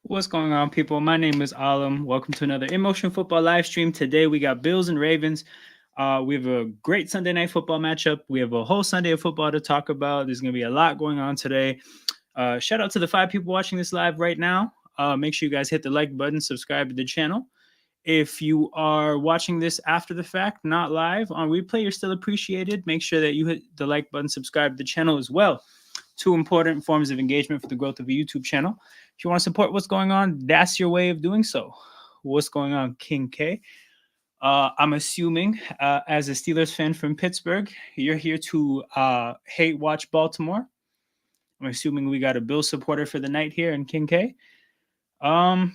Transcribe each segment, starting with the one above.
What's going on, people? My name is Alam. Welcome to another Emotion Football live stream. Today we got Bills and Ravens. We have a great Sunday night football matchup. We have a whole Sunday of football to talk about. There's going to be a lot going on today. Shout out to the 5 people watching this live right now. Make sure you guys hit the like button, subscribe to the channel. If you are watching this after the fact, not live on replay, you're still appreciated. Make sure that you hit the like button, subscribe to the channel as well. 2 important forms of engagement for the growth of a YouTube channel. If you want to support what's going on, that's your way of doing so. What's going on, King K? I'm assuming, as a Steelers fan from Pittsburgh, you're here to hate watch Baltimore. I'm assuming we got a Bill supporter for the night here in King K. But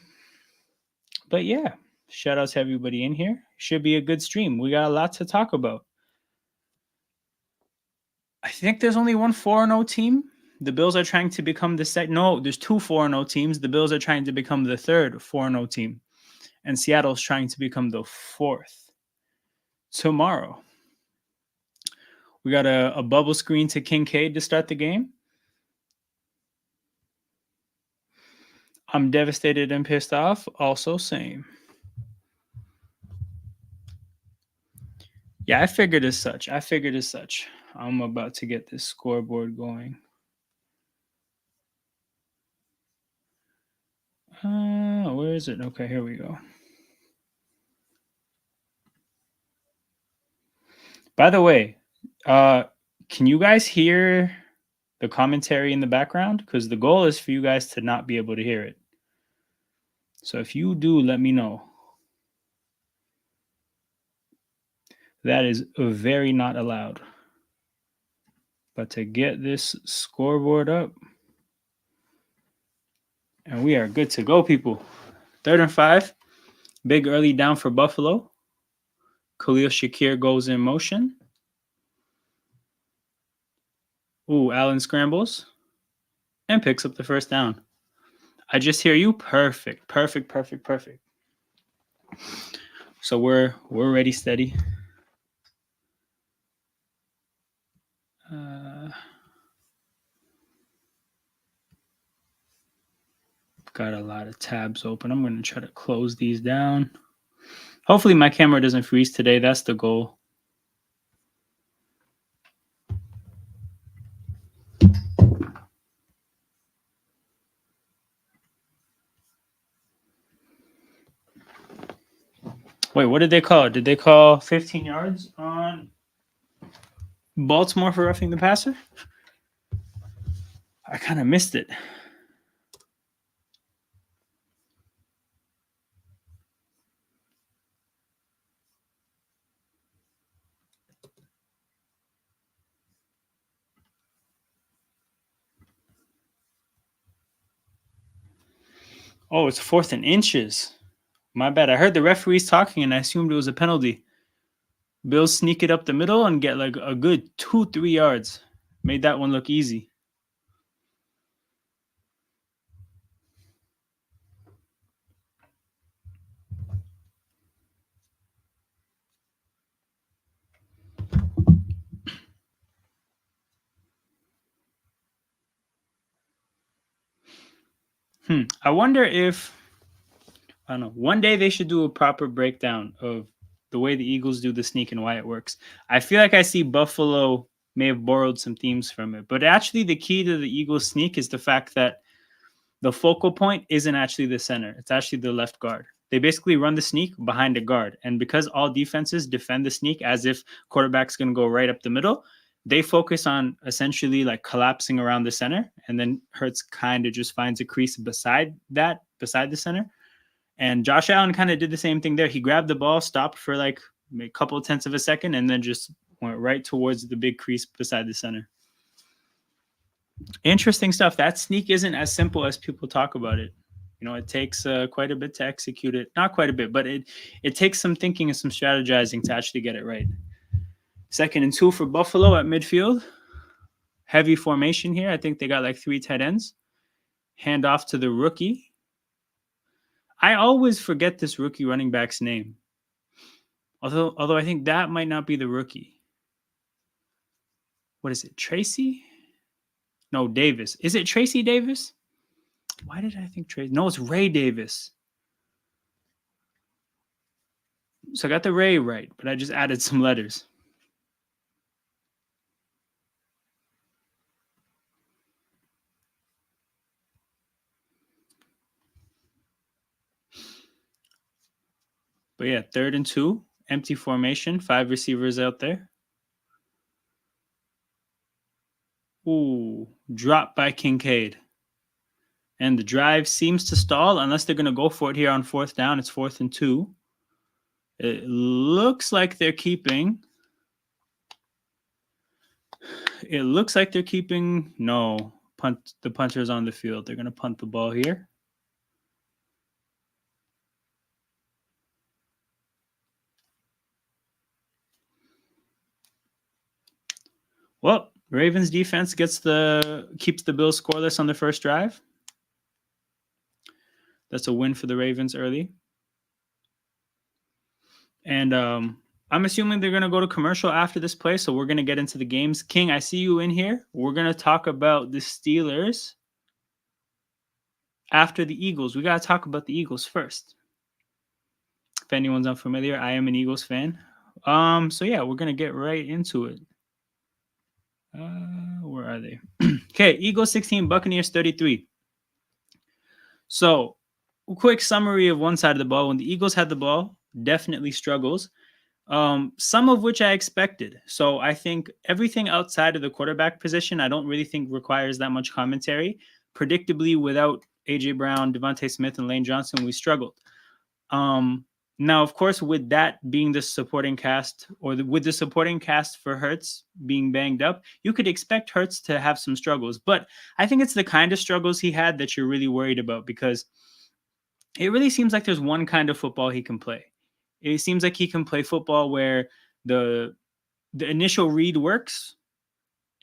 yeah, shout out to everybody in here. Should be a good stream. We got a lot to talk about. I think there's only one 4-0 team. The Bills are trying to become the second. No, there's 2 4-0 teams. The Bills are trying to become the third 4-0 team. And Seattle's trying to become the 4th. Tomorrow, we got a bubble screen to Kincaid to start the game. I'm devastated and pissed off. Also, same. Yeah, I figured as such. I'm about to get this scoreboard going. Where is it? Okay, here we go. By the way, can you guys hear the commentary in the background? Because the goal is for you guys to not be able to hear it. So if you do, let me know. That is very not allowed. But to get this scoreboard up, and we are good to go, people. 3rd and 5. Big early down for Buffalo. Khalil Shakir goes in motion. Ooh, Allen scrambles and picks up the first down. I just hear you. Perfect. So we're ready, steady. Got a lot of tabs open. I'm going to try to close these down. Hopefully my camera doesn't freeze today. That's the goal. Wait, what did they call it? Did they call 15 yards on Baltimore for roughing the passer? I kind of missed it. Oh, it's 4th and inches. My bad. I heard the referees talking and I assumed it was a penalty. Bills sneak it up the middle and get like a good 2-3 yards. Made that one look easy. I wonder if, I don't know, one day they should do a proper breakdown of the way the Eagles do the sneak and why it works. I feel like I see Buffalo may have borrowed some themes from it, but actually the key to the Eagles sneak is the fact that the focal point isn't actually the center. It's actually the left guard. They basically run the sneak behind a guard. And because all defenses defend the sneak as if quarterback's going to go right up the middle, they focus on essentially like collapsing around the center. And then Hurts kind of just finds a crease beside the center. And Josh Allen kind of did the same thing there. He grabbed the ball, stopped for like a couple of tenths of a second, and then just went right towards the big crease beside the center. Interesting stuff. That sneak isn't as simple as people talk about it. You know, it takes quite a bit to execute it. Not quite a bit, but it takes some thinking and some strategizing to actually get it right. 2nd and 2 for Buffalo at midfield. Heavy formation here. I think they got like 3 tight ends. Hand off to the rookie. I always forget this rookie running back's name. Although I think that might not be the rookie. What is it? Tracy? No, Davis. Is it Tracy Davis? Why did I think Trey? No, it's Ray Davis. So I got the Ray right, but I just added some letters. But yeah, 3rd and 2, empty formation, 5 receivers out there. Ooh, drop by Kincaid. And the drive seems to stall unless they're going to go for it here on 4th down. It's 4th and 2. It looks like they're keeping. It looks like they're keeping. No, punt. The punter's on the field. They're going to punt the ball here. Well, Ravens defense keeps the Bills scoreless on the first drive. That's a win for the Ravens early. And I'm assuming they're going to go to commercial after this play, so we're going to get into the games. King, I see you in here. We're going to talk about the Steelers after the Eagles. We got to talk about the Eagles first. If anyone's unfamiliar, I am an Eagles fan. So yeah, we're going to get right into it. Where are they? Okay, Eagles 16, Buccaneers 33. So, quick summary of one side of the ball. When the Eagles had the ball, definitely struggles. Some of which I expected. So I think everything outside of the quarterback position, I don't really think requires that much commentary. Predictably, without AJ Brown, Devontae Smith, and Lane Johnson, we struggled. Now, of course, with that being the supporting cast, or with the supporting cast for Hurts being banged up, you could expect Hurts to have some struggles. But I think it's the kind of struggles he had that you're really worried about, because it really seems like there's one kind of football he can play. It seems like he can play football where the initial read works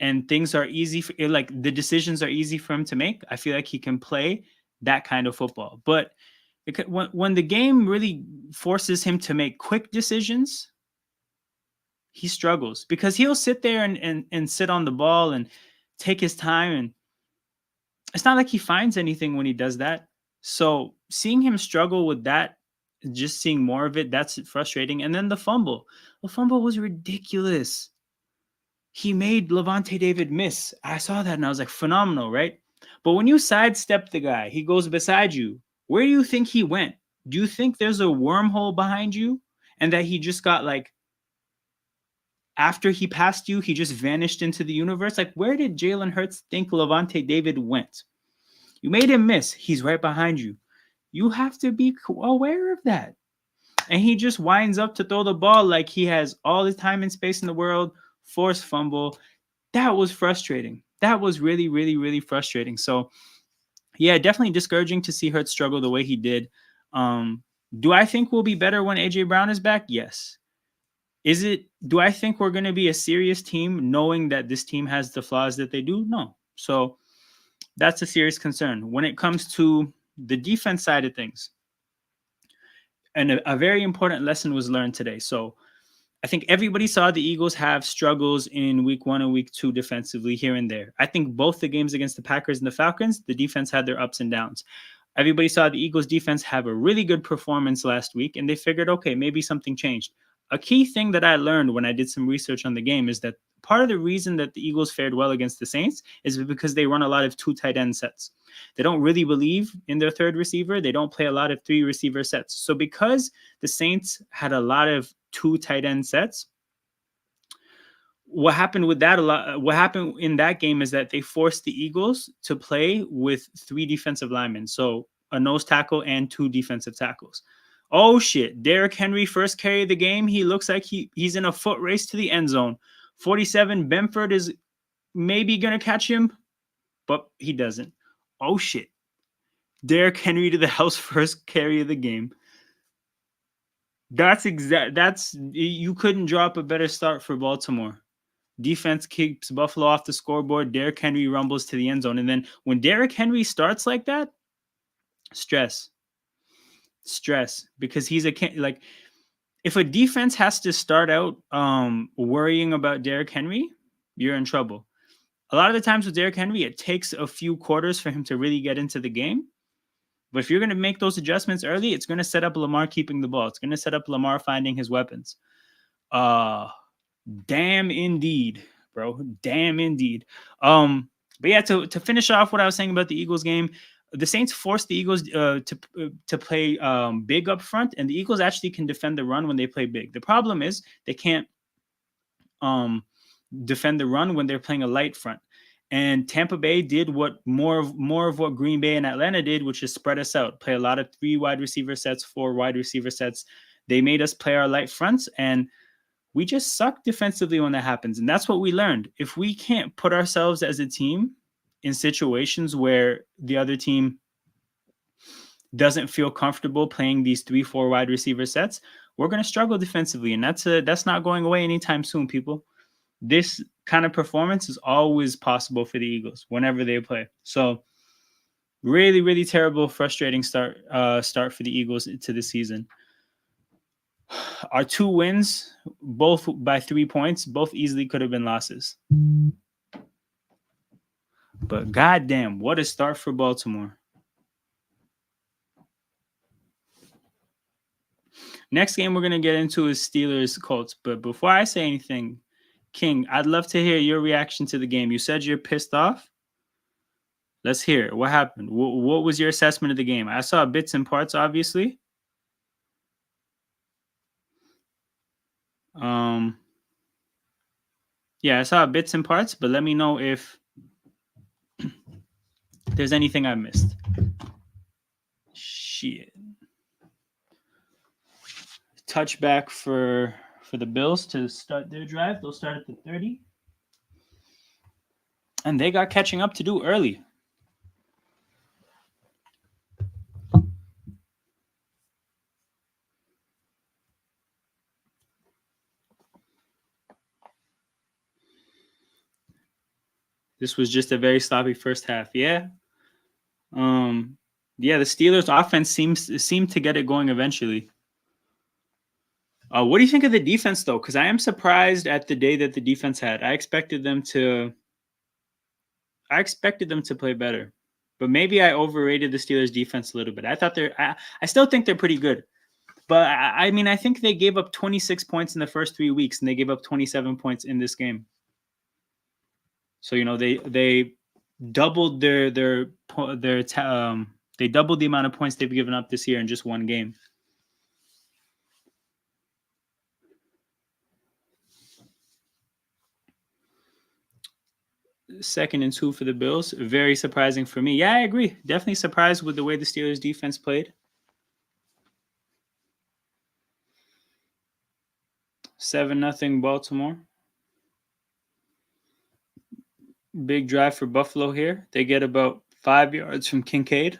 and things are easy for, like the decisions are easy for him to make. I feel like he can play that kind of football. But when the game really forces him to make quick decisions, he struggles, because he'll sit there and sit on the ball and take his time, and it's not like he finds anything when he does that. So seeing him struggle with that, just seeing more of it, that's frustrating. And then the fumble was ridiculous. He made Levante David miss. I saw that and I was like, phenomenal, right? But when you sidestep the guy, he goes beside you. Where do you think he went? Do you think there's a wormhole behind you and that he just got, like, after he passed you, he just vanished into the universe? Like, where did Jalen Hurts think Levante David went? You made him miss. He's right behind you. You have to be aware of that. And he just winds up to throw the ball like he has all the time and space in the world. Forced fumble. That was frustrating. That was really, really, really frustrating. So, yeah, definitely discouraging to see Hurts struggle the way he did. Do I think we'll be better when AJ Brown is back? Yes. Do I think we're going to be a serious team knowing that this team has the flaws that they do? No. So that's a serious concern. When it comes to the defense side of things, and a very important lesson was learned today. So I think everybody saw the Eagles have struggles in week 1 and week 2 defensively here and there. I think both the games against the Packers and the Falcons, the defense had their ups and downs. Everybody saw the Eagles defense have a really good performance last week, and they figured, okay, maybe something changed. A key thing that I learned when I did some research on the game is that part of the reason that the Eagles fared well against the Saints is because they run a lot of 2 tight end sets. They don't really believe in their third receiver. They don't play a lot of 3 receiver sets. So because the Saints had a lot of 2 tight end sets, what happened in that game is that they forced the Eagles to play with 3 defensive linemen. So a nose tackle and 2 defensive tackles. Oh shit. Derrick Henry first carry of the game. He looks like he's in a foot race to the end zone. 47, Benford is maybe going to catch him, but he doesn't. Oh shit. Derrick Henry to the house, first carry of the game. You couldn't drop a better start for Baltimore. Defense keeps Buffalo off the scoreboard. Derrick Henry rumbles to the end zone. And then when Derrick Henry starts like that, stress. Because he's like, if a defense has to start out worrying about Derrick Henry, you're in trouble. A lot of the times with Derrick Henry, it takes a few quarters for him to really get into the game. But if you're going to make those adjustments early, it's going to set up Lamar keeping the ball. It's going to set up Lamar finding his weapons. Damn indeed, bro. Damn indeed. But yeah, to finish off what I was saying about the Eagles game, the Saints forced the Eagles to play big up front, and the Eagles actually can defend the run when they play big. The problem is they can't defend the run when they're playing a light front. And Tampa Bay did what more of what Green Bay and Atlanta did, which is spread us out, play a lot of 3 wide receiver sets, 4 wide receiver sets. They made us play our light fronts, and we just suck defensively when that happens. And that's what we learned. If we can't put ourselves as a team in situations where the other team doesn't feel comfortable playing these 3-4 wide receiver sets, we're going to struggle defensively. And that's not going away anytime soon, people. This kind of performance is always possible for the Eagles whenever they play. So really, really terrible, frustrating start for the Eagles to the season. Our 2 wins, both by 3 points, both easily could have been losses. But goddamn, what a start for Baltimore. Next game we're going to get into is Steelers-Colts. But before I say anything, King, I'd love to hear your reaction to the game. You said you're pissed off. Let's hear it. What happened? What was your assessment of the game? I saw bits and parts, obviously. Yeah, I saw bits and parts, but let me know if there's anything I missed. Shit. Touchback for the Bills to start their drive. They'll start at the 30. And they got catching up to do early. This was just a very sloppy first half. Yeah. Yeah, the Steelers offense seemed to get it going eventually. What do you think of the defense, though? Because I am surprised at the day that the defense had. I expected them to play better, but maybe I overrated the Steelers' defense a little bit. I still think they're pretty good, but I mean, I think they gave up 26 points in the first 3 weeks, and they gave up 27 points in this game. So they doubled they doubled the amount of points they've given up this year in just one game. Second and 2 for the Bills. Very surprising for me. Yeah, I agree. Definitely surprised with the way the Steelers defense played. 7-0 Baltimore. Big drive for Buffalo here. They get about 5 yards from Kincaid.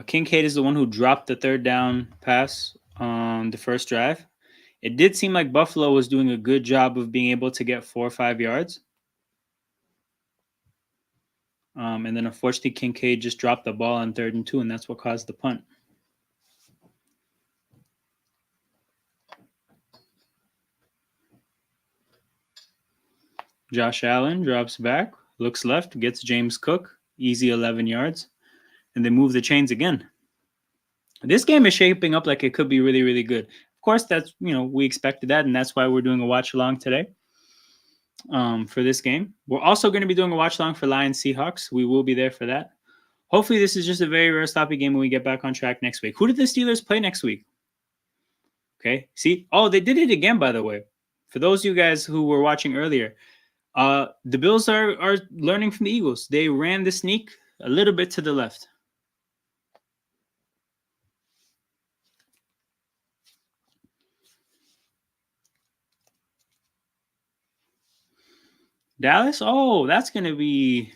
Kincaid is the one who dropped the 3rd down pass on the first drive. It did seem like Buffalo was doing a good job of being able to get 4 or 5 yards. And then unfortunately, Kincaid just dropped the ball on 3rd and 2, and that's what caused the punt. Josh Allen drops back, looks left, gets James Cook, easy 11 yards, and they move the chains again. This game is shaping up like it could be really, really good. Of course, that's, we expected that, and that's why we're doing a watch-along today for this game. We're also going to be doing a watch-along for Lions Seahawks. We will be there for that. Hopefully, this is just a very rare sloppy game when we get back on track next week. Who did the Steelers play next week? Okay, see? Oh, they did it again, by the way. For those of you guys who were watching earlier, the Bills are learning from the Eagles. They ran the sneak a little bit to the left. Dallas? Oh, that's going to be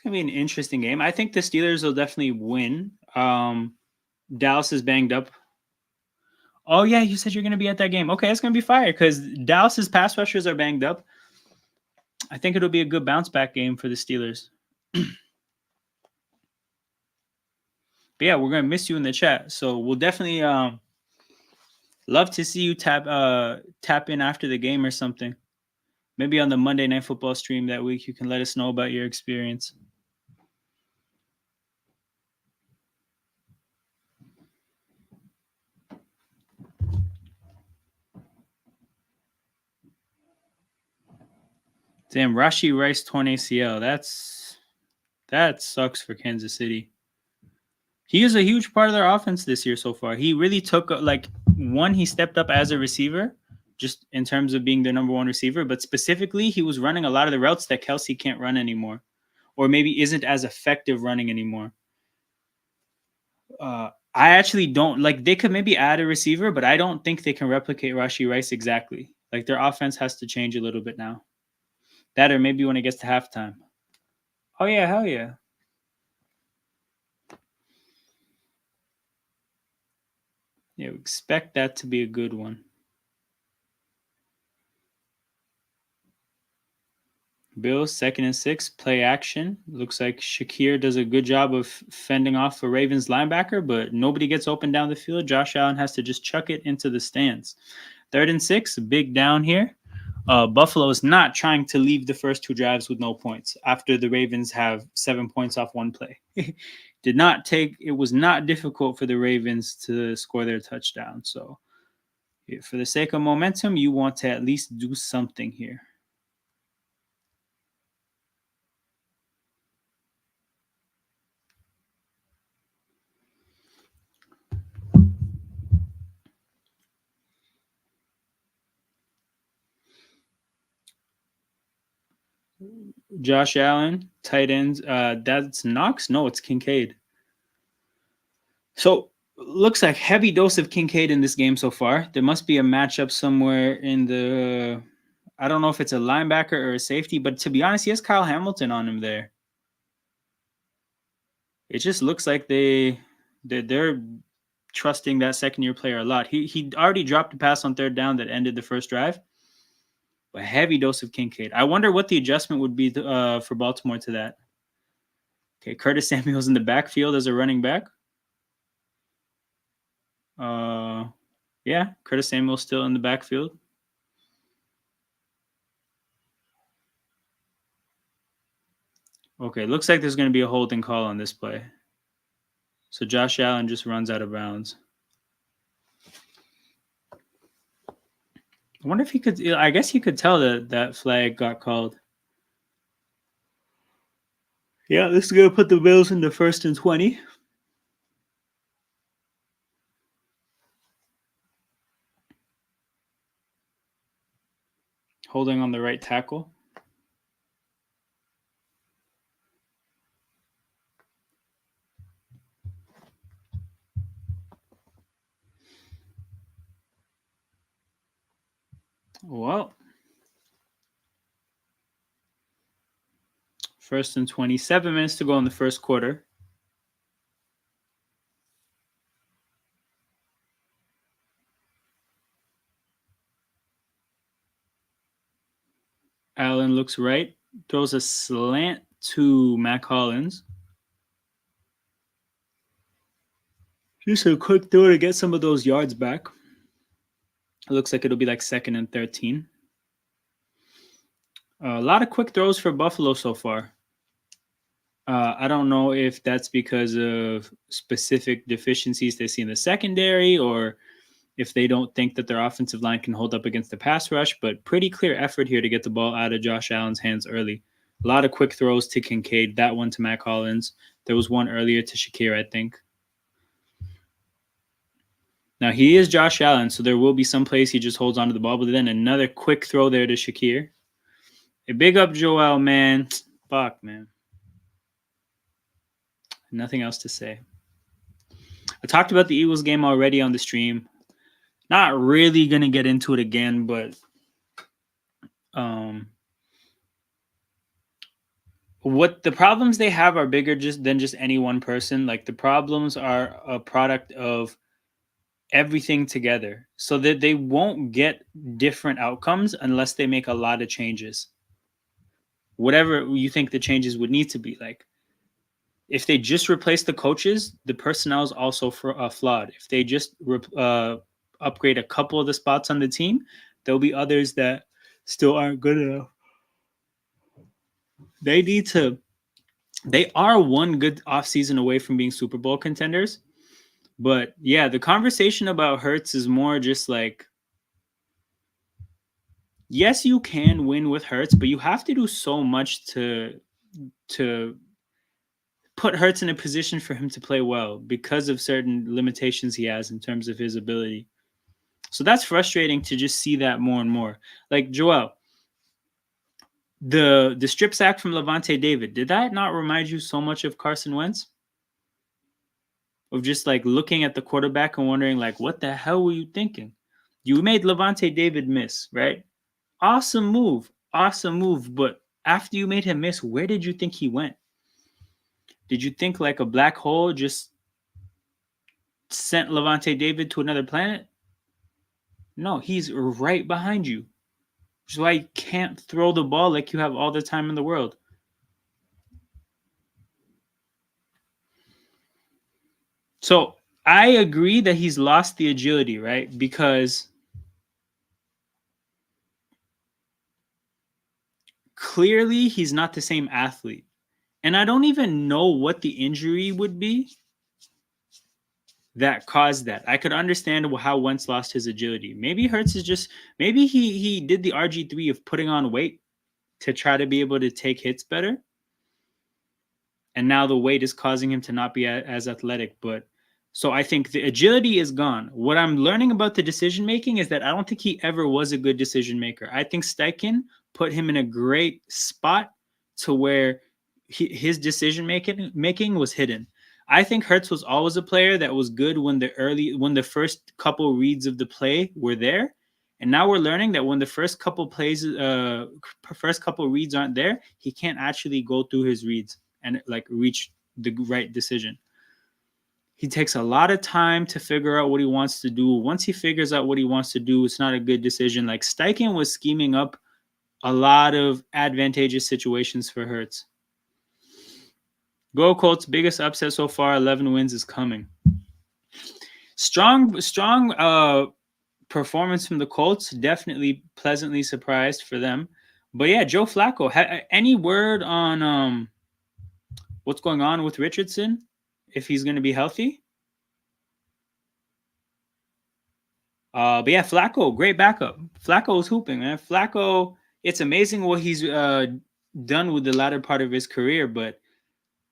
an interesting game. I think the Steelers will definitely win. Dallas is banged up. Oh, yeah, you said you're going to be at that game. Okay, it's going to be fire because Dallas's pass rushers are banged up. I think it'll be a good bounce back game for the Steelers. But yeah, we're going to miss you in the chat. So we'll definitely Love to see you tap in after the game or something. Maybe on the Monday Night Football stream that week, you can let us know about your experience. Damn, Rashee Rice torn ACL. That sucks for Kansas City. He is a huge part of their offense this year so far. He really took he stepped up as a receiver, just in terms of being their number one receiver. But specifically, he was running a lot of the routes that Kelsey can't run anymore, or maybe isn't as effective running anymore. I actually don't like. They could maybe add a receiver, but I don't think they can replicate Rashee Rice exactly. Like their offense has to change a little bit now. That or maybe when it gets to halftime. Oh yeah, hell yeah. Yeah, we expect that to be a good one. Bills, 2nd and 6, play action. Looks like Shakir does a good job of fending off a Ravens linebacker, but nobody gets open down the field. Josh Allen has to just chuck it into the stands. 3rd and 6, big down here. Buffalo is not trying to leave the first two drives with no points after the Ravens have 7 points off one play. It was not difficult for the Ravens to score their touchdown. So, for the sake of momentum, you want to at least do something here. Josh Allen, tight ends. That's Knox? No, it's Kincaid. So looks like heavy dose of Kincaid in this game so far. There must be a matchup somewhere in the. I don't know if it's a linebacker or a safety, but to be honest, he has Kyle Hamilton on him there. It just looks like they're trusting that second-year player a lot. He already dropped a pass on 3rd down that ended the first drive. A heavy dose of Kincaid. I wonder what the adjustment would be for Baltimore to that. Okay, Curtis Samuel's in the backfield as a running back. Yeah, Curtis Samuel's still in the backfield. Okay, looks like there's going to be a holding call on this play. So Josh Allen just runs out of bounds. I wonder if he could. I guess he could tell that flag got called. Yeah, this is going to put the Bills in the 1st and 20. Holding on the right tackle. Well, 1st and 20. 7 minutes to go in the first quarter. Allen looks right. Throws a slant to Mac Hollins. Just a quick throw to get some of those yards back. It looks like it'll be like 2nd and 13. A lot of quick throws for Buffalo so far. I don't know if that's because of specific deficiencies they see in the secondary or if they don't think that their offensive line can hold up against the pass rush, but pretty clear effort here to get the ball out of Josh Allen's hands early. A lot of quick throws to Kincaid, that one to Mac Hollins. There was one earlier to Shakir, I think. Now, he is Josh Allen, so there will be some plays he just holds onto the ball, but then another quick throw there to Shakir. A big up Joel, man. Fuck, man. Nothing else to say. I talked about the Eagles game already on the stream. Not really going to get into it again, but what the problems they have are bigger than just any one person. Like the problems are a product of everything together, so that they won't get different outcomes unless they make a lot of changes. Whatever you think the changes would need to be, like if they just replace the coaches, the personnel is also flawed. If they just upgrade a couple of the spots on the team. There'll be others that still aren't good enough. They need to. They are one good offseason away from being Super Bowl contenders. But yeah, the conversation about Hurts is more just like, yes, you can win with Hurts, but you have to do so much to put Hurts in a position for him to play well because of certain limitations he has in terms of his ability. So that's frustrating to just see that more and more. Like Joel, the strip sack from Levante David, did that not remind you so much of Carson Wentz? Of just like looking at the quarterback and wondering like, what the hell were you thinking? You made Levante David miss, right? Awesome move. Awesome move. But after you made him miss, where did you think he went? Did you think like a black hole just sent Levante David to another planet? No, he's right behind you. Which is why you can't throw the ball like you have all the time in the world. So I agree that he's lost the agility, right? Because clearly he's not the same athlete. And I don't even know what the injury would be that caused that. I could understand how Wentz lost his agility. Maybe Hurts is just maybe he did the RG3 of putting on weight to try to be able to take hits better. And now the weight is causing him to not be as athletic. But so I think the agility is gone. What I'm learning about the decision making is that I don't think he ever was a good decision maker. I think Steichen put him in a great spot to where his decision making was hidden. I think Hurts was always a player that was good when the first couple reads of the play were there. And now we're learning that when the first couple reads aren't there, he can't actually go through his reads and like reach the right decision. He takes a lot of time to figure out what he wants to do. Once he figures out what he wants to do, it's not a good decision. Like Steichen was scheming up a lot of advantageous situations for Hurts. Go Colts, biggest upset so far, 11 wins is coming. Strong performance from the Colts, definitely pleasantly surprised for them. But yeah, Joe Flacco, any word on what's going on with Richardson? If he's going to be healthy? But yeah, Flacco, great backup. Flacco is hooping, man. Flacco, it's amazing what he's done with the latter part of his career. But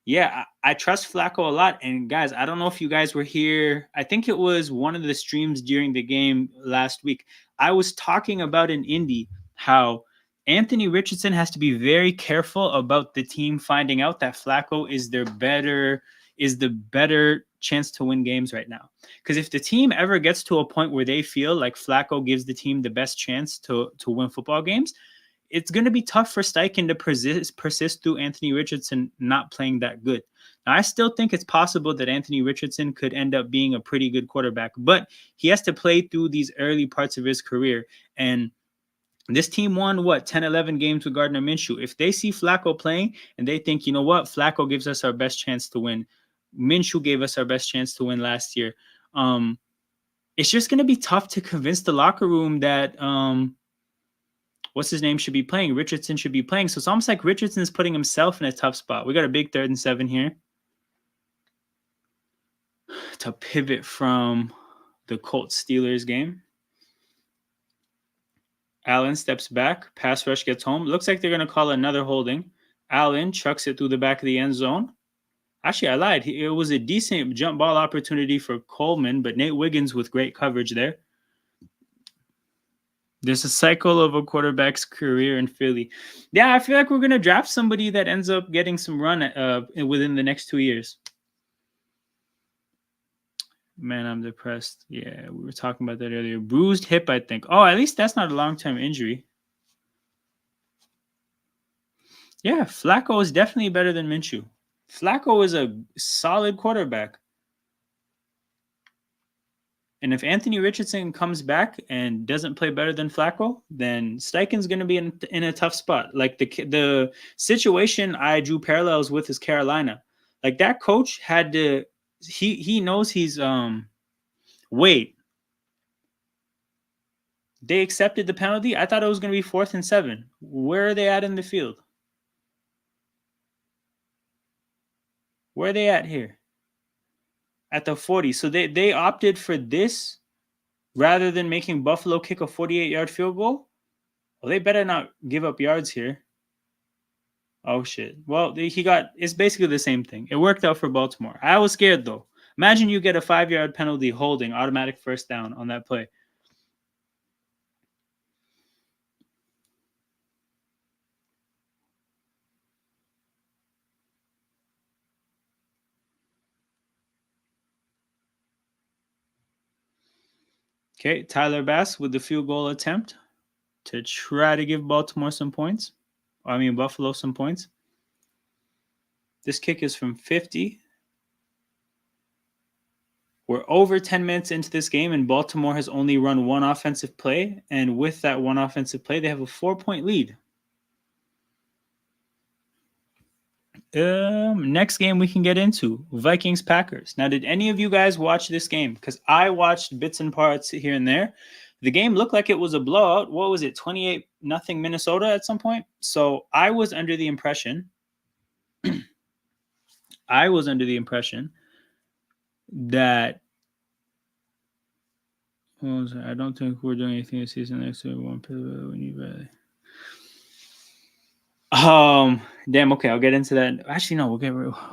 yeah, I trust Flacco a lot. And guys, I don't know if you guys were here. I think it was one of the streams during the game last week. I was talking about in Indy how Anthony Richardson has to be very careful about the team finding out that Flacco is the better chance to win games right now. Because if the team ever gets to a point where they feel like Flacco gives the team the best chance to win football games, it's going to be tough for Steichen to persist through Anthony Richardson not playing that good. Now, I still think it's possible that Anthony Richardson could end up being a pretty good quarterback, but he has to play through these early parts of his career. And this team won, 10, 11 games with Gardner Minshew. If they see Flacco playing and they think, you know what, Flacco gives us our best chance to win. Minshew gave us our best chance to win last year. It's just going to be tough to convince the locker room that what's his name should be playing. Richardson should be playing. So it's almost like Richardson's putting himself in a tough spot. We got a big 3rd and 7 here to pivot from the Colts Steelers game. Allen steps back. Pass rush gets home. Looks like they're going to call another holding. Allen chucks it through the back of the end zone. Actually, I lied. It was a decent jump ball opportunity for Coleman, but Nate Wiggins with great coverage there. There's a cycle of a quarterback's career in Philly. Yeah, I feel like we're going to draft somebody that ends up getting some run within the next 2 years. Man, I'm depressed. Yeah, we were talking about that earlier. Bruised hip, I think. Oh, at least that's not a long-term injury. Yeah, Flacco is definitely better than Minshew. Flacco is a solid quarterback. And if Anthony Richardson comes back and doesn't play better than Flacco, then Steichen's going to be in a tough spot. Like the situation I drew parallels with is Carolina. Like that coach had to, he knows he's, wait, They accepted the penalty. I thought it was going to be 4th and 7. Where are they at in the field? Where are they at here? At the 40. So they opted for this rather than making Buffalo kick a 48-yard field goal. Well, they better not give up yards here. Oh shit. Well, it's basically the same thing. It worked out for Baltimore. I was scared though. Imagine you get a 5-yard penalty holding, automatic first down on that play. Okay, Tyler Bass with the field goal attempt to try to give Baltimore some points. Buffalo some points. This kick is from 50. We're over 10 minutes into this game, and Baltimore has only run one offensive play. And with that one offensive play, they have a 4-point lead. Next game we can get into Vikings Packers. Now, did any of you guys watch this game? Because I watched bits and parts here and there. The game looked like it was a blowout. What was it? 28-0 Minnesota at some point. So I was under the impression that I don't think we're doing anything this season. Next year, one pivot. We need better. Damn. Okay, I'll get into that. Actually, no.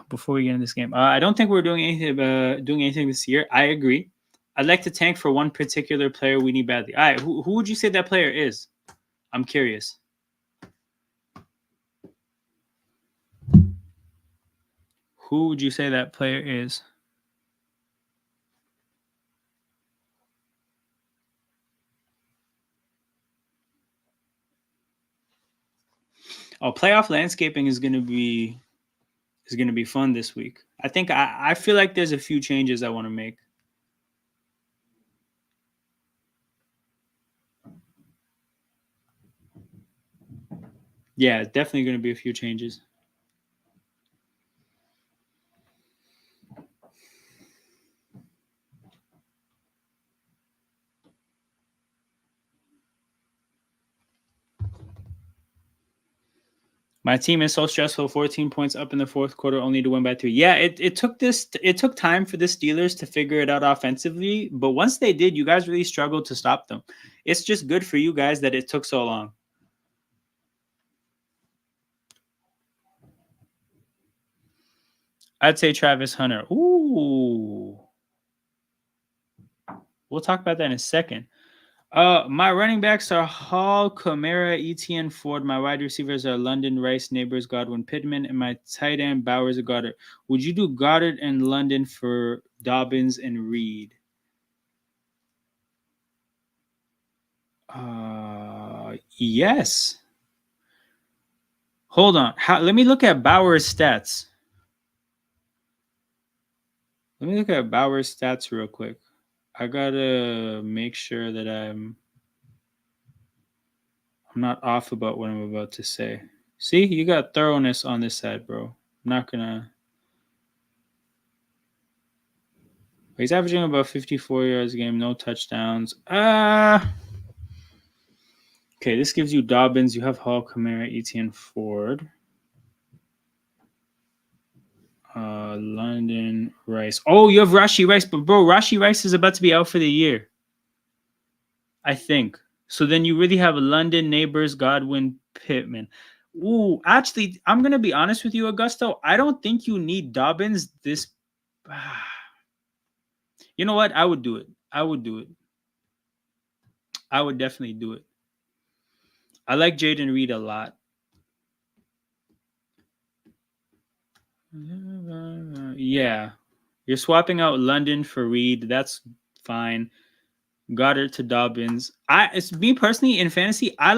Before we get in this game. I don't think we're doing anything this year. I agree. I'd like to tank for one particular player we need badly. All right, who would you say that player is? I'm curious. Who would you say that player is? Oh, playoff landscaping is going to be fun this week. I feel like there's a few changes I want to make. Yeah, it's definitely going to be a few changes. My team is so stressful. 14 points up in the fourth quarter, only to win by 3. Yeah, it took time for the Steelers to figure it out offensively, but once they did, you guys really struggled to stop them. It's just good for you guys that it took so long. I'd say Travis Hunter. Ooh. We'll talk about that in a second. My running backs are Hall, Kamara, Etienne, Ford. My wide receivers are London, Rice, Neighbors, Godwin, Pittman, and my tight end Bowers and Goddard. Would you do Goddard and London for Dobbins and Reed? Yes. Hold on. Let me look at Bowers' stats. Let me look at Bowers' stats real quick. I gotta make sure that I'm not off about what I'm about to say. See, you got thoroughness on this side, bro. I'm not gonna. He's averaging about 54 yards a game, no touchdowns. Okay, this gives you Dobbins. You have Hall, Kamara, Etienne, Ford. London, Rice. Oh, you have Rashee Rice, but bro, Rashee Rice is about to be out for the year. I think. So then you really have London, Neighbors, Godwin, Pittman. Ooh, actually, I'm gonna be honest with you, Augusto. I don't think you need Dobbins this. You know what? I would do it. I would definitely do it. I like Jaden Reed a lot. Yeah. You're swapping out London for Reed. That's fine. Goddard to Dobbins. It's me personally in fantasy. I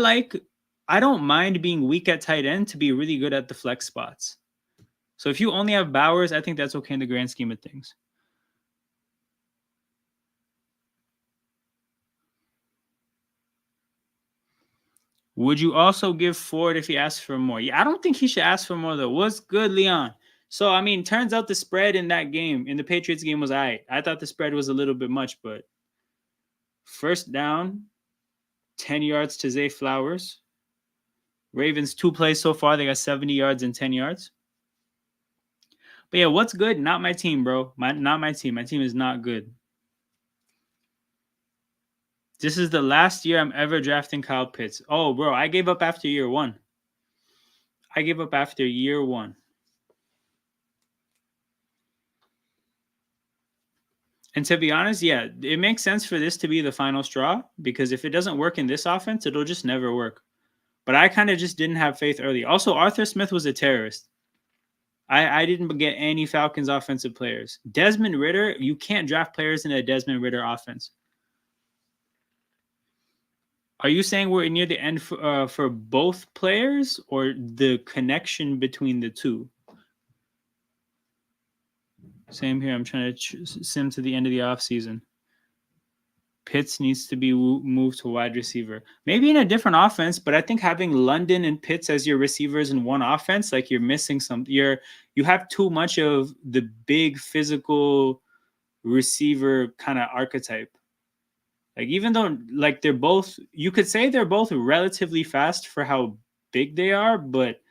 don't mind being weak at tight end to be really good at the flex spots. So if you only have Bowers, I think that's okay in the grand scheme of things. Would you also give Ford if he asks for more? Yeah, I don't think he should ask for more though. What's good, Leon? So I mean, turns out the spread in that game, in the Patriots game, was I thought the spread was a little bit much, but first down. 10 yards to Zay Flowers. Ravens 2 plays so far. They got 70 yards and 10 yards. But yeah, what's good? Not my team, bro. Not my team. My team is not good. This is the last year I'm ever drafting Kyle Pitts. Oh, bro, I gave up after year 1. I gave up after year 1. And to be honest, yeah, it makes sense for this to be the final straw because if it doesn't work in this offense, it'll just never work. But I kind of just didn't have faith early. Also, Arthur Smith was a terrorist. I didn't get any Falcons offensive players. Desmond Ridder, you can't draft players in a Desmond Ridder offense. Are you saying we're near the end for both players or the connection between the two? Same here. I'm trying to sim to the end of the offseason. Pitts needs to be moved to wide receiver. Maybe in a different offense, but I think having London and Pitts as your receivers in one offense, like you're missing some. You have too much of the big physical receiver kind of archetype. Like even though like they're both, you could say they're both relatively fast for how big they are, but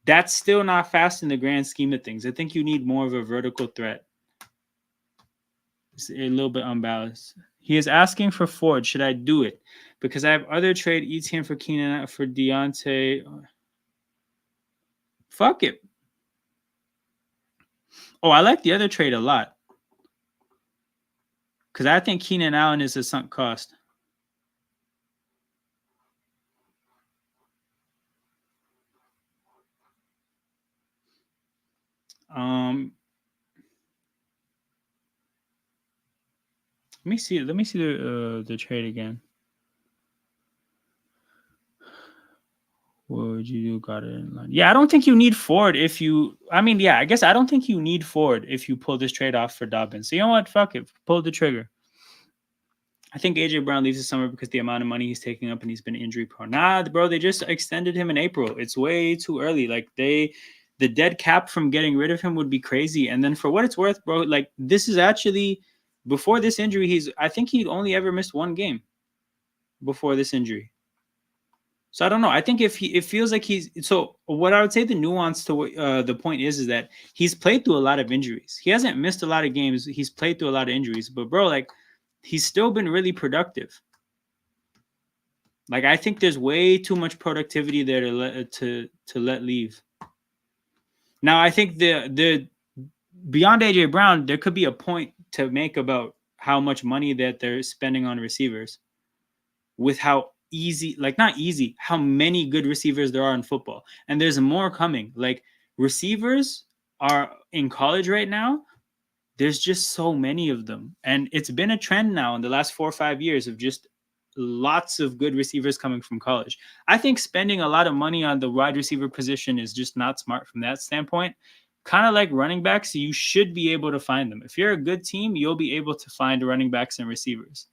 that's still not fast in the grand scheme of things. I think you need more of a vertical threat. It's a little bit unbalanced. He is asking for Ford. Should I do it? Because I have other trade ETN for Keenan for Deontay. Fuck it. Oh, I like the other trade a lot. Because I think Keenan Allen is a sunk cost. Let me see the trade again. What would you do? Got it in line. Yeah, I don't think you need Ford if you. I mean, yeah, I guess I don't think you need Ford if you pull this trade off for Dobbins. So you know what? Fuck it. Pull the trigger. I think AJ Brown leaves this summer because the amount of money he's taking up and he's been injury prone. Nah, bro, they just extended him in April. It's way too early. Like the dead cap from getting rid of him would be crazy. And then for what it's worth, bro, like this is actually before this injury. I think he'd only ever missed one game before this injury. So I don't know. I think it feels like so what I would say the nuance to the point is that he's played through a lot of injuries. He hasn't missed a lot of games. He's played through a lot of injuries, but bro, like he's still been really productive. Like I think there's way too much productivity there to let leave. Now I think the beyond AJ Brown, there could be a point to make about how much money that they're spending on receivers with how easy, like not easy, how many good receivers there are in football. And there's more coming. Like receivers are in college right now. There's just so many of them. And it's been a trend now in the last 4 or 5 years of just lots of good receivers coming from college. I think spending a lot of money on the wide receiver position is just not smart from that standpoint. Kind of like running backs, you should be able to find them. If you're a good team, you'll be able to find running backs and receivers.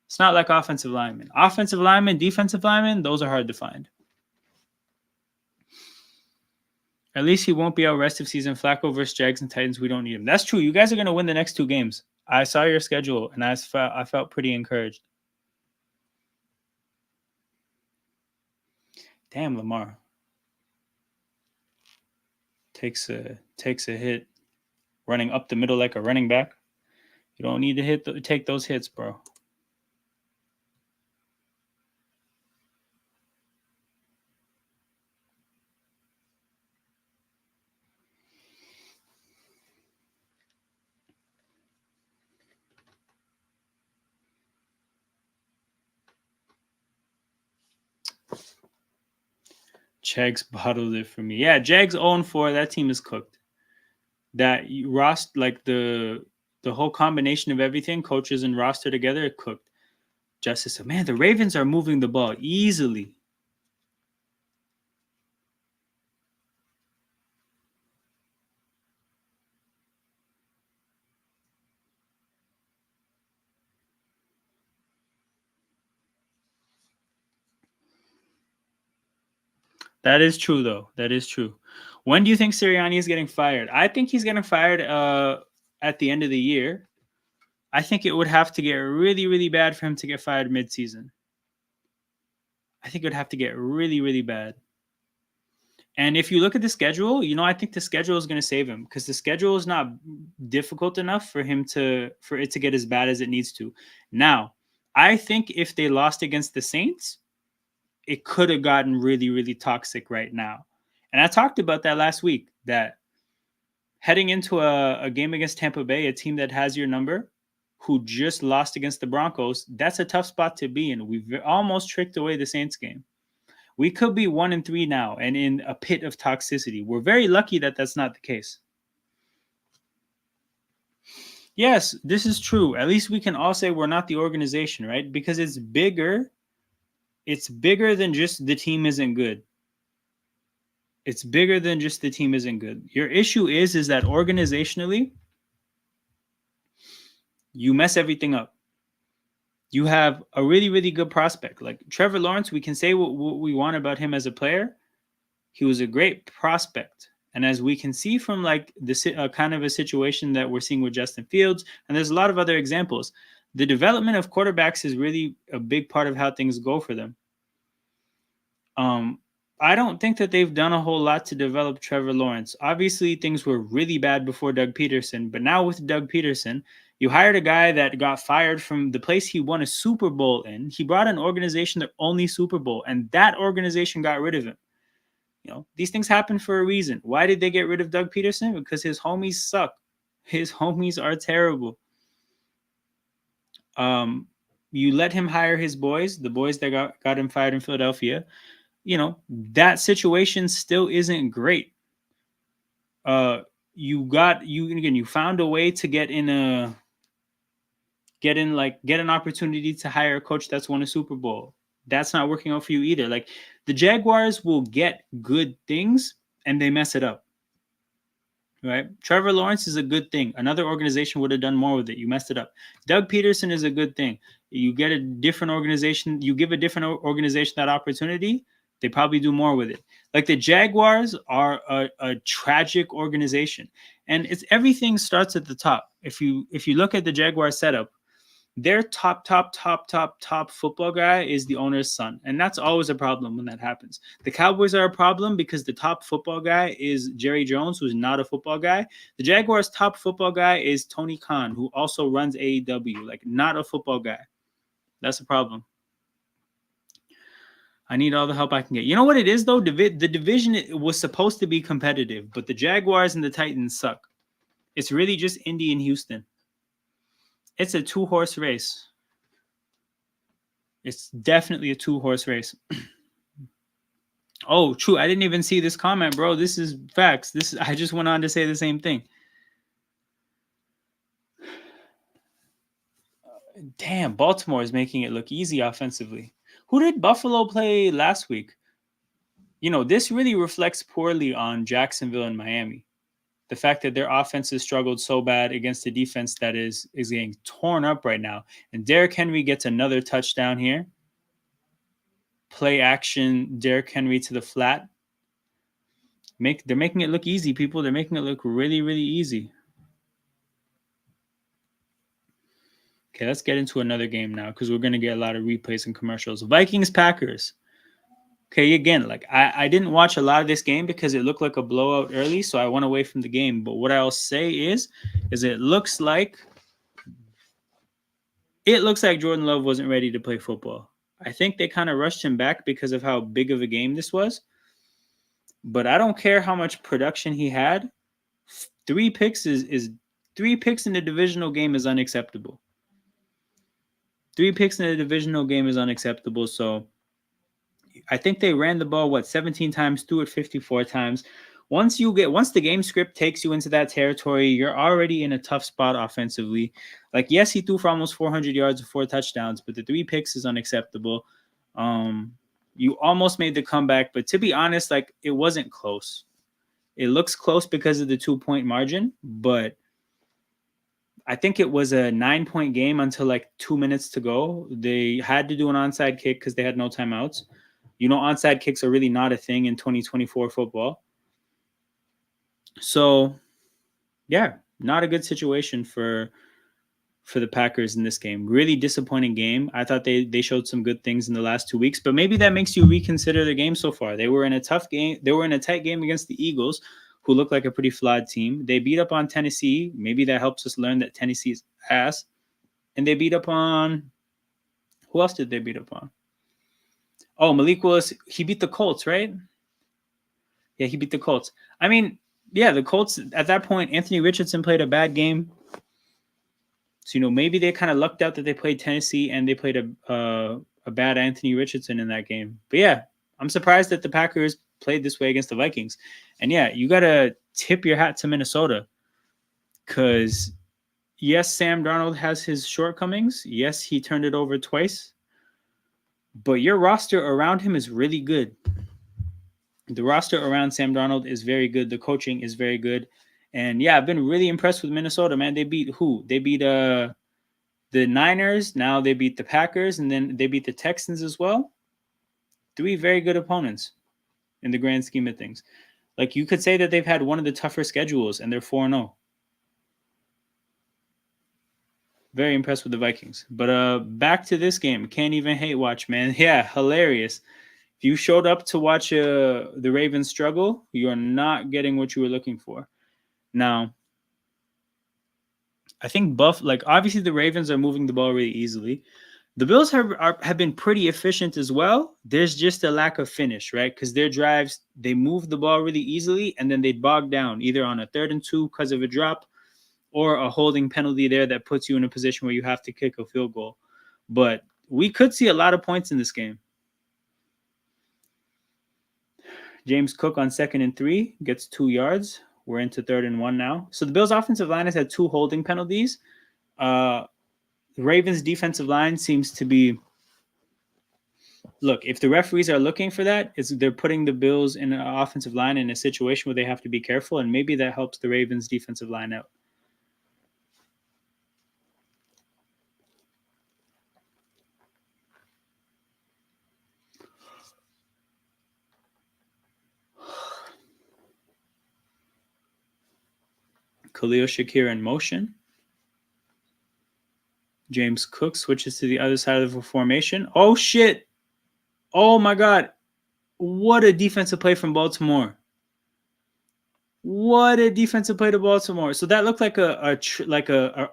It's not like offensive linemen. Offensive linemen, defensive linemen, those are hard to find. At least he won't be out rest of season. Flacco versus Jags and Titans, we don't need him. That's true. You guys are going to win the next 2 games. I saw your schedule, and I felt pretty encouraged. Damn, Lamar. Takes a hit running up the middle like a running back. You don't need to take those hits, bro. Jags bottled it for me. Yeah, Jags 0-4. That team is cooked. That roster, like the whole combination of everything, coaches and roster together, cooked. Justice said, man, the Ravens are moving the ball easily. That is true, though. That is true. When do you think Sirianni is getting fired? I think he's getting fired at the end of the year. I think it would have to get really, really bad for him to get fired mid-season. I think it would have to get really, really bad. And if you look at the schedule, I think the schedule is going to save him because the schedule is not difficult enough for it to get as bad as it needs to. Now, I think if they lost against the Saints, it could have gotten really, really toxic right now. And I talked about that last week, that heading into a game against Tampa Bay, a team that has your number, who just lost against the Broncos, that's a tough spot to be in. We've almost tricked away the Saints game. We could be 1-3 now and in a pit of toxicity. We're very lucky that that's not the case. Yes, this is true. At least we can all say we're not the organization, right? Because it's bigger. It's bigger than just the team isn't good. It's bigger than just the team isn't good. Your issue is that organizationally, you mess everything up. You have a really, really good prospect. Like Trevor Lawrence, we can say what we want about him as a player. He was a great prospect. And as we can see from like the kind of a situation that we're seeing with Justin Fields, and there's a lot of other examples, the development of quarterbacks is really a big part of how things go for them. I don't think that they've done a whole lot to develop Trevor Lawrence. Obviously, things were really bad before Doug Peterson, but now with Doug Peterson, you hired a guy that got fired from the place he won a Super Bowl in. He brought an organization that only Super Bowl, and that organization got rid of him. These things happen for a reason. Why did they get rid of Doug Peterson? Because his homies suck. His homies are terrible. You let him hire his boys, the boys that got him fired in Philadelphia. That situation still isn't great. You found a way to get an opportunity to hire a coach that's won a Super Bowl. That's not working out for you either. Like the Jaguars will get good things and they mess it up. Right? Trevor Lawrence is a good thing. Another organization would have done more with it. You messed it up. Doug Peterson is a good thing. You get a different organization. You give a different organization that opportunity. They probably do more with it. Like the Jaguars are a tragic organization, and everything starts at the top. If you look at the Jaguars setup, their top football guy is the owner's son, and that's always a problem when that happens. The Cowboys are a problem because the top football guy is Jerry Jones, who's not a football guy. The Jaguars' top football guy is Tony Khan, who also runs AEW, like not a football guy. That's a problem. I need all the help I can get. You know what it is, though? The division was supposed to be competitive, but the Jaguars and the Titans suck. It's really just Indy and Houston. It's a 2-horse race. It's definitely a 2-horse race. Oh, true. I didn't even see this comment, bro. This is facts. I just went on to say the same thing. Damn, Baltimore is making it look easy offensively. Who did Buffalo play last week? This really reflects poorly on Jacksonville and Miami. The fact that their offenses struggled so bad against a defense that is getting torn up right now. And Derrick Henry gets another touchdown here. Play action, Derrick Henry to the flat. They're making it look easy, people. They're making it look really, really easy. Okay, let's get into another game now because we're going to get a lot of replays and commercials. Vikings-Packers. Okay, again, like I didn't watch a lot of this game because it looked like a blowout early, so I went away from the game. But what I'll say is it looks like Jordan Love wasn't ready to play football. I think they kind of rushed him back because of how big of a game this was. But I don't care how much production he had. 3 picks is 3 picks in the divisional game is unacceptable. 3 picks in the divisional game is unacceptable. So I think they ran the ball 17 times, threw it 54 times. Once the game script takes you into that territory, you're already in a tough spot offensively. Like, yes, he threw for almost 400 yards and 4 touchdowns, but the 3 picks is unacceptable. You almost made the comeback, but to be honest, like it wasn't close. It looks close because of the 2-point margin, but I think it was a 9-point game until like 2 minutes to go. They had to do an onside kick because they had no timeouts. Onside kicks are really not a thing in 2024 football. So, yeah, not a good situation for for the Packers in this game. Really disappointing game. I thought they showed some good things in the last 2 weeks, but maybe that makes you reconsider the game so far. They were in a tough game. They were in a tight game against the Eagles, who look like a pretty flawed team. They beat up on Tennessee. Maybe that helps us learn that Tennessee's ass. And they beat up on, who else did they beat up on? Oh, Malik Willis. He beat the Colts, right? Yeah, he beat the Colts. I mean, yeah, the Colts at that point, Anthony Richardson played a bad game. So, maybe they kind of lucked out that they played Tennessee and they played a bad Anthony Richardson in that game. But yeah, I'm surprised that the Packers played this way against the Vikings. And yeah, you got to tip your hat to Minnesota because, yes, Sam Darnold has his shortcomings. Yes, he turned it over twice. But your roster around him is really good. The roster around Sam Darnold is very good. The coaching is very good. And yeah, I've been really impressed with Minnesota, man. They beat who? They beat the Niners. Now they beat the Packers, and then they beat the Texans as well. 3 very good opponents in the grand scheme of things. Like, you could say that they've had one of the tougher schedules, and they're 4-0. Very impressed with the Vikings. But back to this game. Can't even hate watch, man. Yeah, hilarious. If you showed up to watch the Ravens struggle, you are not getting what you were looking for. Now, I think obviously the Ravens are moving the ball really easily. The Bills have been pretty efficient as well. There's just a lack of finish, right? Because their drives, they move the ball really easily, and then they bog down either on a 3rd and 2 because of a drop or a holding penalty there that puts you in a position where you have to kick a field goal. But we could see a lot of points in this game. James Cook on 2nd and 3 gets 2 yards. We're into 3rd and 1 now. So the Bills' offensive line has had 2 holding penalties. The Ravens' defensive line seems to be... Look, if the referees are looking for that, they're putting the Bills in an offensive line in a situation where they have to be careful, and maybe that helps the Ravens' defensive line out. Khalil Shakir in motion. James Cook switches to the other side of the formation. Oh, shit. Oh, my God. What a defensive play from Baltimore. What a defensive play to Baltimore. So that looked like a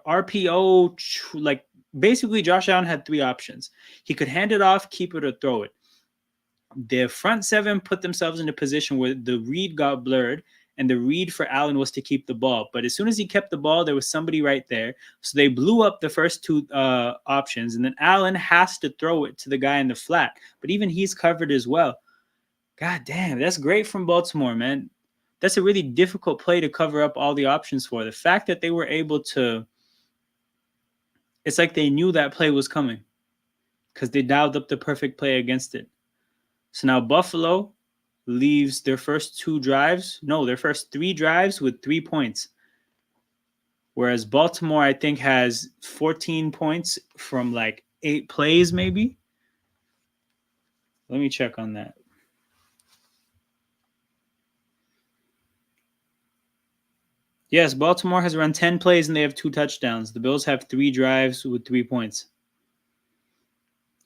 RPO. Like, basically, Josh Allen had 3 options. He could hand it off, keep it, or throw it. The front 7 put themselves in a position where the read got blurred, and the read for Allen was to keep the ball. But as soon as he kept the ball, there was somebody right there. So they blew up the first 2 options, and then Allen has to throw it to the guy in the flat. But even he's covered as well. God damn, that's great from Baltimore, man. That's a really difficult play to cover up all the options for. The fact that they were able to... It's like they knew that play was coming because they dialed up the perfect play against it. So now Buffalo leaves their first 3 drives with 3 points. Whereas Baltimore, I think, has 14 points from like 8 plays, maybe. Let me check on that. Yes, Baltimore has run 10 plays and they have 2 touchdowns. The Bills have 3 drives with 3 points.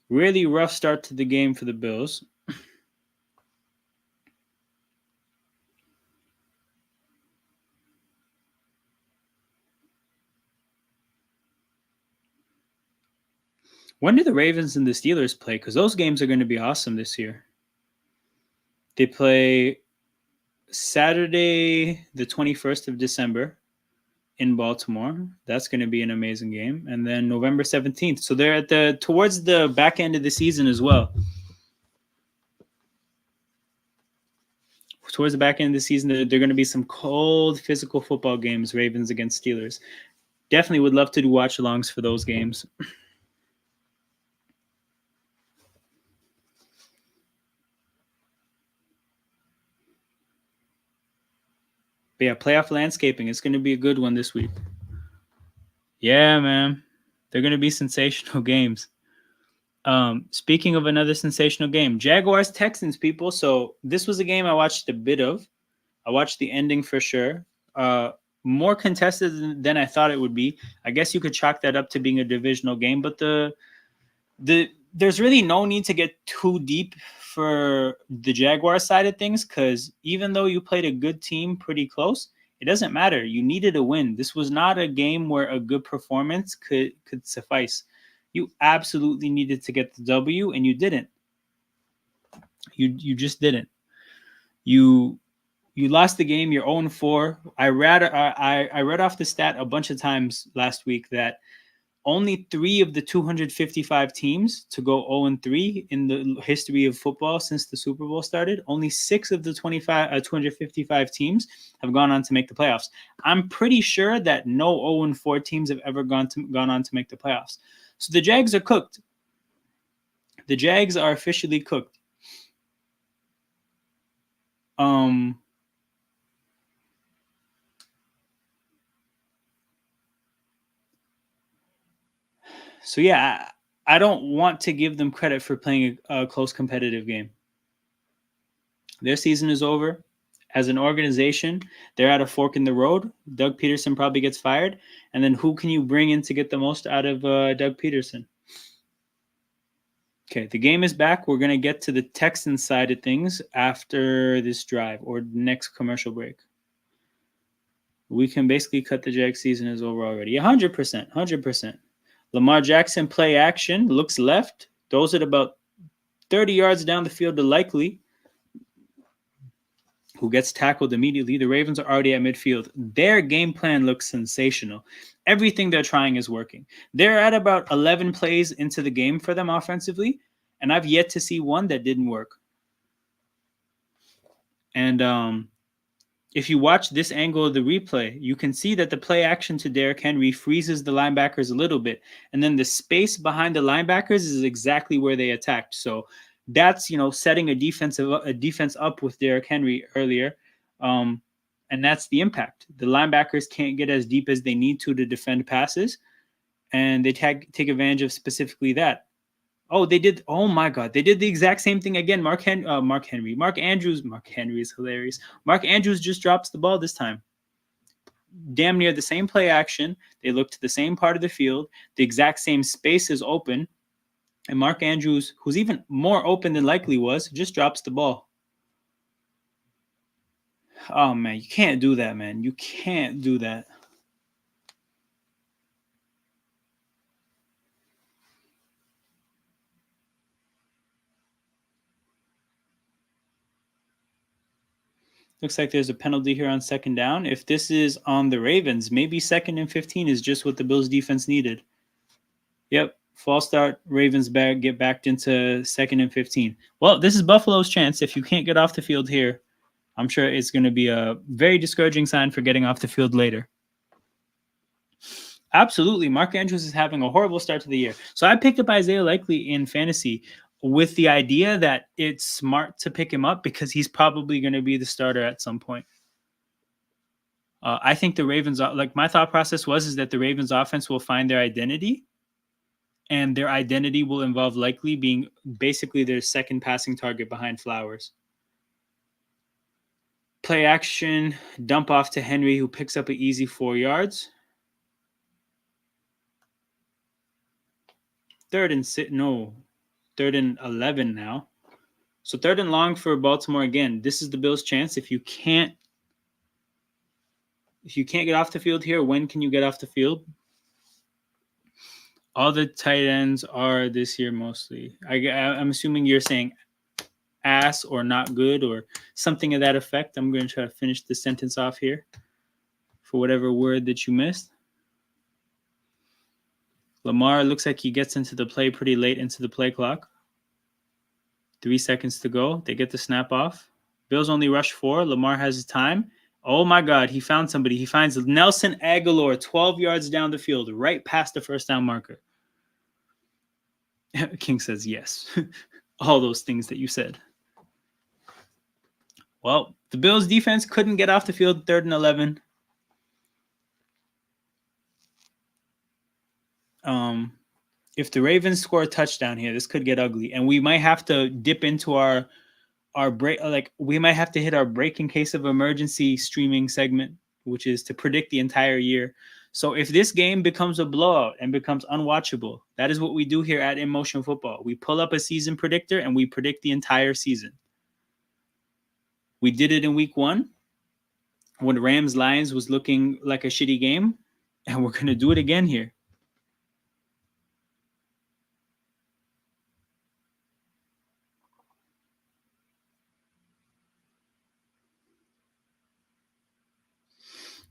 Really rough start to the game for the Bills. When do the Ravens and the Steelers play? Because those games are going to be awesome this year. They play Saturday, the 21st of December in Baltimore. That's going to be an amazing game. And then November 17th. So they're towards the back end of the season as well. Towards the back end of the season, there are going to be some cold physical football games, Ravens against Steelers. Definitely would love to do watch-alongs for those games. But yeah, playoff landscaping. It's going to be a good one this week. Yeah, man. They're going to be sensational games. Speaking of another sensational game, Jaguars-Texans, people. So this was a game I watched a bit of. I watched the ending for sure. more contested than I thought it would be. I guess you could chalk that up to being a divisional game, but there's really no need to get too deep for the Jaguar side of things, because even though you played a good team pretty close, it doesn't matter. You needed a win. This was not a game where a good performance could suffice. You absolutely needed to get the W, and you didn't. You just didn't. You lost the game. You're 0-4. I read off the stat a bunch of times last week that only 3 of the 255 teams to go 0-3 in the history of football since the Super Bowl started, only 6 of the 255 teams have gone on to make the playoffs. I'm pretty sure that no 0-4 teams have ever gone on to make the playoffs. So the Jags are cooked. The Jags are officially cooked. So yeah, I don't want to give them credit for playing a close competitive game. Their season is over. As an organization, they're at a fork in the road. Doug Peterson probably gets fired. And then who can you bring in to get the most out of Doug Peterson? Okay, the game is back. We're going to get to the Texans side of things after this drive or next commercial break. We can basically cut the Jags season is over already. 100%, 100%. Lamar Jackson play action, looks left, throws it about 30 yards down the field to Likely, who gets tackled immediately. The Ravens are already at midfield. Their game plan looks sensational. Everything they're trying is working. They're at about 11 plays into the game for them offensively, and I've yet to see one that didn't work. And if you watch this angle of the replay, you can see that the play action to Derrick Henry freezes the linebackers a little bit. And then the space behind the linebackers is exactly where they attacked. So that's, setting a defense up with Derrick Henry earlier. And that's the impact. The linebackers can't get as deep as they need to defend passes. And they take advantage of specifically that. Oh, they did. Oh my God, they did the exact same thing again. Mark Andrews. Mark Henry is hilarious. Mark Andrews just drops the ball this time. Damn near the same play action. They look to the same part of the field. The exact same space is open, and Mark Andrews, who's even more open than Likely was, just drops the ball. Oh man, you can't do that, man. You can't do that. Looks like there's a penalty here on second down. If this is on the Ravens, maybe 2nd and 15 is just what the Bills defense needed. Yep. False start. Ravens get backed into 2nd and 15. Well, this is Buffalo's chance. If you can't get off the field here, I'm sure it's going to be a very discouraging sign for getting off the field later. Absolutely. Mark Andrews is having a horrible start to the year. So I picked up Isaiah Likely in fantasy with the idea that it's smart to pick him up because he's probably going to be the starter at some point. I think the Ravens, my thought process is that the Ravens offense will find their identity, and their identity will involve Likely being basically their second passing target behind Flowers. Play action, dump off to Henry, who picks up an easy 4 yards. 3rd and 11 now. So 3rd and long for Baltimore again. This is the Bills' chance. If you can't get off the field here, when can you get off the field? All the tight ends are this year mostly. I'm assuming you're saying ass or not good or something of that effect. I'm going to try to finish the sentence off here for whatever word that you missed. Lamar looks like he gets into the play pretty late into the play clock. 3 seconds to go. They get the snap off. Bills only rush 4. Lamar has his time. Oh my God, he found somebody. He finds Nelson Aguilar 12 yards down the field, right past the first down marker. King says yes. All those things that you said. Well, the Bills defense couldn't get off the field 3rd and 11. If the Ravens score a touchdown here, this could get ugly, and we might have to dip into our break. Like we might have to hit our break in case of emergency streaming segment which is to predict the entire year. So if this game becomes a blowout and becomes unwatchable, that is what we do here at In Motion Football. We pull up a season predictor and we predict the entire season. We did it in week 1 when Rams Lions was looking like a shitty game, and we're going to do it again here.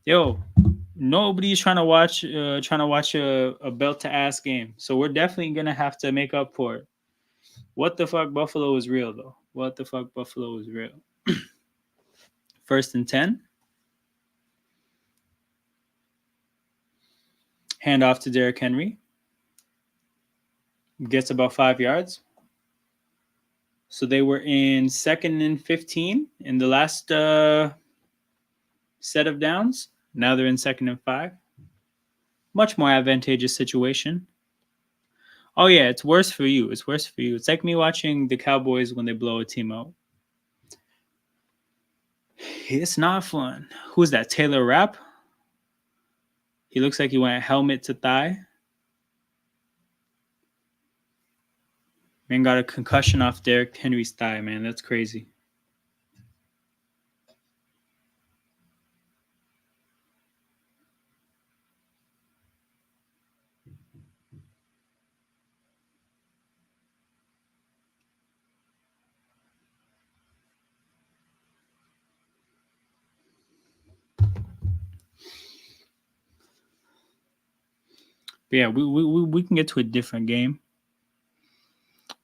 Yo, nobody's trying to watch a belt to ass game. So we're definitely going to have to make up for it. What the fuck, Buffalo is real though. What the fuck, Buffalo is real. 1st and 10. Hand off to Derrick Henry. Gets about 5 yards. So they were in 2nd and 15 in the last set of downs. Now they're in 2nd and 5. Much more advantageous situation. Oh yeah, it's worse for you. It's worse for you. It's like me watching the Cowboys when they blow a team out. It's not fun. Who's that? Taylor Rapp? He looks like he went helmet to thigh. Man got a concussion off Derrick Henry's thigh, man. That's crazy. But yeah, we can get to a different game.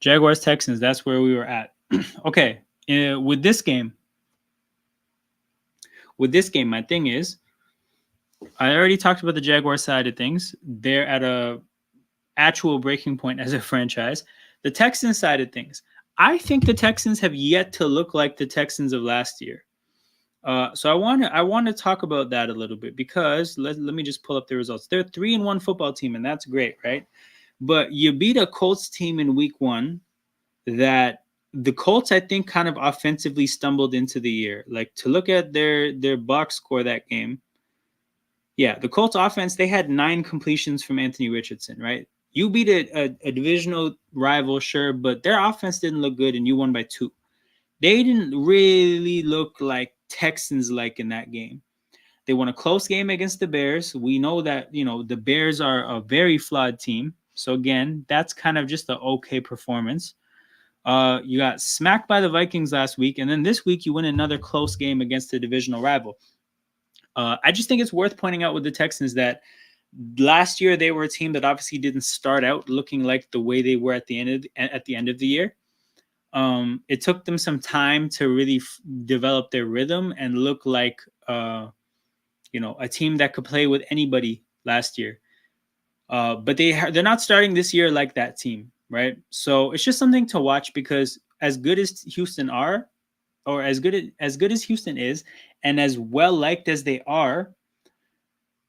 Jaguars Texans, that's where we were at. Okay, with this game, my thing is, I already talked about the Jaguar side of things. They're at a actual breaking point as a franchise. The Texans side of things, I think the Texans have yet to look like the Texans of last year. So I want to talk about that a little bit because let me just pull up the results. They're 3-1 football team, and that's great, right? But you beat a Colts team in week 1 that the Colts, I think, kind of offensively stumbled into the year. Like, to look at their box score that game. Yeah, the Colts offense, they had 9 completions from Anthony Richardson, right? You beat a divisional rival, sure, but their offense didn't look good, and you won by 2. They didn't really look like Texans like in that game. They won a close game against the Bears. We know that, the Bears are a very flawed team. So again, that's kind of just an okay performance. You got smacked by the Vikings last week, and then this week you win another close game against a divisional rival. I just think it's worth pointing out with the Texans that last year they were a team that obviously didn't start out looking like the way they were at the end of the year. It took them some time to really develop their rhythm and look like a team that could play with anybody last year. But they're not starting this year like that team, right? So it's just something to watch because as good as Houston are, or as good as Houston is, and as well liked as they are,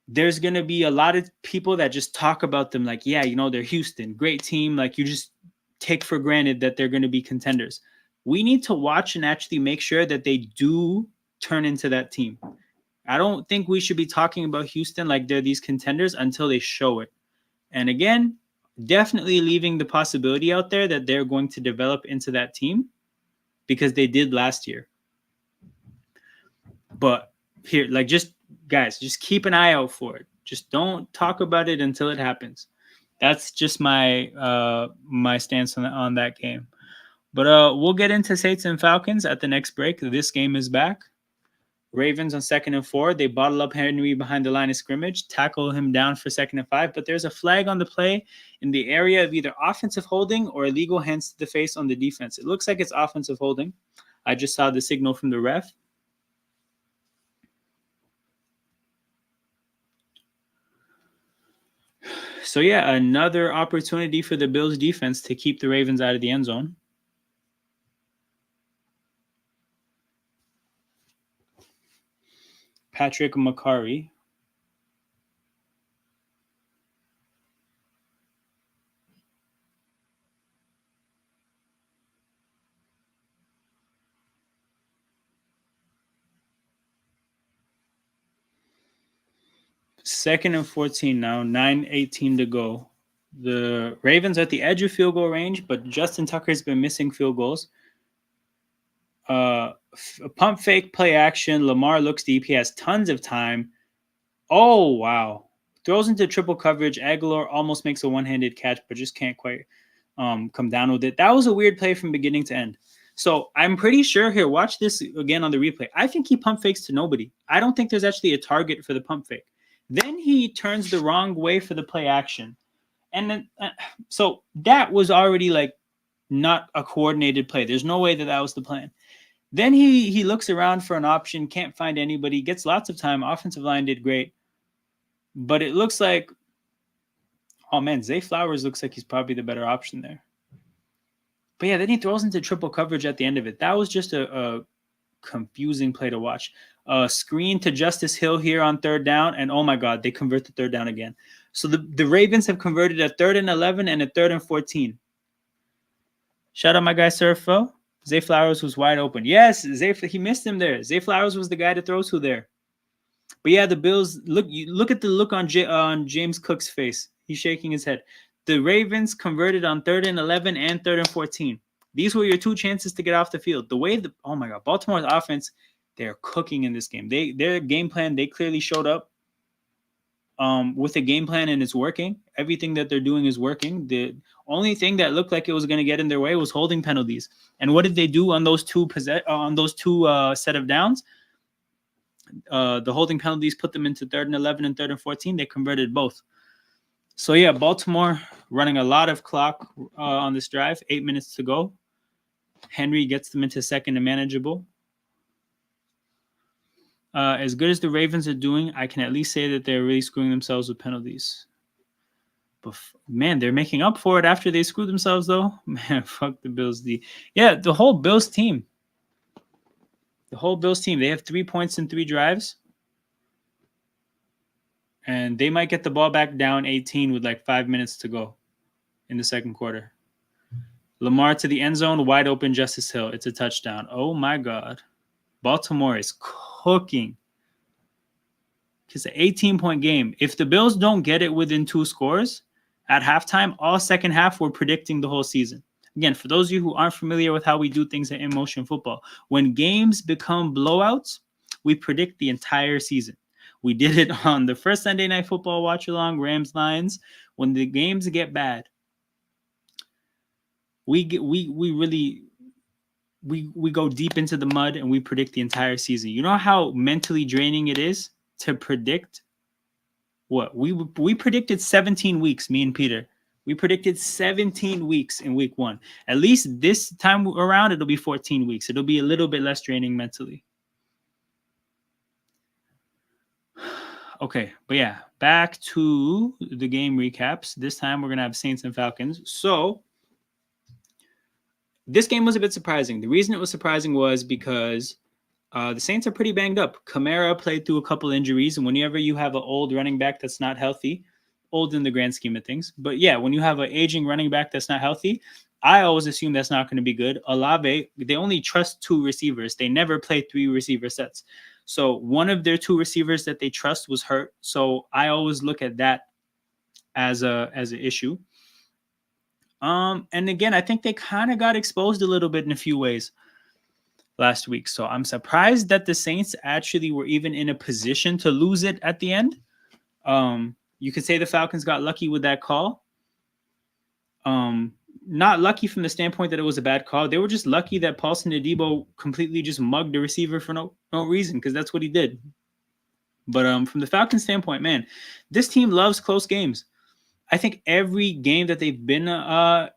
there's gonna be a lot of people that just talk about them like, yeah, they're Houston, great team. Like, you just take for granted that they're gonna be contenders. We need to watch and actually make sure that they do turn into that team. I don't think we should be talking about Houston like they're these contenders until they show it. And again, definitely leaving the possibility out there that they're going to develop into that team because they did last year. But here, like, just guys, just keep an eye out for it. Just don't talk about it until it happens. That's just my my stance on that game. But we'll get into Saints and Falcons at the next break. This game is back. Ravens on 2nd and 4. They bottle up Henry behind the line of scrimmage, tackle him down for 2nd and 5. But there's a flag on the play in the area of either offensive holding or illegal hands to the face on the defense. It looks like it's offensive holding. I just saw the signal from the ref. So yeah, another opportunity for the Bills defense to keep the Ravens out of the end zone. Patrick McCarry. 2nd and 14 now, 9:18 to go. The Ravens are at the edge of field goal range, but Justin Tucker's been missing field goals. Pump fake, play action. Lamar looks deep. He has tons of time. Oh, wow. Throws into triple coverage. Aguilar almost makes a one-handed catch, but just can't quite come down with it. That was a weird play from beginning to end. So I'm pretty sure here, watch this again on the replay. I think he pump fakes to nobody. I don't think there's actually a target for the pump fake. Then he turns the wrong way for the play action. And then, so that was already like not a coordinated play. There's no way that that was the plan. Then he looks around for an option, can't find anybody, gets lots of time. Offensive line did great. But it looks like, oh man, Zay Flowers looks like he's probably the better option there. But yeah, then he throws into triple coverage at the end of it. That was just a confusing play to watch. Screen to Justice Hill here on 3rd down, and oh my God, they convert the 3rd down again. So the Ravens have converted a 3rd and 11 and a 3rd and 14. Shout out my guy Surfo. Zay Flowers was wide open. Yes, he missed him there. Zay Flowers was the guy to throw to there. But yeah, the Bills, look at the look on James Cook's face. He's shaking his head. The Ravens converted on 3rd and 11 and 3rd and 14. These were your 2 chances to get off the field. The way oh my God, Baltimore's offense, they're cooking in this game. Their game plan, they clearly showed up with a game plan, and it's working. Everything that they're doing is working. The only thing that looked like it was going to get in their way was holding penalties. And what did they do on those two set of downs? The holding penalties put them into 3rd and 11 and 3rd and 14. They converted both. So yeah, Baltimore running a lot of clock on this drive. 8 minutes to go. Henry gets them into 2nd and manageable. As good as the Ravens are doing, I can at least say that they're really screwing themselves with penalties. But man, they're making up for it after they screwed themselves, though. Man, fuck the Bills. The whole Bills team. The whole Bills team. They have 3 points in 3 drives. And they might get the ball back down 18 with like 5 minutes to go in the 2nd quarter. Lamar to the end zone, wide open Justice Hill. It's a touchdown. Oh my God. Baltimore is cooking. It's an 18-point game. If the Bills don't get it within 2 scores at halftime, all second half, we're predicting the whole season. Again, for those of you who aren't familiar with how we do things in motion football, when games become blowouts, we predict the entire season. We did it on the first Sunday Night Football watch-along, Rams-Lions. When the games get bad, we go deep into the mud and we predict the entire season. You know how mentally draining it is to predict what? We predicted 17 weeks, me and Peter. We predicted 17 weeks in week 1. At least this time around, it'll be 14 weeks. It'll be a little bit less draining mentally. Okay, but yeah, back to the game recaps. This time we're going to have Saints and Falcons. So this game was a bit surprising. The reason it was surprising was because the Saints are pretty banged up. Kamara played through a couple injuries, and whenever you have an old running back that's not healthy, old in the grand scheme of things, but yeah, when you have an aging running back that's not healthy, I always assume that's not going to be good. Olave, they only trust 2 receivers. They never play 3 receiver sets. So one of their 2 receivers that they trust was hurt. So I always look at that as an issue. And again, I think they kind of got exposed a little bit in a few ways last week. So I'm surprised that the Saints actually were even in a position to lose it at the end. You could say the Falcons got lucky with that call. Not lucky from the standpoint that it was a bad call. They were just lucky that Paulson Adebo completely just mugged the receiver for no reason, because that's what he did. But from the Falcons standpoint, man, this team loves close games. I think every game that they've been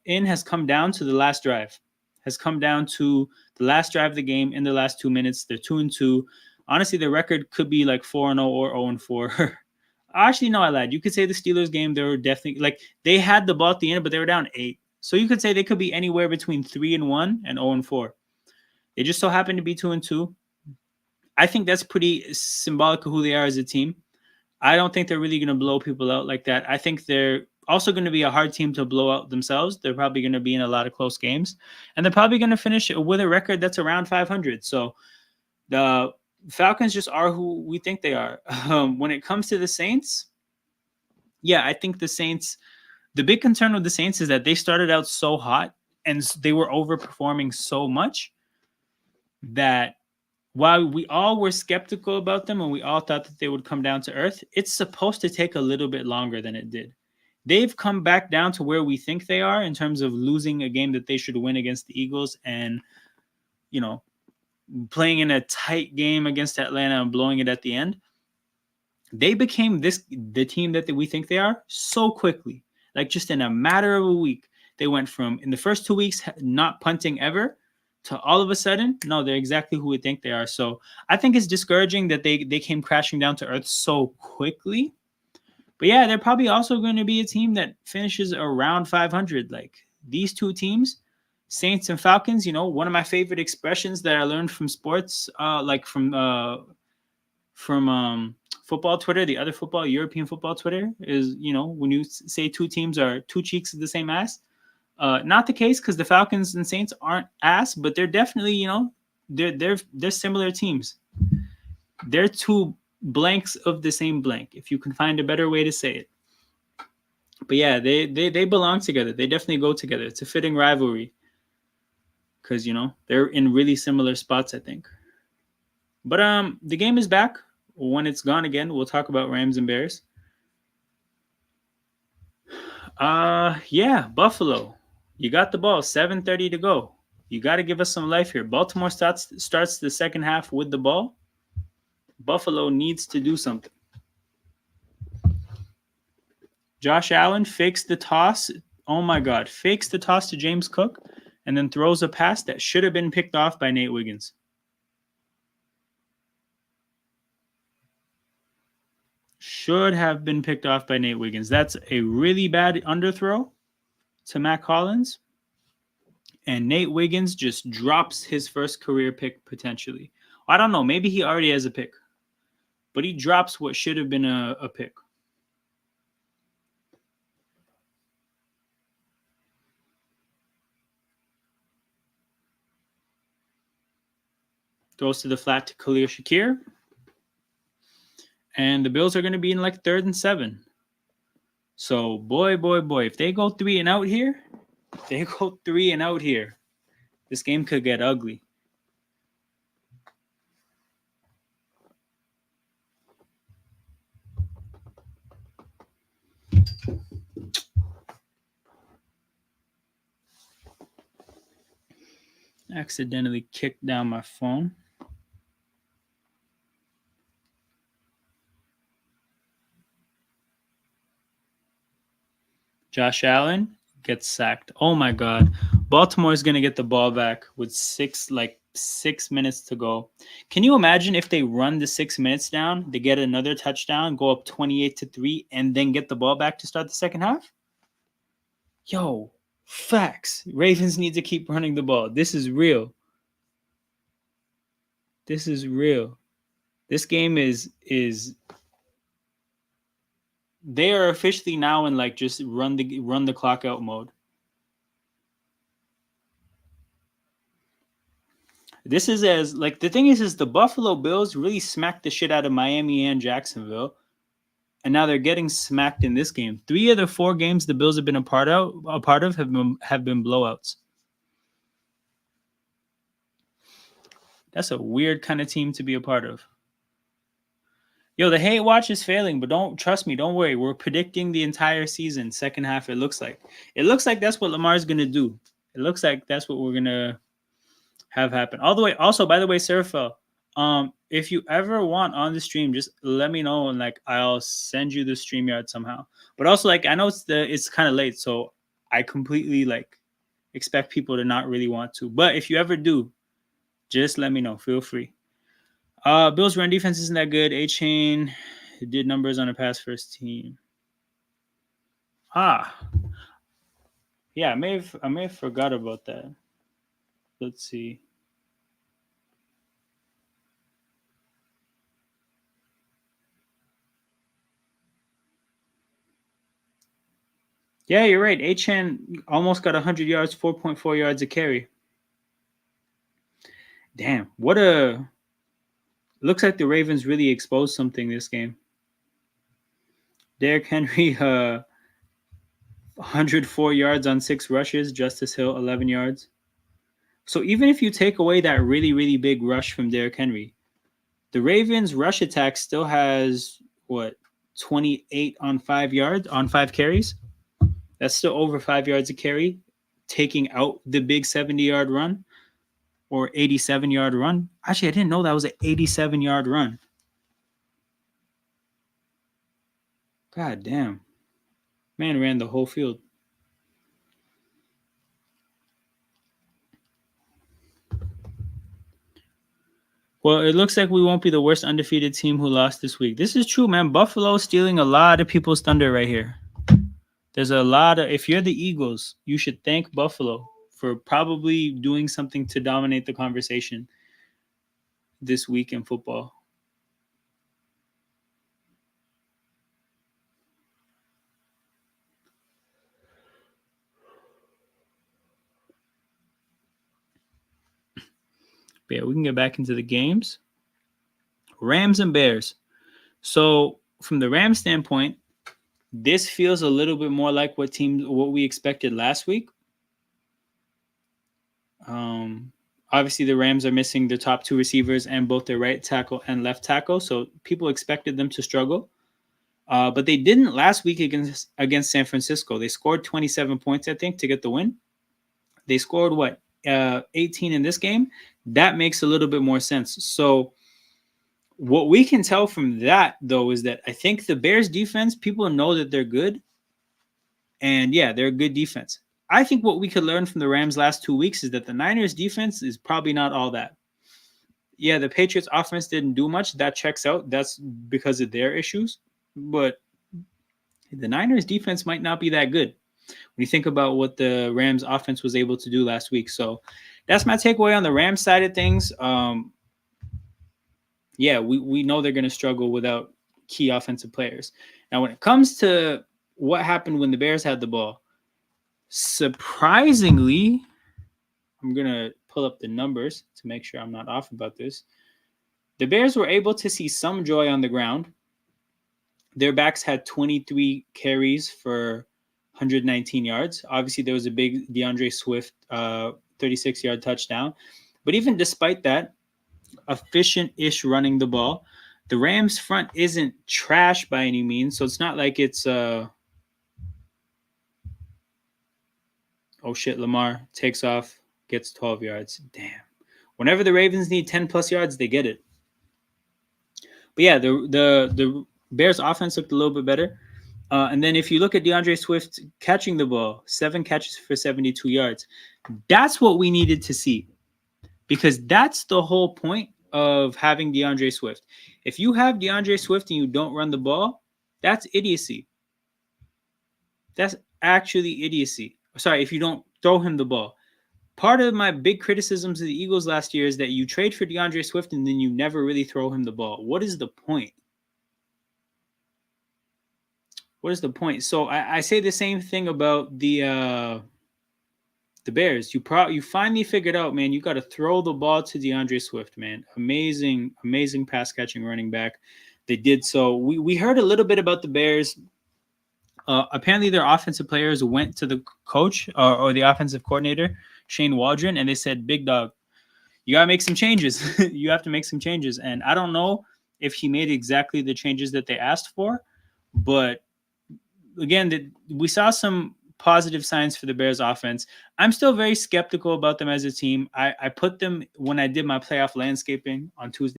in has come down to the last drive. Has come down to the last drive of the game in the last 2 minutes. They're 2-2. Honestly, the record could be like 4-0 or 0-4. Actually, no, I lied. You could say the Steelers game, they were definitely like they had the ball at the end, but they were down 8. So you could say they could be anywhere between 3-1 and 0-4. They just so happen to be 2-2. I think that's pretty symbolic of who they are as a team. I don't think they're really going to blow people out like that. I think they're also going to be a hard team to blow out themselves. They're probably going to be in a lot of close games, and they're probably going to finish with a record that's around 500. So Falcons just are who we think they are. When it comes to the Saints, yeah, I think the Saints. The big concern with the Saints is that they started out so hot and they were overperforming so much that while we all were skeptical about them and we all thought that they would come down to earth, it's supposed to take a little bit longer than it did. They've come back down to where we think they are in terms of losing a game that they should win against the Eagles and, you know, playing in a tight game against Atlanta and blowing it at the end. They became the team that we think they are so quickly. Like just in a matter of a week, they went from in the first 2 weeks not punting ever to all of a sudden, no, they're exactly who we think they are. So I think it's discouraging that they came crashing down to earth so quickly. But yeah, they're probably also going to be a team that finishes around 500. Like these two teams, Saints and Falcons. You know, one of my favorite expressions that I learned from sports, like from football Twitter, the other football, European football Twitter, is, you know, when you say two teams are two cheeks of the same ass. Not the case because the Falcons and Saints aren't ass, but they're definitely, you know, they're similar teams. They're two blanks of the same blank, if you can find a better way to say it. But yeah, they belong together. They definitely go together. It's a fitting rivalry because, you know, they're in really similar spots, I think. But the game is back. When it's gone again, we'll talk about Rams and Bears. Yeah, Buffalo. You got the ball, 7:30 to go. You got to give us some life here. Baltimore starts the second half with the ball. Buffalo needs to do something. Josh Allen fakes the toss. Oh my God, fakes the toss to James Cook and then throws a pass that should have been picked off by Nate Wiggins. Should have been picked off by Nate Wiggins. That's a really bad underthrow to Matt Collins. And Nate Wiggins just drops his first career pick potentially. I don't know. Maybe he already has a pick. But he drops what should have been a pick. Goes to the flat to Khalil Shakir. And the Bills are going to be in like 3rd and 7. So, boy, if they go 3 and out here, this game could get ugly. Accidentally kicked down my phone. Josh Allen gets sacked. Oh my God. Baltimore is going to get the ball back with 6 minutes to go. Can you imagine if they run the 6 minutes down, they get another touchdown, go up 28-3, and then get the ball back to start the second half? Yo, facts. Ravens need to keep running the ball. This is real. This game is they are officially now in like just run the clock out mode. This is as like the thing is the Buffalo Bills really smacked the shit out of Miami and Jacksonville, and now they're getting smacked in this game. 3 of the 4 games the Bills have been a part of have been blowouts. That's a weird kind of team to be a part of. Yo, the hate watch is failing, but don't worry. We're predicting the entire season, second half. It looks like that's what Lamar's gonna do. It looks like that's what we're gonna have happen. All the way. Also, by the way, Serafel, if you ever want on the stream, just let me know and like I'll send you the StreamYard somehow. But also, like I know it's kind of late, so I completely like expect people to not really want to. But if you ever do, just let me know. Feel free. Bills run defense isn't that good. A-Chain did numbers on a pass first team. Yeah, I may have forgot about that. Let's see. Yeah, you're right. A-Chan almost got 100 yards, 4.4 yards a carry. Damn, what a Looks like the Ravens really exposed something this game. Derrick Henry, 104 yards on 6 rushes. Justice Hill, 11 yards. So even if you take away that really, really big rush from Derrick Henry, the Ravens' rush attack still has what 28 on 5 yards on 5 carries. That's still over 5 yards a carry, taking out the big 70-yard run or 87-yard run. Actually, I didn't know that was an 87-yard run. God damn. Man ran the whole field. Well, it looks like we won't be the worst undefeated team who lost this week. This is true, man. Buffalo stealing a lot of people's thunder right here. There's a lot of, if you're the Eagles, you should thank Buffalo for probably doing something to dominate the conversation this week in football. But yeah, we can get back into the games. Rams and Bears. So from the Rams standpoint, this feels a little bit more like what we expected last week. Obviously, the Rams are missing their top two receivers and both their right tackle and left tackle, so people expected them to struggle. But they didn't last week against San Francisco. They scored 27 points, I think, to get the win. They scored 18 in this game. That makes a little bit more sense. So what we can tell from that, though, is that I think the Bears defense, people know that they're good. And yeah, they're a good defense. I think what we could learn from the Rams last 2 weeks is that the Niners defense is probably not all that. Yeah, the Patriots offense didn't do much. That checks out. That's because of their issues. But the Niners defense might not be that good when you think about what the Rams offense was able to do last week. So that's my takeaway on the Rams side of things. Yeah, we know they're going to struggle without key offensive players. Now, when it comes to what happened when the Bears had the ball, surprisingly, I'm going to pull up the numbers to make sure I'm not off about this. The Bears were able to see some joy on the ground. Their backs had 23 carries for 119 yards. Obviously, there was a big DeAndre Swift 36-yard touchdown. But even despite that, efficient-ish running the ball, the Rams front isn't trash by any means. So it's not like it's oh shit, Lamar takes off, gets 12 yards. Damn. Whenever the Ravens need 10 plus yards, they get it. But yeah, the Bears offense looked a little bit better. And then if you look at DeAndre Swift catching the ball, 7 catches for 72 yards. That's what we needed to see. Because that's the whole point of having DeAndre Swift. If you have DeAndre Swift and you don't run the ball, that's idiocy. That's actually idiocy. Sorry, if you don't throw him the ball. Part of my big criticisms of the Eagles last year is that you trade for DeAndre Swift and then you never really throw him the ball. What is the point? What is the point? So I say the same thing about the Bears. You finally figured out, man. You got to throw the ball to DeAndre Swift, man. Amazing, amazing pass catching running back. They did so. We heard a little bit about the Bears. Apparently, their offensive players went to the coach or the offensive coordinator, Shane Waldron, and they said, "Big dog, you gotta make some changes. You have to make some changes." And I don't know if he made exactly the changes that they asked for, but again, we saw some positive signs for the Bears offense. I'm still very skeptical about them as a team. I put them when I did my playoff landscaping on Tuesday.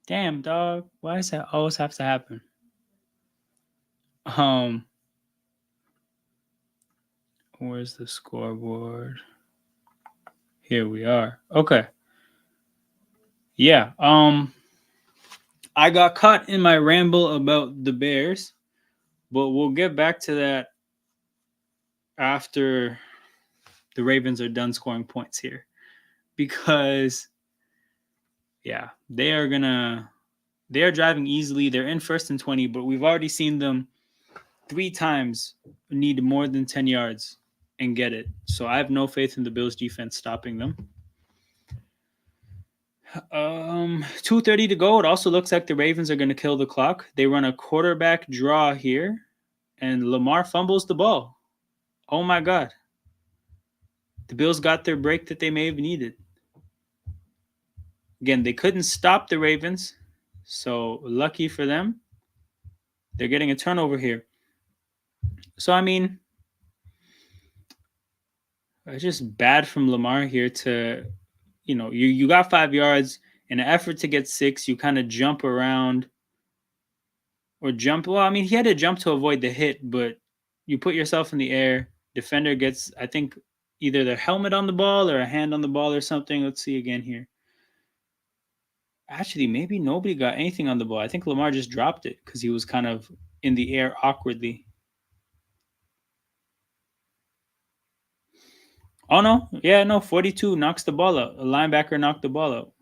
Damn, dog. Why does that always have to happen? Um, where's the scoreboard? Here we are. Okay. Yeah. I got caught in my ramble about the Bears, but we'll get back to that after the Ravens are done scoring points here. Because yeah, they are driving easily. They're in 1st and 20, but we've already seen them 3 times need more than 10 yards and get it. So I have no faith in the Bills defense stopping them. 2:30 to go. It also looks like the Ravens are going to kill the clock. They run a quarterback draw here, and Lamar fumbles the ball. Oh my God. The Bills got their break that they may have needed. Again, they couldn't stop the Ravens, so lucky for them. They're getting a turnover here. So, I mean, it's just bad from Lamar here to, you got 5 yards. In an effort to get 6, you kind of jump around or jump. Well, I mean, he had to jump to avoid the hit, but you put yourself in the air. Defender gets, I think, either the helmet on the ball or a hand on the ball or something. Let's see again here. Actually, maybe nobody got anything on the ball. I think Lamar just dropped it because he was kind of in the air awkwardly. Oh, no. Yeah, no. 42 knocks the ball out. A linebacker knocked the ball out.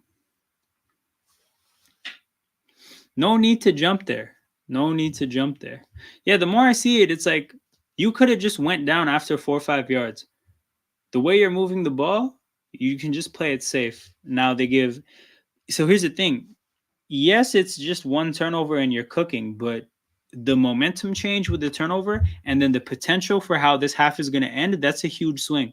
No need to jump there. No need to jump there. Yeah, the more I see it, it's like you could have just went down after 4 or 5 yards. The way you're moving the ball, you can just play it safe. Now they give. So here's the thing. Yes, it's just one turnover and you're cooking, but the momentum change with the turnover and then the potential for how this half is going to end, that's a huge swing.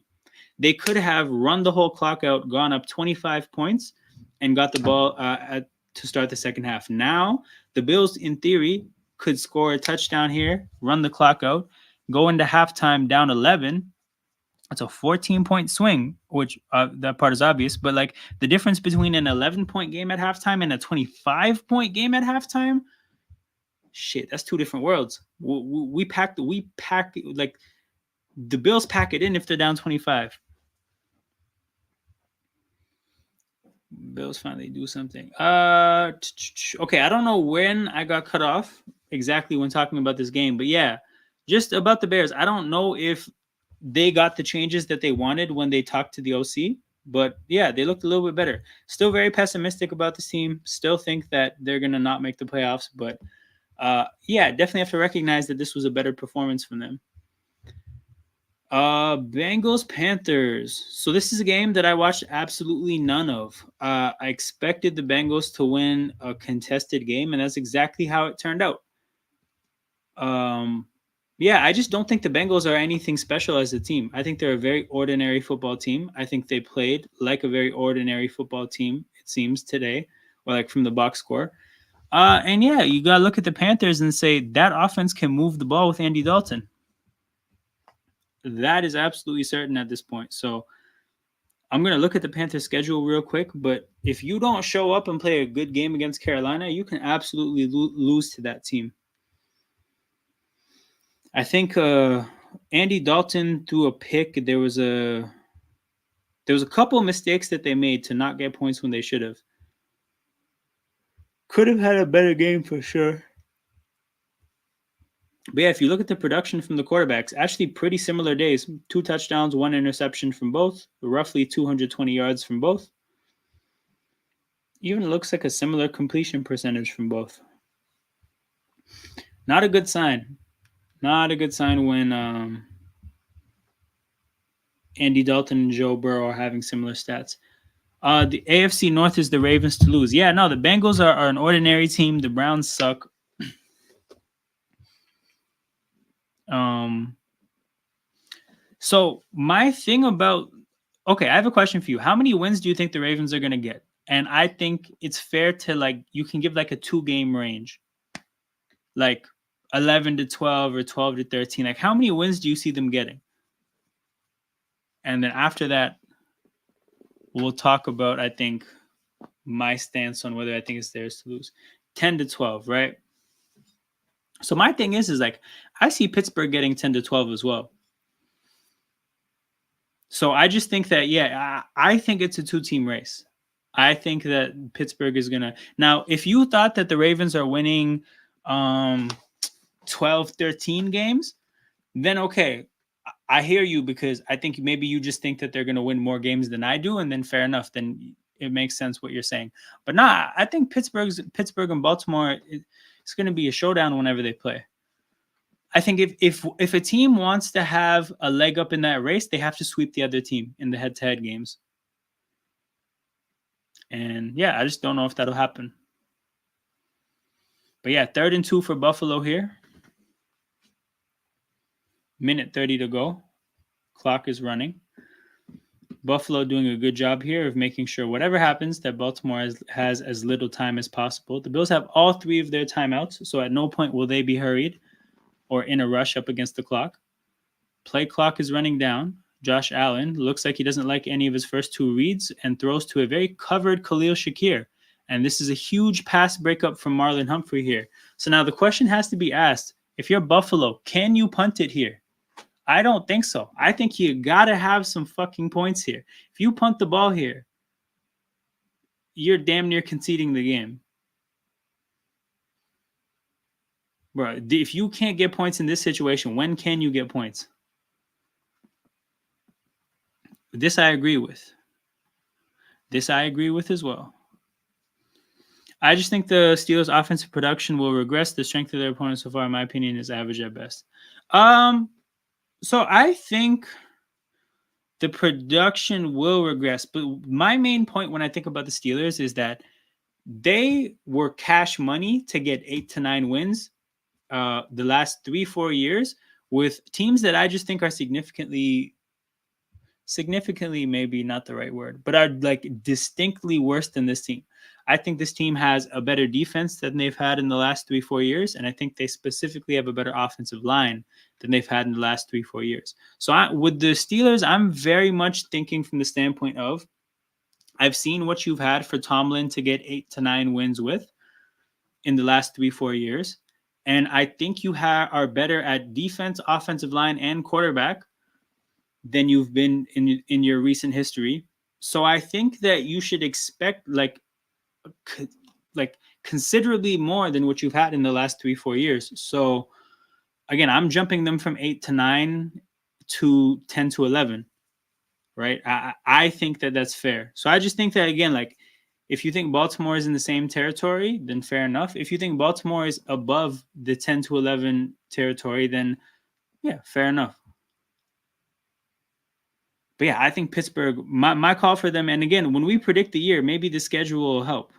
They could have run the whole clock out, gone up 25 points, and got the ball to start the second half. Now, the Bills, in theory, could score a touchdown here, run the clock out, go into halftime down 11. It's a 14-point swing, which that part is obvious, but like the difference between an 11-point game at halftime and a 25-point game at halftime, shit, that's 2 different worlds. We pack like the Bills pack it in if they're down 25. Bills finally do something. Okay, I don't know when I got cut off exactly when talking about this game, but yeah, just about the Bears. I don't know if they got the changes that they wanted when they talked to the OC, but yeah, they looked a little bit better. Still very pessimistic about this team. Still think that they're gonna not make the playoffs, but yeah, definitely have to recognize that this was a better performance from them. Bengals Panthers. So this is a game that I watched absolutely none of. I expected the Bengals to win a contested game, and that's exactly how it turned out. Yeah, I just don't think the Bengals are anything special as a team. I think they're a very ordinary football team. I think they played like a very ordinary football team, it seems, today, or like from the box score. And yeah, you got to look at the Panthers and say that offense can move the ball with Andy Dalton. That is absolutely certain at this point. So I'm going to look at the Panthers schedule real quick, but if you don't show up and play a good game against Carolina, you can absolutely lose to that team. I think Andy Dalton threw a pick. There was a couple of mistakes that they made to not get points when they should have. Could have had a better game for sure. But yeah, if you look at the production from the quarterbacks, actually pretty similar days. 2 touchdowns, 1 interception from both, roughly 220 yards from both. Even looks like a similar completion percentage from both. Not a good sign. Not a good sign when Andy Dalton and Joe Burrow are having similar stats. The AFC North is the Ravens to lose. Yeah, no, the Bengals are an ordinary team. The Browns suck. So my thing about I have a question for you. How many wins do you think the Ravens are going to get? And I think it's fair to you can give like a 2-game range, like 11 to 12 or 12 to 13. Like how many wins do you see them getting? And then after that, we'll talk about, I think, my stance on whether I think it's theirs to lose. 10-12, right? So my thing is like, I see Pittsburgh getting 10-12 as well. So I just think that, I think it's a 2-team race. I think that Pittsburgh is going to. Now, if you thought that the Ravens are winning 12-13 games, then okay, I hear you, because I think maybe you just think that they're going to win more games than I do, and then fair enough, then it makes sense what you're saying. But nah, I think Pittsburgh and Baltimore, it's going to be a showdown whenever they play. I think if a team wants to have a leg up in that race, they have to sweep the other team in the head-to-head games. And yeah, I just don't know if that'll happen. But yeah, 3rd and 2 for Buffalo here. Minute 30 to go. Clock is running. Buffalo doing a good job here of making sure whatever happens, that Baltimore has as little time as possible. The Bills have all 3 of their timeouts, so at no point will they be hurried or in a rush up against the clock. Play clock is running down. Josh Allen looks like he doesn't like any of his first 2 reads and throws to a very covered Khalil Shakir. And this is a huge pass breakup from Marlon Humphrey here. So now the question has to be asked, if you're Buffalo, can you punt it here? I don't think so. I think you got to have some fucking points here. If you punt the ball here, you're damn near conceding the game. Bro, if you can't get points in this situation, when can you get points? This I agree with. This I agree with as well. I just think the Steelers' offensive production will regress. The strength of their opponents so far, in my opinion, is average at best. So I think the production will regress. But my main point when I think about the Steelers is that they were cash money to get 8 to 9 wins the last 3-4 years with teams that I just think are significantly, maybe not the right word, but are like distinctly worse than this team. I think this team has a better defense than they've had in the last 3-4 years, and I think they specifically have a better offensive line than they've had in the last 3-4 years. So with the Steelers, I'm very much thinking from the standpoint of, I've seen what you've had for Tomlin to get 8 to 9 wins with in the last 3-4 years, and I think you are better at defense, offensive line, and quarterback than you've been in your recent history. So I think that you should expect like considerably more than what you've had in the last 3-4 years. So again, I'm jumping them from 8 to 9 to 10 to 11, right? I think that that's fair. So I just think that, again, like, if you think Baltimore is in the same territory, then fair enough. If you think Baltimore is above the 10 to 11 territory, then yeah, fair enough. But yeah, I think Pittsburgh, my call for them, and again, when we predict the year, maybe the schedule will help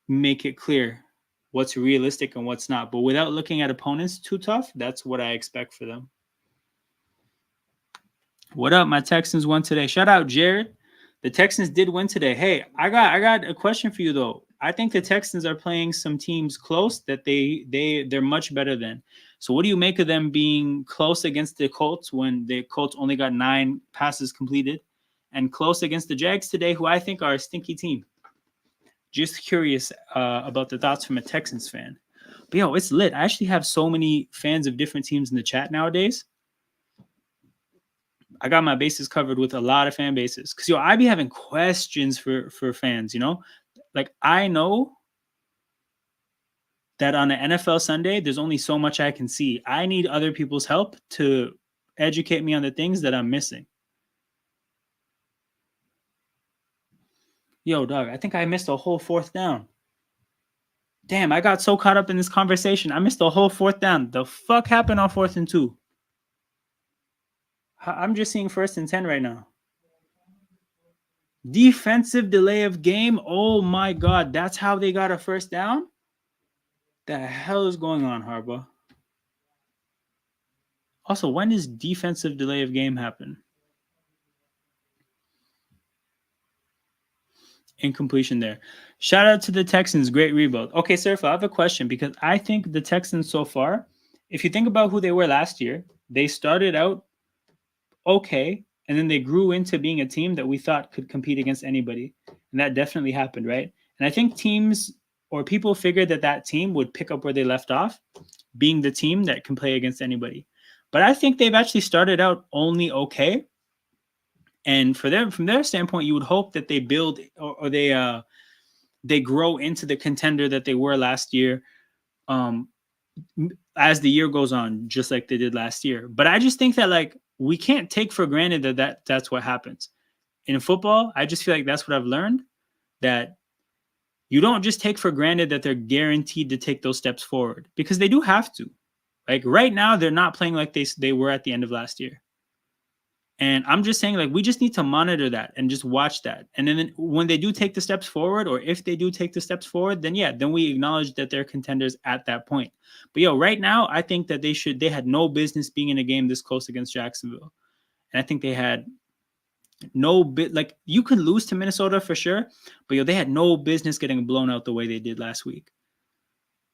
make it clear what's realistic and what's not. But without looking at opponents too tough, that's what I expect for them. What up? My Texans won today. Shout out, Jared. The Texans did win today. Hey, I got a question for you though. I think the Texans are playing some teams close that they're much better than. So what do you make of them being close against the Colts when the Colts only got 9 passes completed, and close against the Jags today, who I think are a stinky team? Just curious about the thoughts from a Texans fan. But yo, it's lit. I actually have so many fans of different teams in the chat nowadays. I got my bases covered with a lot of fan bases. Because, yo, I be having questions for fans, you know? Like, I know that on an NFL Sunday, there's only so much I can see. I need other people's help to educate me on the things that I'm missing. Yo, dog, I think I missed a whole 4th down. Damn, I got so caught up in this conversation. I missed the whole 4th down. The fuck happened on 4th and 2? I'm just seeing 1st and 10 right now. Defensive delay of game. Oh my God. That's how they got a 1st down? The hell is going on, Harbaugh? Also, when does defensive delay of game happen? Incompletion there. Shout out to the Texans. Great rebuild. Okay, Surf, I have a question, because I think the Texans so far, if you think about who they were last year, they started out okay, and then they grew into being a team that we thought could compete against anybody. And and that definitely happened, right? And I think teams or people figured that that team would pick up where they left off, being the team that can play against anybody. But I think they've actually started out only okay. And for them, from their standpoint, you would hope that they build or they grow into the contender that they were last year, um, as the year goes on, just like they did last year. But I just think that like we can't take for granted that's what happens in football. I just feel like that's what I've learned, that you don't just take for granted that they're guaranteed to take those steps forward, because they do have to. Like right now, they're not playing like they were at the end of last year. And I'm just saying, like, we just need to monitor that and just watch that. And then when they do take the steps forward, or if they do take the steps forward, then yeah, then we acknowledge that they're contenders at that point. But yo, right now, I think that they had no business being in a game this close against Jacksonville. And I think they had no bit, like, you could lose to Minnesota for sure, but yo, they had no business getting blown out the way they did last week.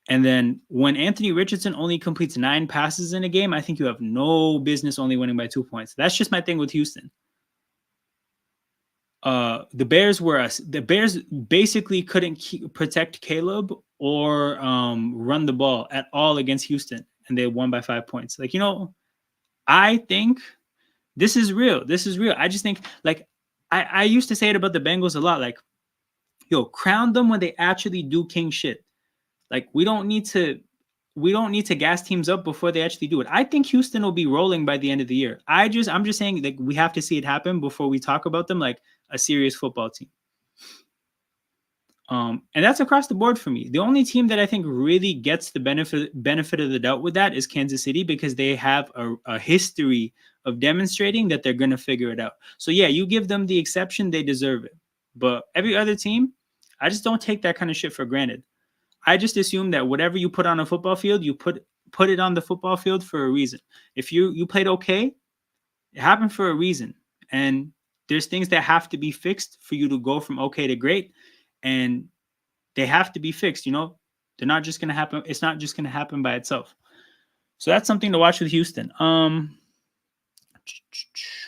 And then when Anthony Richardson only completes 9 passes in a game, I think you have no business only winning by 2 points. That's just my thing with Houston. The Bears basically couldn't protect Caleb or run the ball at all against Houston, and they won by 5 points. Like, I think this is real. This is real. I just think, like, I used to say it about the Bengals a lot. Like, yo, crown them when they actually do king shit. Like, we don't need to gas teams up before they actually do it. I think Houston will be rolling by the end of the year. I'm just saying, like, we have to see it happen before we talk about them like a serious football team. And that's across the board for me. The only team that I think really gets the benefit of the doubt with that is Kansas City, because they have a history of demonstrating that they're going to figure it out. So yeah, you give them the exception, they deserve it. But every other team, I just don't take that kind of shit for granted. I just assume that whatever you put on a football field, you put it on the football field for a reason. If you played okay, it happened for a reason. And there's things that have to be fixed for you to go from okay to great. And they have to be fixed, They're not just going to happen. It's not just going to happen by itself. So that's something to watch with Houston.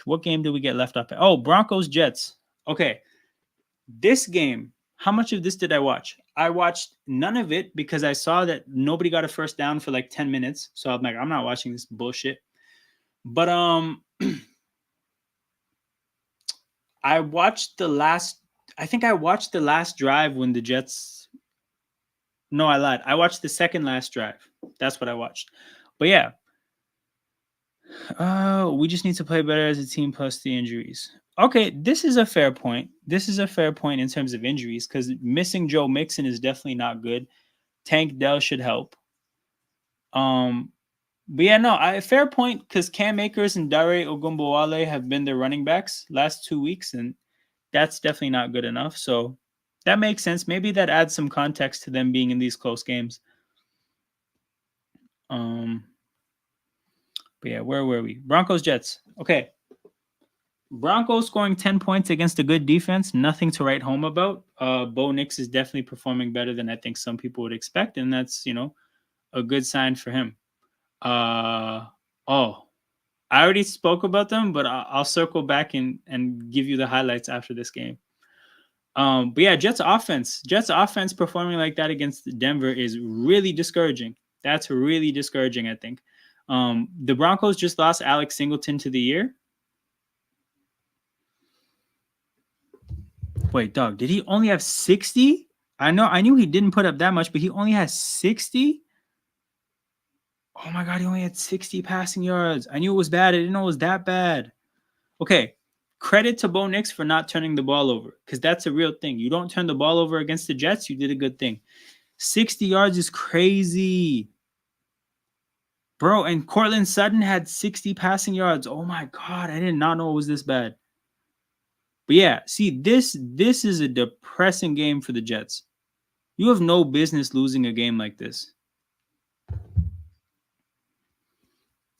What game did we get left up at? Oh, Broncos Jets. Okay. This game, how much of this did I watch? I watched none of it because I saw that nobody got a first down for like 10 minutes. So I'm like, I'm not watching this bullshit. But I watched the last drive when the Jets. No, I lied. I watched the second last drive. That's what I watched. But yeah. We just need to play better as a team plus the injuries. Okay, this is a fair point. This is a fair point in terms of injuries, because missing Joe Mixon is definitely not good. Tank Dell should help. But yeah, no, fair point, because Cam Akers and Dare Ogunbowale have been their running backs last 2 weeks, and that's definitely not good enough. So that makes sense. Maybe that adds some context to them being in these close games. But yeah, where were we? Broncos Jets. Okay. Broncos scoring 10 points against a good defense. Nothing to write home about. Bo Nix is definitely performing better than I think some people would expect, and that's, a good sign for him. I already spoke about them, but I'll circle back and give you the highlights after this game. But yeah, Jets offense performing like that against Denver is really discouraging. That's really discouraging, I think. The Broncos just lost Alex Singleton to the year. Wait, dog, did he only have 60? I knew he didn't put up that much, but he only has 60? Oh my God, he only had 60 passing yards. I knew it was bad. I didn't know it was that bad. Okay, credit to Bo Nix for not turning the ball over, because that's a real thing. You don't turn the ball over against the Jets, you did a good thing. 60 yards is crazy. Bro, and Cortland Sutton had 60 passing yards. Oh my God, I did not know it was this bad. But yeah, see, this is a depressing game for the Jets. You have no business losing a game like this.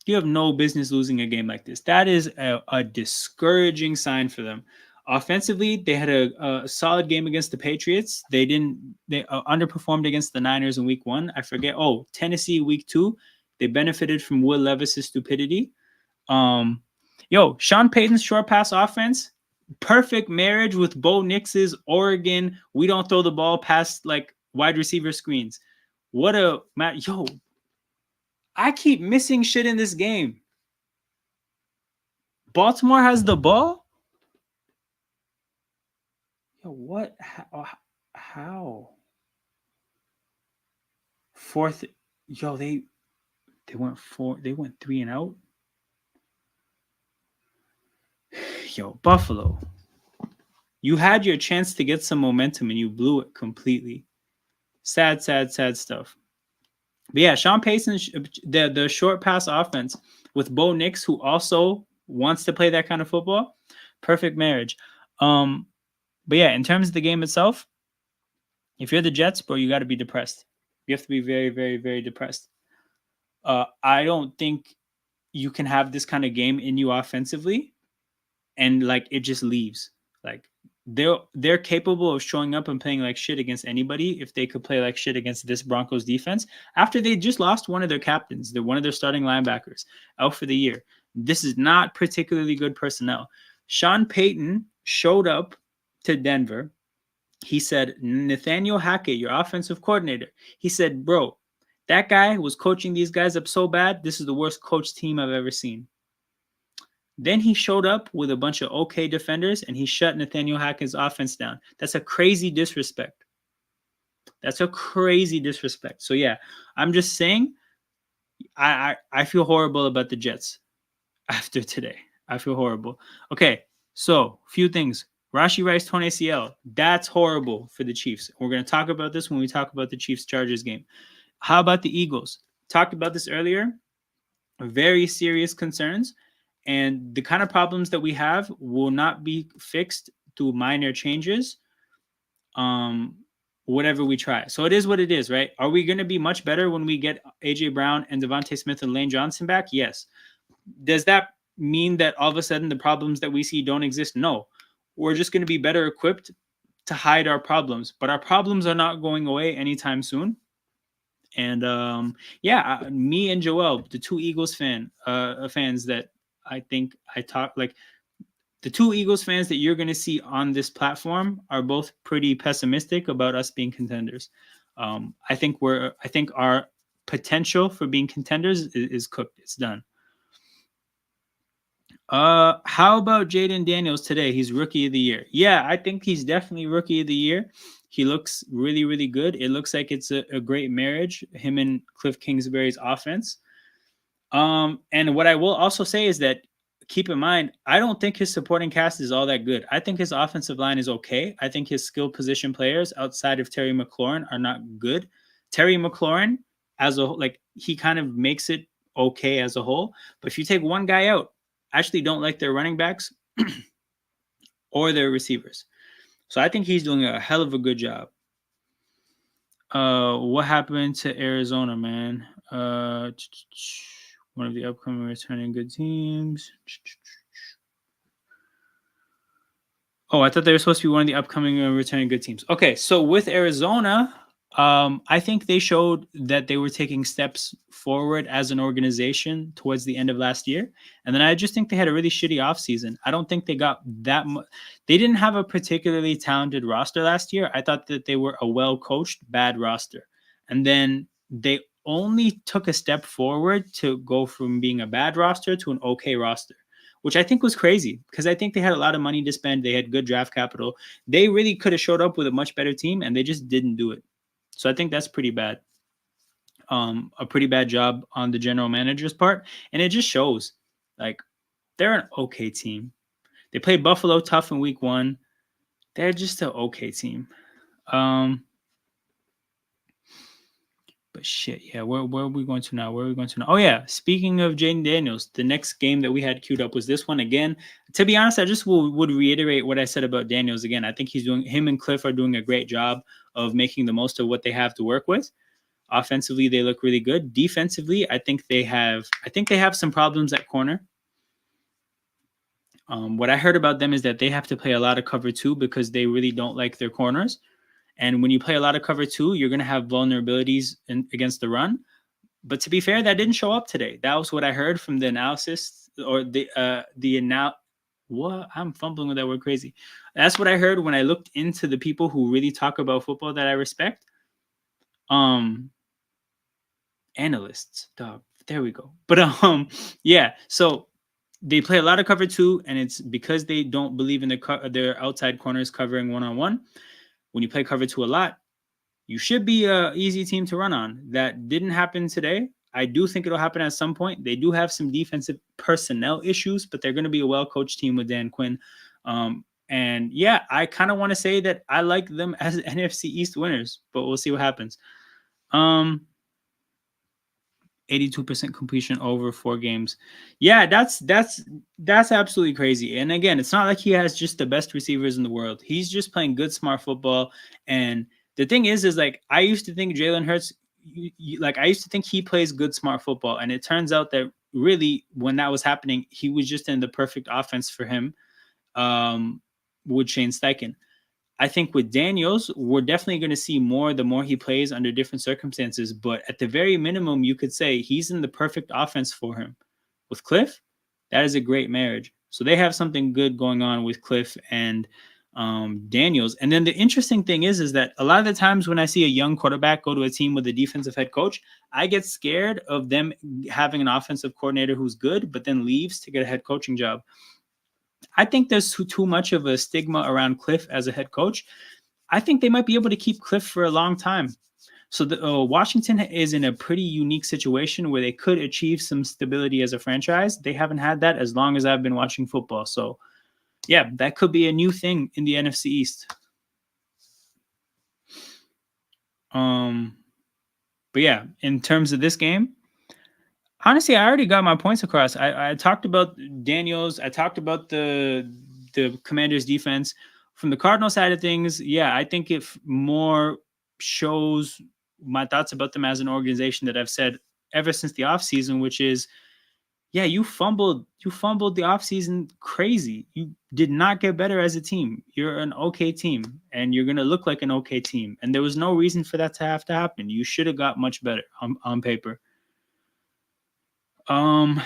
You have no business losing a game like this. That is a discouraging sign for them. Offensively, they had a solid game against the Patriots. They underperformed against the Niners in week 1. I forget. Oh, Tennessee week 2. They benefited from Will Levis's stupidity. Sean Payton's short pass offense Perfect marriage with Bo Nix's Oregon. We don't throw the ball past like wide receiver screens. What a yo! I keep missing shit in this game. Baltimore has the ball. Yo, what? How? Fourth. Yo, they went four. They went 3 and out. Yo, Buffalo. You had your chance to get some momentum and you blew it completely. Sad stuff. But yeah, Sean Payton, the short pass offense with Bo Nix, who also wants to play that kind of football, perfect marriage. But yeah, in terms of the game itself, if you're the Jets, bro, you got to be depressed. You have to be very, very, very depressed. I don't think you can have this kind of game in you offensively, and like it just leaves. Like they're capable of showing up and playing like shit against anybody if they could play like shit against this Broncos defense after they just lost one of their captains, one of their starting linebackers out for the year. This is not particularly good personnel. Sean Payton showed up to Denver. He said, Nathaniel Hackett, your offensive coordinator, he said, bro, that guy was coaching these guys up so bad. This is the worst coach team I've ever seen. Then he showed up with a bunch of okay defenders and he shut Nathaniel Hackett's offense down. That's a crazy disrespect. So yeah, I'm just saying, I feel horrible about the Jets after today. I feel horrible. Okay, so few things. Rashee Rice torn ACL. That's horrible for the Chiefs. We're going to talk about this when we talk about the Chiefs-Chargers game. How about the Eagles? Talked about this earlier. Very serious concerns. And the kind of problems that we have will not be fixed through minor changes, whatever we try. So it is what it is, right? Are we going to be much better when we get A.J. Brown and Devontae Smith and Lane Johnson back? Yes. Does that mean that all of a sudden the problems that we see don't exist? No. We're just going to be better equipped to hide our problems. But our problems are not going away anytime soon. And yeah, me and Joel, the two Eagles fans that I think I talk like, the two Eagles fans that you're going to see on this platform are both pretty pessimistic about us being contenders. I think our potential for being contenders is cooked. It's done. How about Jaden Daniels today? He's rookie of the year. Yeah, I think he's definitely rookie of the year. He looks really, really good. It looks like it's a great marriage, him and Cliff Kingsbury's offense. And what I will also say is that keep in mind, I don't think his supporting cast is all that good. I think his offensive line is okay. I think his skill position players outside of Terry McLaurin are not good. Terry McLaurin, as a like, he kind of makes it okay as a whole. But if you take one guy out, I actually don't like their running backs or their receivers. So I think he's doing a hell of a good job. What happened to Arizona, man? One of the upcoming returning good teams. Oh, I thought they were supposed to be one of the upcoming returning good teams. Okay, so with Arizona, I think they showed that they were taking steps forward as an organization towards the end of last year. And then I just think they had a really shitty offseason. I don't think they got that much. They didn't have a particularly talented roster last year. I thought that they were a well-coached, bad roster. And then they only took a step forward to go from being a bad roster to an okay roster, which I think was crazy because I think they had a lot of money to spend. They had good draft capital. They really could have showed up with a much better team, and they just didn't do it. So I think that's pretty bad. A pretty bad job on the general manager's part. And it just shows, like, they're an okay team. They played Buffalo tough in week 1. They're just an okay team. But shit, yeah, where are we going to now? Oh, yeah, speaking of Jaden Daniels, the next game that we had queued up was this one again. To be honest, I just would reiterate what I said about Daniels again. I think him and Cliff are doing a great job of making the most of what they have to work with. Offensively, they look really good. Defensively, I think they have some problems at corner. What I heard about them is that they have to play a lot of cover 2 because they really don't like their corners. And when you play a lot of cover 2, you're going to have vulnerabilities against the run. But to be fair, that didn't show up today. That was what I heard from the analysis or the What? I'm fumbling with that word crazy. That's what I heard when I looked into the people who really talk about football that I respect. Um, Analysts, dog. There we go. But yeah. So they play a lot of cover two, and it's because they don't believe in their outside corners covering one on one. When you play cover two a lot, you should be a easy team to run on. That didn't happen today. I do think it'll happen at some point. They do have some defensive personnel issues, but they're going to be a well coached team with Dan Quinn. And yeah, I kind of want to say that I like them as NFC East winners, but we'll see what happens. 82% completion over 4 games. Yeah, that's absolutely crazy. And again, it's not like he has just the best receivers in the world. He's just playing good, smart football. And the thing is like I used to think Jalen Hurts, like I used to think he plays good, smart football, and it turns out that really when that was happening, he was just in the perfect offense for him. With Shane Steichen. I think with Daniels, we're definitely going to see more the more he plays under different circumstances. But at the very minimum, you could say he's in the perfect offense for him. With Cliff, that is a great marriage. So they have something good going on with Cliff and Daniels. And then the interesting thing is that a lot of the times when I see a young quarterback go to a team with a defensive head coach, I get scared of them having an offensive coordinator who's good, but then leaves to get a head coaching job. I think there's too much of a stigma around Cliff as a head coach. I think they might be able to keep Cliff for a long time. So Washington is in a pretty unique situation where they could achieve some stability as a franchise. They haven't had that as long as I've been watching football. So yeah, that could be a new thing in the NFC East. But yeah, in terms of this game, honestly, I already got my points across. I talked about Daniels. I talked about the Commanders' defense. From the Cardinal side of things, yeah, I think it more shows my thoughts about them as an organization that I've said ever since the offseason, which is, yeah, you fumbled the offseason crazy. You did not get better as a team. You're an okay team, and you're gonna look like an okay team. And there was no reason for that to have to happen. You should have got much better on paper. Um,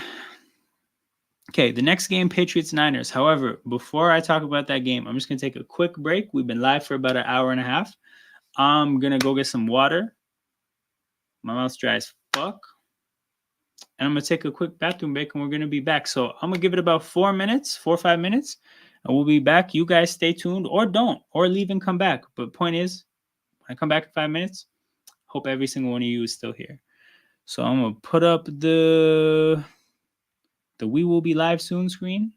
Okay, the next game, Patriots Niners. However, before I talk about that game, I'm just gonna take a quick break. We've been live for about an hour and a half. I'm gonna go get some water. My mouth's dry as fuck. And I'm gonna take a quick bathroom break and we're gonna be back. So I'm gonna give it about 4 minutes, 4 or 5 minutes, and we'll be back. You guys stay tuned or don't, or leave and come back. But point is, when I come back in 5 minutes, hope every single one of you is still here. So I'm gonna put up the "We will be live soon" screen,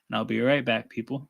and I'll be right back, people.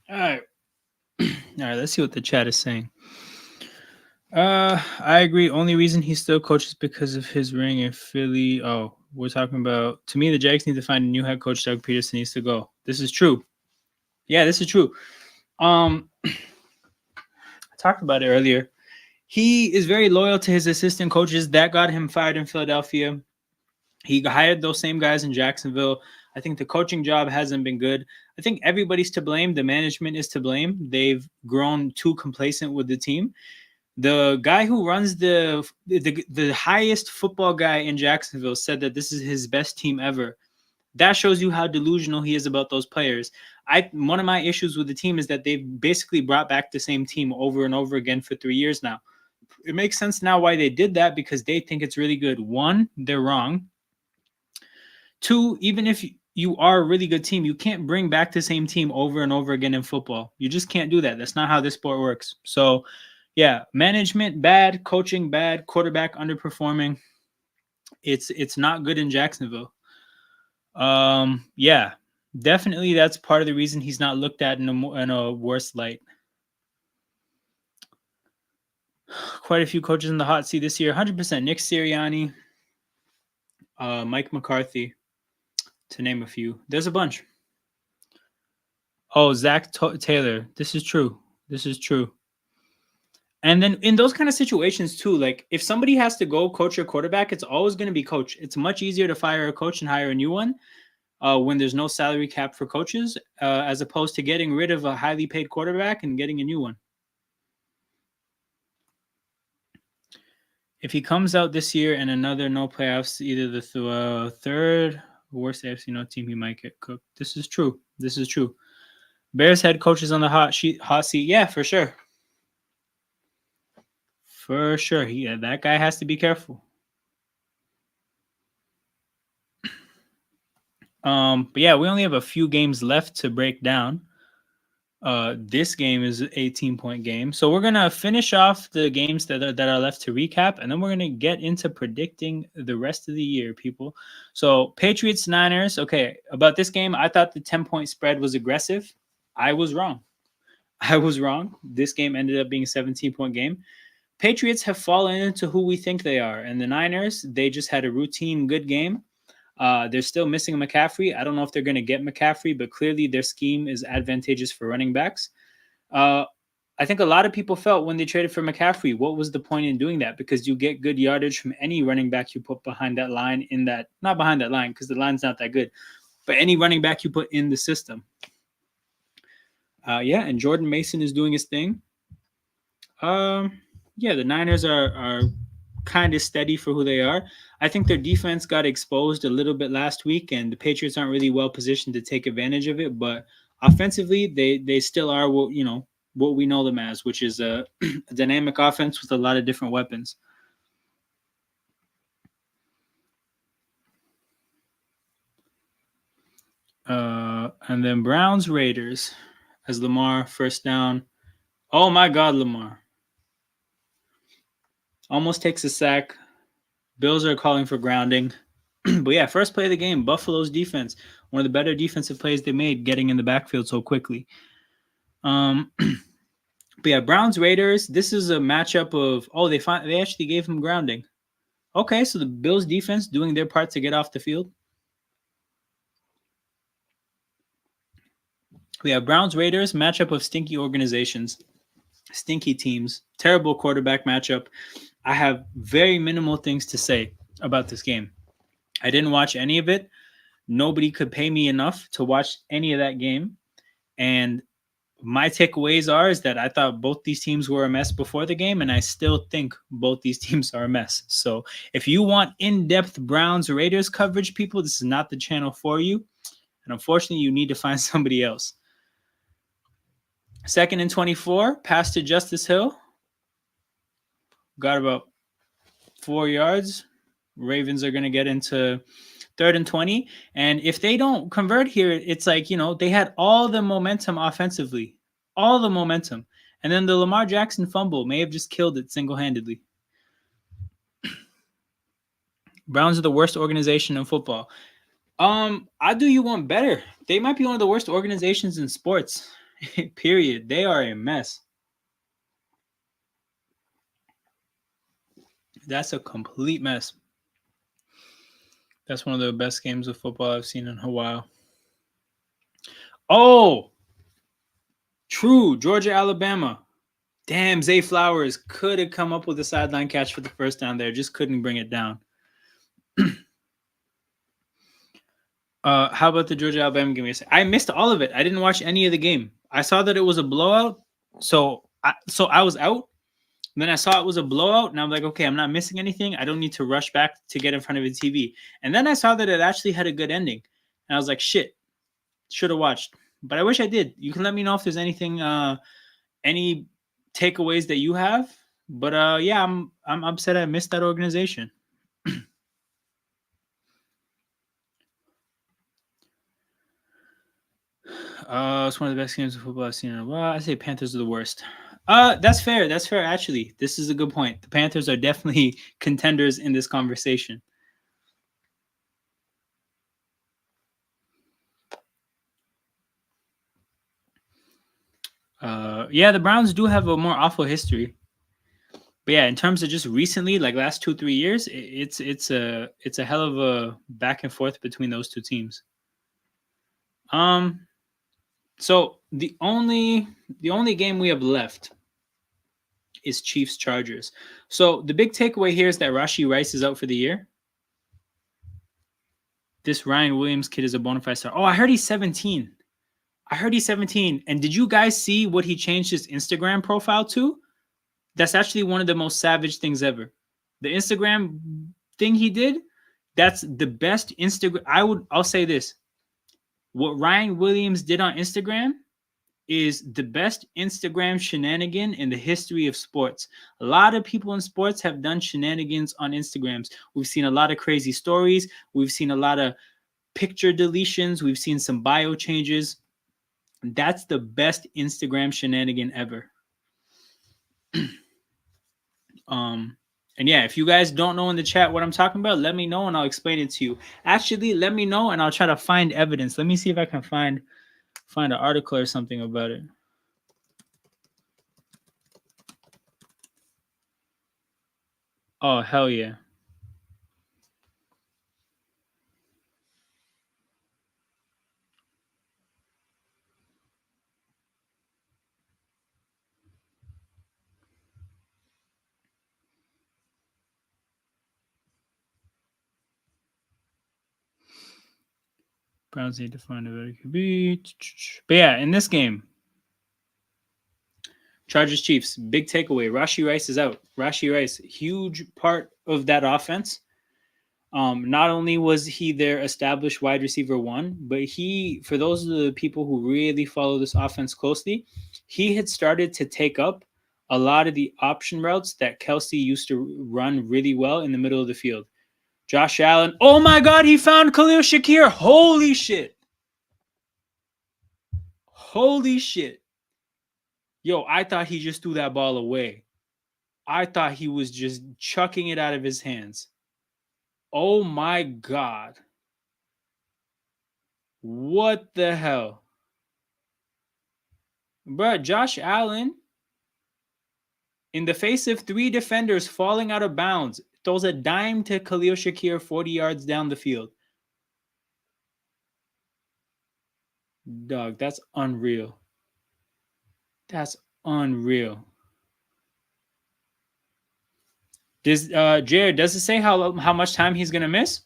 All right. All right, let's see what the chat is saying. I agree. Only reason he still coaches because of his ring in Philly. Oh, we're talking about. To me, the Jags need to find a new head coach. Doug Peterson needs to go. This is true. Yeah, this is true. I talked about it earlier. He is very loyal to his assistant coaches. That got him fired in Philadelphia. He hired those same guys in Jacksonville. I think the coaching job hasn't been good. I think everybody's to blame. The management is to blame. They've grown too complacent with the team. The guy who runs the highest football guy in Jacksonville said that this is his best team ever. That shows you how delusional he is about those players. One of my issues with the team is that they've basically brought back the same team over and over again for 3 years now. It makes sense now why they did that, because they think it's really good. One, they're wrong. Two, even if you are a really good team, you can't bring back the same team over and over again in football. You just can't do that. That's not how this sport works. So, yeah, management bad, coaching bad, quarterback underperforming. It's not good in Jacksonville. Yeah, definitely that's part of the reason he's not looked at in a worse light. Quite a few coaches in the hot seat this year. 100% Nick Sirianni, Mike McCarthy, to name a few. There's a bunch. Oh, Zach Taylor. This is true. This is true. And then in those kind of situations too, like if somebody has to go coach your quarterback, it's always going to be coach. It's much easier to fire a coach and hire a new one when there's no salary cap for coaches, as opposed to getting rid of a highly paid quarterback and getting a new one. If he comes out this year and another no playoffs, either the third worst AFC no team, he might get cooked. This is true. This is true. Bears head coaches on the hot seat. Yeah, for sure. For sure. That guy has to be careful. But yeah, we only have a few games left to break down. This game is an 18-point game. So we're gonna finish off the games that are left to recap, and then we're gonna get into predicting the rest of the year, people. So Patriots Niners. Okay, about this game, I thought the 10-point spread was aggressive. I was wrong. This game ended up being a 17-point game. Patriots have fallen into who we think they are, and the Niners, they just had a routine good game. They're still missing McCaffrey. I don't know if they're going to get McCaffrey, but clearly their scheme is advantageous for running backs. I think a lot of people felt when they traded for McCaffrey, what was the point in doing that? Because you get good yardage from any running back you put behind that line not behind that line, because the line's not that good, but any running back you put in the system. Yeah, and Jordan Mason is doing his thing. Yeah, the Niners are kind of steady for who they are. I think their defense got exposed a little bit last week, and the Patriots aren't really well positioned to take advantage of it. But offensively, they still are what we know them as, which is a dynamic offense with a lot of different weapons. And then Browns Raiders as Lamar first down. Oh my God, Lamar almost takes a sack. Bills are calling for grounding. But yeah, first play of the game, Buffalo's defense, one of the better defensive plays they made, getting in the backfield so quickly. But yeah, Browns Raiders. This is a matchup of they actually gave him grounding. Okay, so the Bills defense doing their part to get off the field. We have Browns Raiders matchup of stinky organizations, stinky teams, terrible quarterback matchup. I have very minimal things to say about this game. I didn't watch any of it. Nobody could pay me enough to watch any of that game. And my takeaways is that I thought both these teams were a mess before the game, and I still think both these teams are a mess. So if you want in-depth Browns Raiders coverage, people, this is not the channel for you. And unfortunately, you need to find somebody else. 2nd and 24, pass to Justice Hill. Got about 4 yards. Ravens are going to get into 3rd and 20. And if they don't convert here, it's like, they had all the momentum offensively, all the momentum. And then the Lamar Jackson fumble may have just killed it single-handedly. Browns are the worst organization in football. I do you one better. They might be one of the worst organizations in sports. Period. They are a mess. That's a complete mess. That's one of the best games of football I've seen in a while. Oh, true. Georgia, Alabama. Damn, Zay Flowers could have come up with a sideline catch for the first down there. Just couldn't bring it down. How about the Georgia Alabama game? I missed all of it. I didn't watch any of the game. I saw that it was a blowout, so I was out. And then I saw it was a blowout, and I'm like, okay, I'm not missing anything. I don't need to rush back to get in front of the TV. And then I saw that it actually had a good ending, and I was like, shit, should have watched. But I wish I did. You can let me know if there's anything, any takeaways that you have. But yeah, I'm upset I missed that organization. It's one of the best games of football I've seen in a while. I say Panthers are the worst. That's fair. That's fair. Actually, this is a good point. The Panthers are definitely contenders in this conversation. Yeah, the Browns do have a more awful history. But yeah, in terms of just recently, like last 2-3 years, it's a hell of a back and forth between those two teams. So the only game we have left is Chiefs Chargers. So the big takeaway here is that Rashee Rice is out for the year. This Ryan Williams kid is a bona fide star. Oh, I heard he's 17. And did you guys see what he changed his Instagram profile to? That's actually one of the most savage things ever. The Instagram thing he did, that's the best Instagram. I'll say this. What Ryan Williams did on Instagram is the best Instagram shenanigan in the history of sports. A lot of people in sports have done shenanigans on Instagrams. We've seen a lot of crazy stories. We've seen a lot of picture deletions. We've seen some bio changes. That's the best Instagram shenanigan ever. And yeah, if you guys don't know in the chat what I'm talking about, let me know and I'll explain it to you. Actually, let me know and I'll try to find evidence. Let me see if I can find an article or something about it. Oh, hell yeah. Browns need to find a better QB. But yeah, in this game, Chargers Chiefs, big takeaway. Rashee Rice is out. Rashee Rice, huge part of that offense. Not only was he their established wide receiver one, but he, for those of the people who really follow this offense closely, he had started to take up a lot of the option routes that Kelsey used to run really well in the middle of the field. Josh Allen. Oh my God, he found Khalil Shakir. Holy shit. Holy shit. Yo, I thought he just threw that ball away. I thought he was just chucking it out of his hands. Oh my God. What the hell? Bruh, Josh Allen, in the face of 3 defenders falling out of bounds, throws a dime to Khalil Shakir 40 yards down the field. Dog, that's unreal. That's unreal. Jared, does it say how much time he's gonna miss?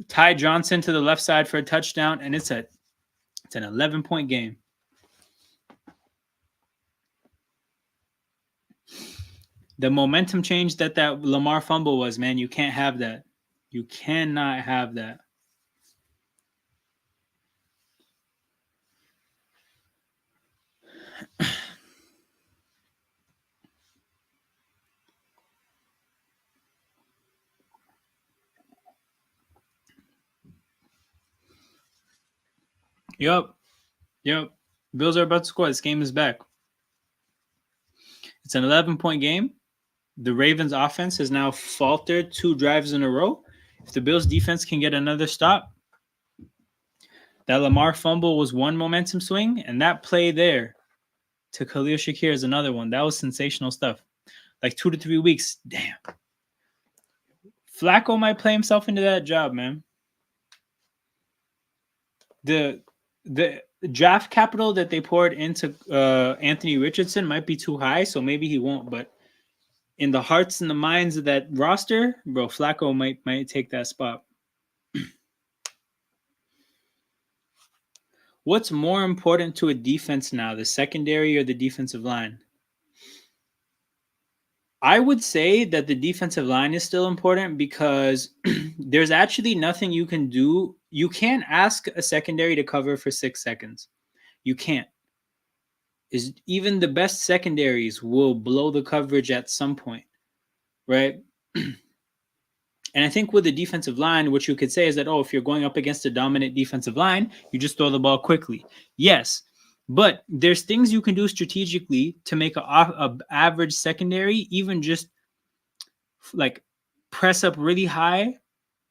Ty Johnson to the left side for a touchdown, and it's an 11-point game. The momentum change that Lamar fumble was, man, you can't have that. You cannot have that. Yep. Bills are about to score. This game is back. It's an 11-point game. The Ravens offense has now faltered 2 drives in a row. If the Bills defense can get another stop, that Lamar fumble was one momentum swing, and that play there to Khalil Shakir is another one. That was sensational stuff. Like 2 to 3 weeks. Damn. Flacco might play himself into that job, man. The draft capital that they poured into Anthony Richardson might be too high, so maybe he won't. But in the hearts and the minds of that roster, bro, Flacco might take that spot. What's more important to a defense now, the secondary or the defensive line? I would say that the defensive line is still important because there's actually nothing you can do. You can't ask a secondary to cover for 6 seconds. You can't. Even the best secondaries will blow the coverage at some point, right? And I think with the defensive line, what you could say is that, if you're going up against a dominant defensive line, you just throw the ball quickly. Yes, but there's things you can do strategically to make a average secondary even just like press up really high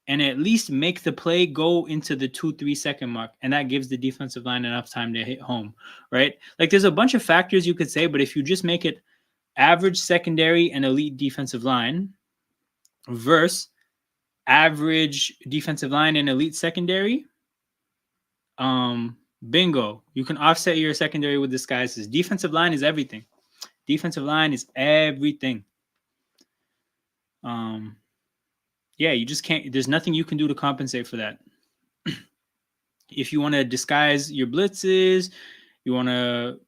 and at least make the play go into the 2-3 second mark. And that gives the defensive line enough time to hit home, right? Like there's a bunch of factors you could say, but if you just make it average secondary and elite defensive line versus average defensive line and elite secondary, bingo. You can offset your secondary with disguises. Defensive line is everything. Defensive line is everything. Yeah, you just can't. There's nothing you can do to compensate for that. If you want to disguise your blitzes, you want to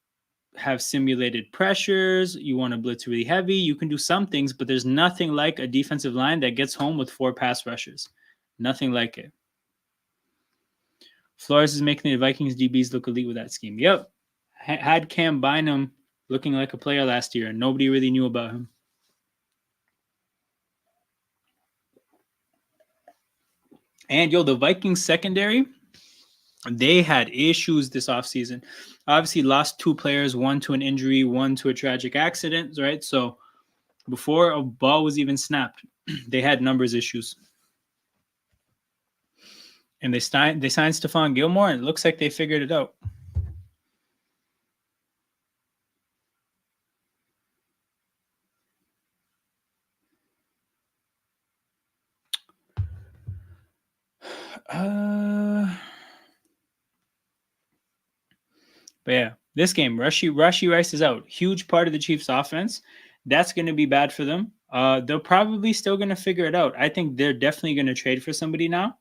have simulated pressures, you want to blitz really heavy, you can do some things, but there's nothing like a defensive line that gets home with 4 pass rushers. Nothing like it. Flores is making the Vikings DBs look elite with that scheme. Yep. Had Cam Bynum looking like a player last year, and nobody really knew about him. And the Vikings secondary, they had issues this offseason. Obviously lost 2 players, one to an injury, one to a tragic accident, right? So before a ball was even snapped, they had numbers issues. And they signed Stephon Gilmore, and it looks like they figured it out. But yeah, this game, Rashee Rice is out. Huge part of the Chiefs' offense. That's going to be bad for them. They're probably still going to figure it out. I think they're definitely going to trade for somebody now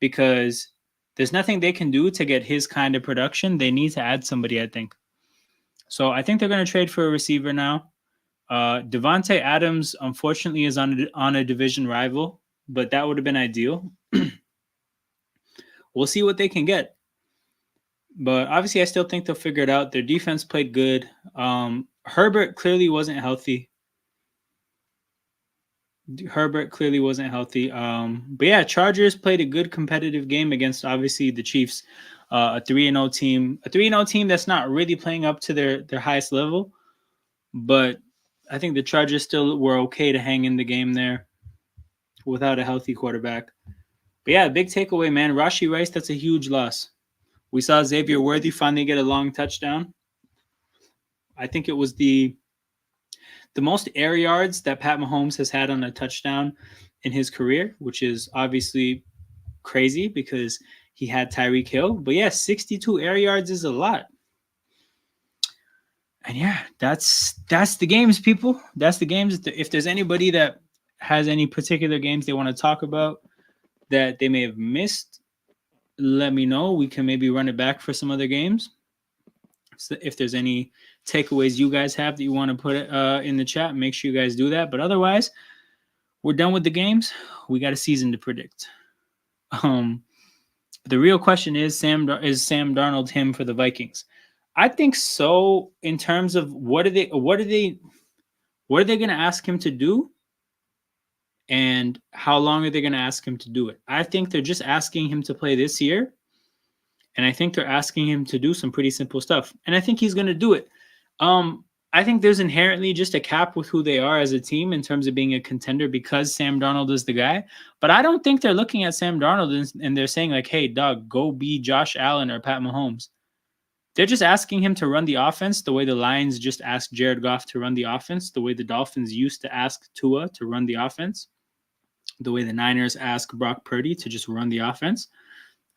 because there's nothing they can do to get his kind of production. They need to add somebody, I think. So I think they're going to trade for a receiver now. Devontae Adams, unfortunately, is on a division rival, but that would have been ideal. We'll see what they can get. But obviously, I still think they'll figure it out. Their defense played good. Herbert clearly wasn't healthy. But yeah, Chargers played a good competitive game against, obviously, the Chiefs. A 3-0 team. A 3-0 team that's not really playing up to their highest level. But I think the Chargers still were okay to hang in the game there without a healthy quarterback. But yeah, big takeaway, man. Rashee Rice, that's a huge loss. We saw Xavier Worthy finally get a long touchdown. I think it was the most air yards that Pat Mahomes has had on a touchdown in his career, which is obviously crazy because he had Tyreek Hill. But yeah, 62 air yards is a lot. And yeah, that's the games, people. That's the games. If there's anybody that has any particular games they want to talk about that they may have missed, let me know. We can maybe run it back for some other games. So if there's any takeaways you guys have that you want to put in the chat, make sure you guys do that. But otherwise, we're done with the games. We got a season to predict. The real question is Sam Darnold him for the Vikings? I think so. In terms of what are they going to ask him to do, and how long are they going to ask him to do it? I think they're just asking him to play this year, and I think they're asking him to do some pretty simple stuff, and I think he's going to do it. I think there's inherently just a cap with who they are as a team in terms of being a contender because Sam Darnold is the guy. But I don't think they're looking at Sam Darnold and they're saying like, hey, dog, go be Josh Allen or Pat Mahomes. They're just asking him to run the offense the way the Lions just asked Jared Goff to run the offense, the way the Dolphins used to ask Tua to run the offense, the way the Niners ask Brock Purdy to just run the offense.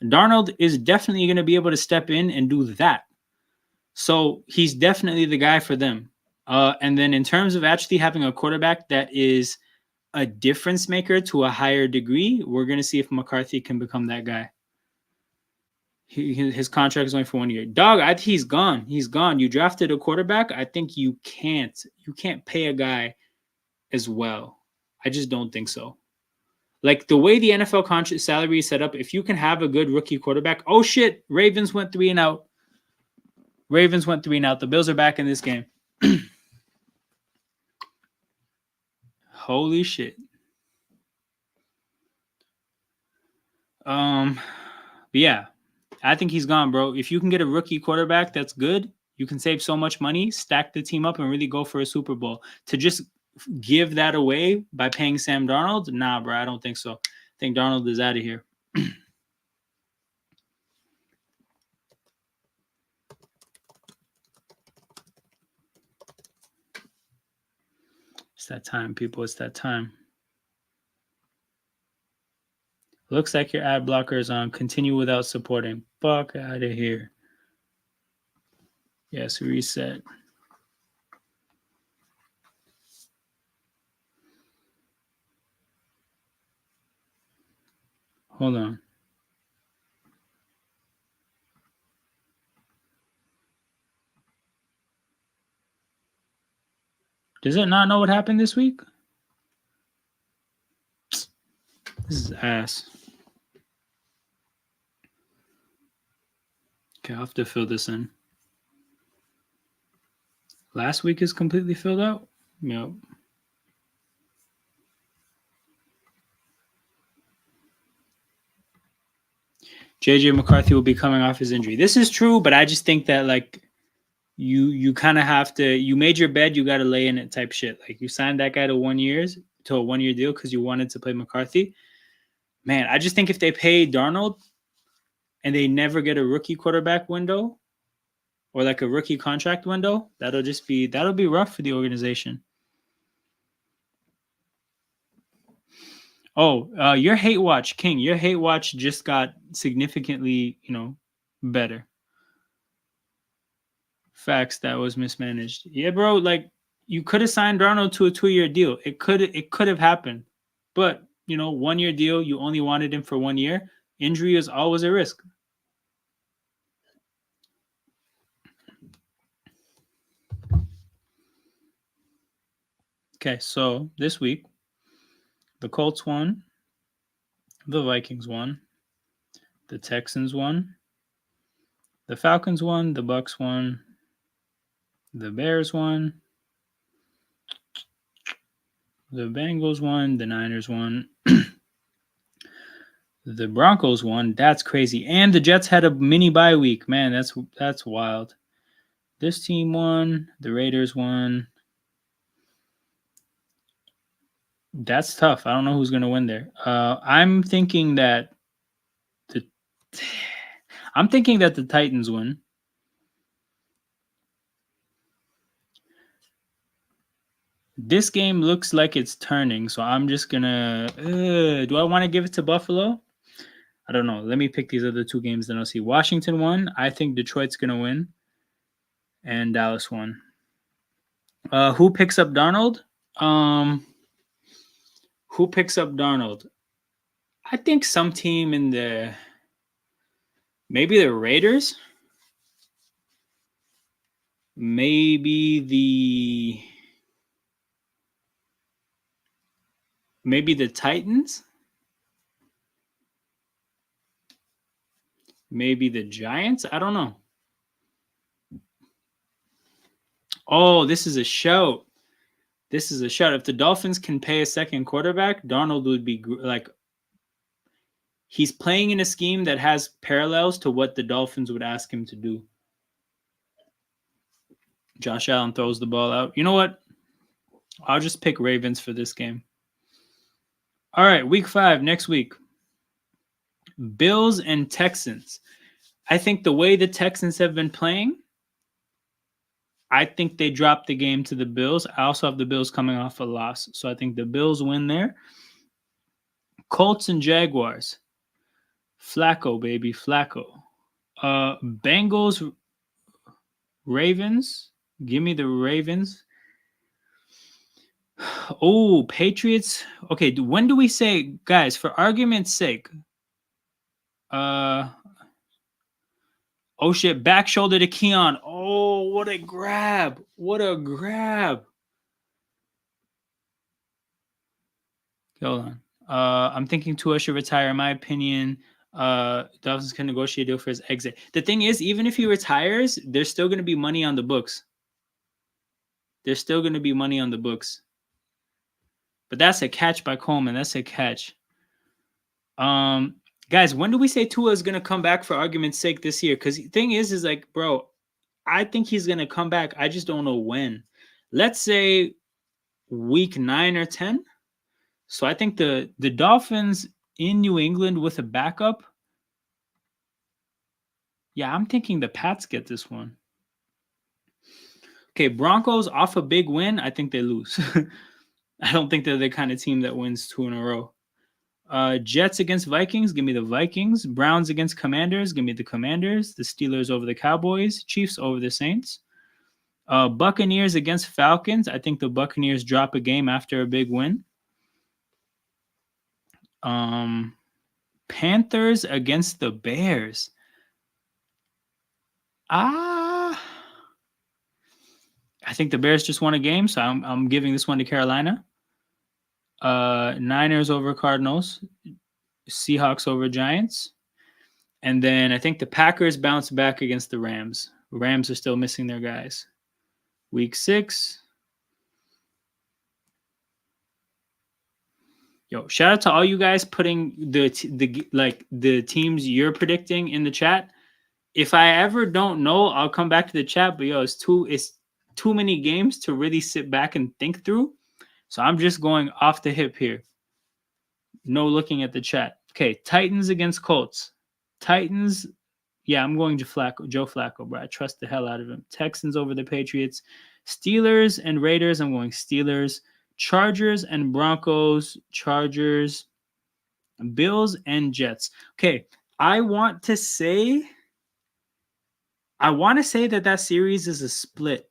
Darnold is definitely going to be able to step in and do that. So he's definitely the guy for them. And then in terms of actually having a quarterback that is a difference maker to a higher degree, we're going to see if McCarthy can become that guy. His contract is only for 1 year. Dog, I think he's gone. He's gone. You drafted a quarterback. I think you can't pay a guy as well. I just don't think so. Like the way the NFL salary is set up, if you can have a good rookie quarterback, oh shit, Ravens went 3-and-out. Ravens went 3-and-out. The Bills are back in this game. Holy shit. But yeah, I think he's gone, bro. If you can get a rookie quarterback that's good, you can save so much money, stack the team up, and really go for a Super Bowl. To just give that away by paying Sam Darnold, nah, bro, I don't think so. I think Darnold is out of here. It's that time, people. It's that time. Looks like your ad blocker is on. Continue without supporting. Fuck out of here. Yes, reset. Hold on. Does it not know what happened this week? This is ass. Okay, I'll have to fill this in. Last week is completely filled out? Yep. JJ McCarthy will be coming off his injury. This is true, but I just think that like you kind of have to, you made your bed, you got to lay in it type shit. Like you signed that guy to a 1 year deal because you wanted to play McCarthy. Man, I just think if they pay Darnold and they never get a rookie quarterback window or like a rookie contract window, that'll be rough for the organization. Oh, your hate watch, King. Your hate watch just got significantly, better. Facts, that was mismanaged. Yeah, bro. Like you could have signed Darnold to a 2-year deal. It could have happened, but 1 year deal. You only wanted him for 1 year. Injury is always a risk. Okay, so this week, the Colts won, the Vikings won, the Texans won, the Falcons won, the Bucks won, the Bears won, the Bengals won, the Niners won, the Broncos won. That's crazy. And the Jets had a mini bye week. Man, that's wild. This team won, the Raiders won. That's tough. I don't know who's going to win there. I'm thinking that the Titans win. This game looks like it's turning, so I'm just going to... do I want to give it to Buffalo? I don't know. Let me pick these other two games, then I'll see. Washington won. I think Detroit's going to win. And Dallas won. Who picks up Darnold? Who picks up Darnold? I think some team in the... Maybe the Raiders? Maybe the Titans? Maybe the Giants? I don't know. Oh, this is a shout. This is a shout. If the Dolphins can pay a second quarterback, Darnold would be like... He's playing in a scheme that has parallels to what the Dolphins would ask him to do. Josh Allen throws the ball out. You know what? I'll just pick Ravens for this game. All right, week 5, next week. Bills and Texans. I think the way the Texans have been playing, I think they dropped the game to the Bills. I also have the Bills coming off a loss. So I think the Bills win there. Colts and Jaguars. Flacco, baby, Flacco. Bengals, Ravens. Give me the Ravens. Oh, Patriots. Okay, when do we say, guys, for argument's sake, oh shit, back shoulder to Keon. Oh, what a grab. What a grab. Hold on. I'm thinking Tua should retire. In my opinion, Dolphins can negotiate a deal for his exit. The thing is, even if he retires, there's still going to be money on the books. There's still going to be money on the books. But that's a catch by Coleman. That's a catch. Guys, when do we say Tua is going to come back for argument's sake this year? Because the thing is like, bro, I think he's going to come back. I just don't know when. Let's say week 9 or 10. So I think the Dolphins in New England with a backup. Yeah, I'm thinking the Pats get this one. Okay, Broncos off a big win. I think they lose. I don't think they're the kind of team that wins 2 in a row. Jets against Vikings. Give me the Vikings. Browns against Commanders. Give me the Commanders. The Steelers over the Cowboys. Chiefs over the Saints. Buccaneers against Falcons. I think the Buccaneers drop a game after a big win. Panthers against the Bears. I think the Bears just won a game, so I'm giving this one to Carolina. Niners over Cardinals. Seahawks over Giants. And then I think the Packers bounce back against the Rams. Rams are still missing their guys. Week 6. Yo, shout out to all you guys putting the teams you're predicting in the chat. If I ever don't know, I'll come back to the chat. But yo, it's too many games to really sit back and think through. So I'm just going off the hip here. No looking at the chat. Okay, Titans against Colts. Titans, yeah, I'm going Joe Flacco, bro. I trust the hell out of him. Texans over the Patriots. Steelers and Raiders, I'm going Steelers. Chargers and Broncos. Chargers. Bills and Jets. Okay, I want to say that series is a split.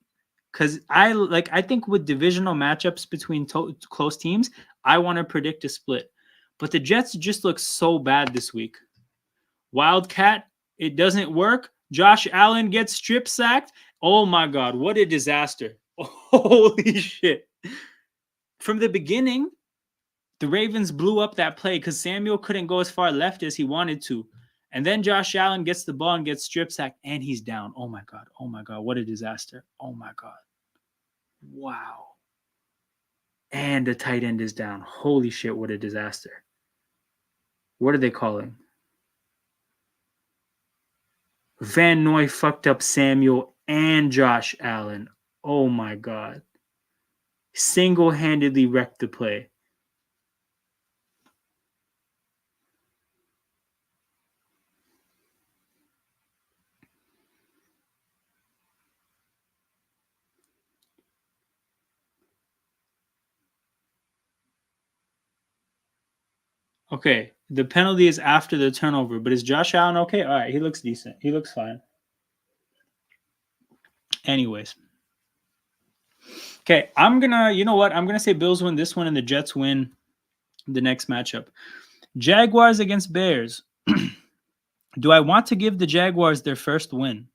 Because I think with divisional matchups between close teams, I want to predict a split. But the Jets just look so bad this week. Wildcat, it doesn't work. Josh Allen gets strip sacked. Oh my God, what a disaster. Holy shit. From the beginning, the Ravens blew up that play because Samuel couldn't go as far left as he wanted to. And then Josh Allen gets the ball and gets strip sacked, and he's down. Oh my God. Oh my God. What a disaster. Oh my God. Wow. And the tight end is down. Holy shit, what a disaster. What are they calling? Van Noy fucked up Samuel and Josh Allen. Oh my God. Single-handedly wrecked the play. Okay, the penalty is after the turnover, but is Josh Allen okay? All right, he looks decent. He looks fine. Anyways. Okay, you know what? I'm going to say Bills win this one and the Jets win the next matchup. Jaguars against Bears. Do I want to give the Jaguars their first win?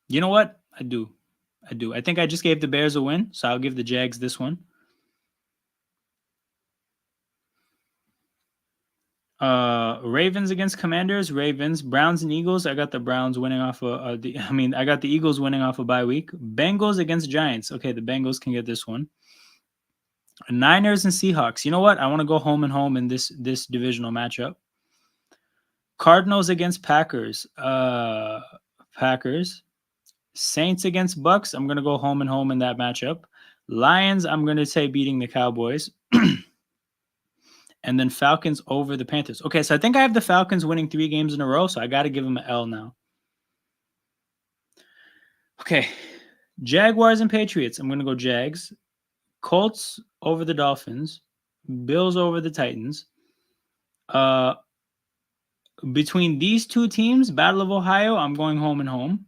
You know what? I do. I think I just gave the Bears a win, so I'll give the Jags this one. Ravens against Commanders. Ravens. Browns and Eagles. I got the Browns winning off I got the Eagles winning off a bye week. Bengals against Giants. Okay, the Bengals can get this one. Niners and Seahawks. You know what? I want to go home and home in this divisional matchup. Cardinals against Packers. Packers. Saints against Bucks. I'm going to go home and home in that matchup. Lions, I'm going to say beating the Cowboys. and then Falcons over the Panthers. Okay, so I think I have the Falcons winning 3 games in a row, so I got to give them an L now. Okay, Jaguars and Patriots. I'm going to go Jags. Colts over the Dolphins. Bills over the Titans. Between these two teams, Battle of Ohio, I'm going home and home.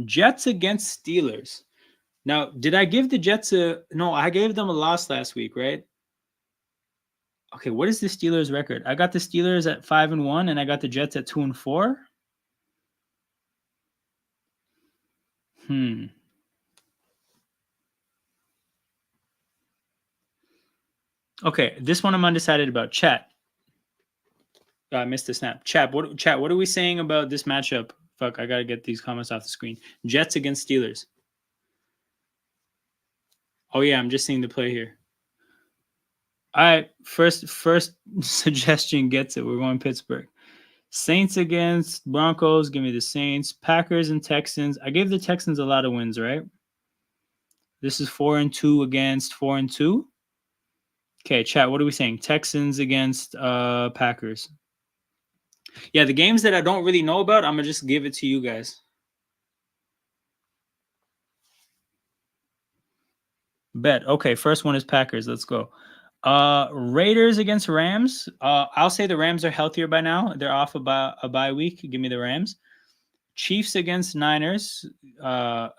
Jets against Steelers. Now, did I give the Jets a... No, I gave them a loss last week, right? Okay, what is the Steelers record? I got the Steelers at 5-1, and I got the Jets at 2-4. Okay, this one I'm undecided about. Chat. I missed the snap. Chat, what are we saying about this matchup? Fuck, I gotta get these comments off the screen. Jets against Steelers. Oh yeah, I'm just seeing the play here. All right, first suggestion gets it. We're going Pittsburgh. Saints against Broncos. Give me the Saints. Packers and Texans. I gave the Texans a lot of wins, right? This is 4-2 against 4-2. Okay, chat. What are we saying? Texans against Packers. Yeah, the games that I don't really know about, I'm gonna just give it to you guys. Bet. Okay, first one is Packers. Let's go. Raiders against Rams. I'll say the Rams are healthier by now. They're off a bye week. Give me the Rams. Chiefs against Niners. Nah.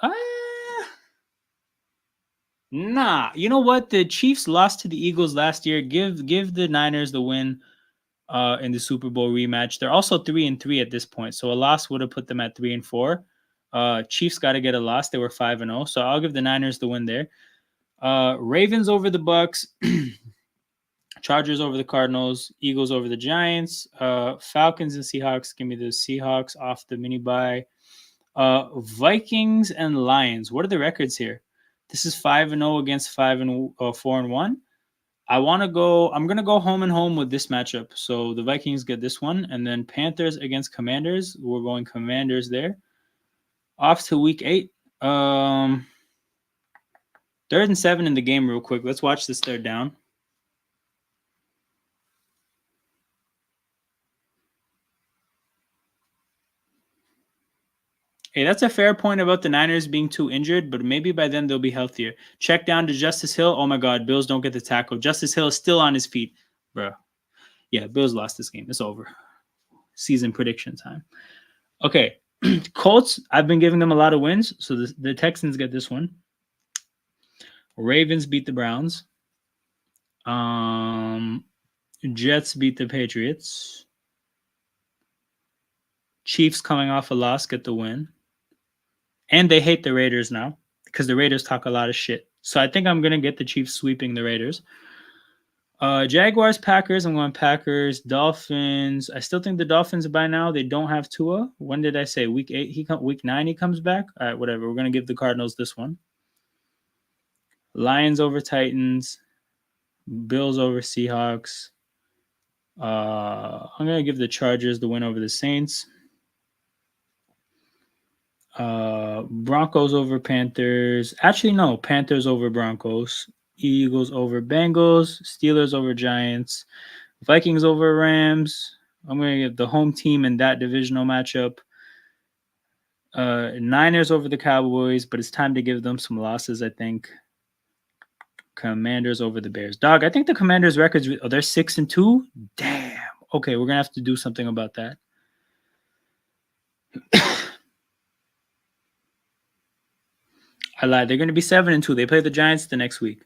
You know what? The Chiefs lost to the Eagles last year. Give the Niners the win in the Super Bowl rematch. They're also 3-3 at this point, so a loss would have put them at 3-4. Chiefs got to get a loss. They were 5-0, so I'll give the Niners the win there. Ravens over the Bucks. Chargers over the Cardinals, Eagles over the Giants, Falcons and Seahawks. Give me the Seahawks off the mini bye. Vikings and Lions. What are the records here? This is 5-0 against 4-1. I'm gonna go home and home with this matchup. So the Vikings get this one, and then Panthers against Commanders. We're going Commanders there. Off to week 8. 3rd and 7 in the game, real quick. Let's watch this third down. Hey, that's a fair point about the Niners being too injured, but maybe by then they'll be healthier. Check down to Justice Hill. Oh my God, Bills don't get the tackle. Justice Hill is still on his feet. Bro. Yeah, Bills lost this game. It's over. Season prediction time. Okay. Colts, I've been giving them a lot of wins, so the Texans get this one. Ravens beat the Browns. Jets beat the Patriots. Chiefs coming off a loss get the win. And they hate the Raiders now because the Raiders talk a lot of shit. So I think I'm going to get the Chiefs sweeping the Raiders. Jaguars, Packers. I'm going Packers. Dolphins. I still think the Dolphins by now, they don't have Tua. When did I say? Week 8? Week 9 he comes back? All right, whatever. We're going to give the Cardinals this one. Lions over Titans. Bills over Seahawks. I'm going to give the Chargers the win over the Saints. Broncos over Panthers. Actually, no. Panthers over Broncos. Eagles over Bengals. Steelers over Giants. Vikings over Rams. I'm going to get the home team in that divisional matchup. Niners over the Cowboys, but it's time to give them some losses, I think. Commanders over the Bears. Dog, I think the Commanders' records, they're 6-2. Damn. Okay, we're going to have to do something about that. I lied. They're going to be 7-2. They play the Giants the next week.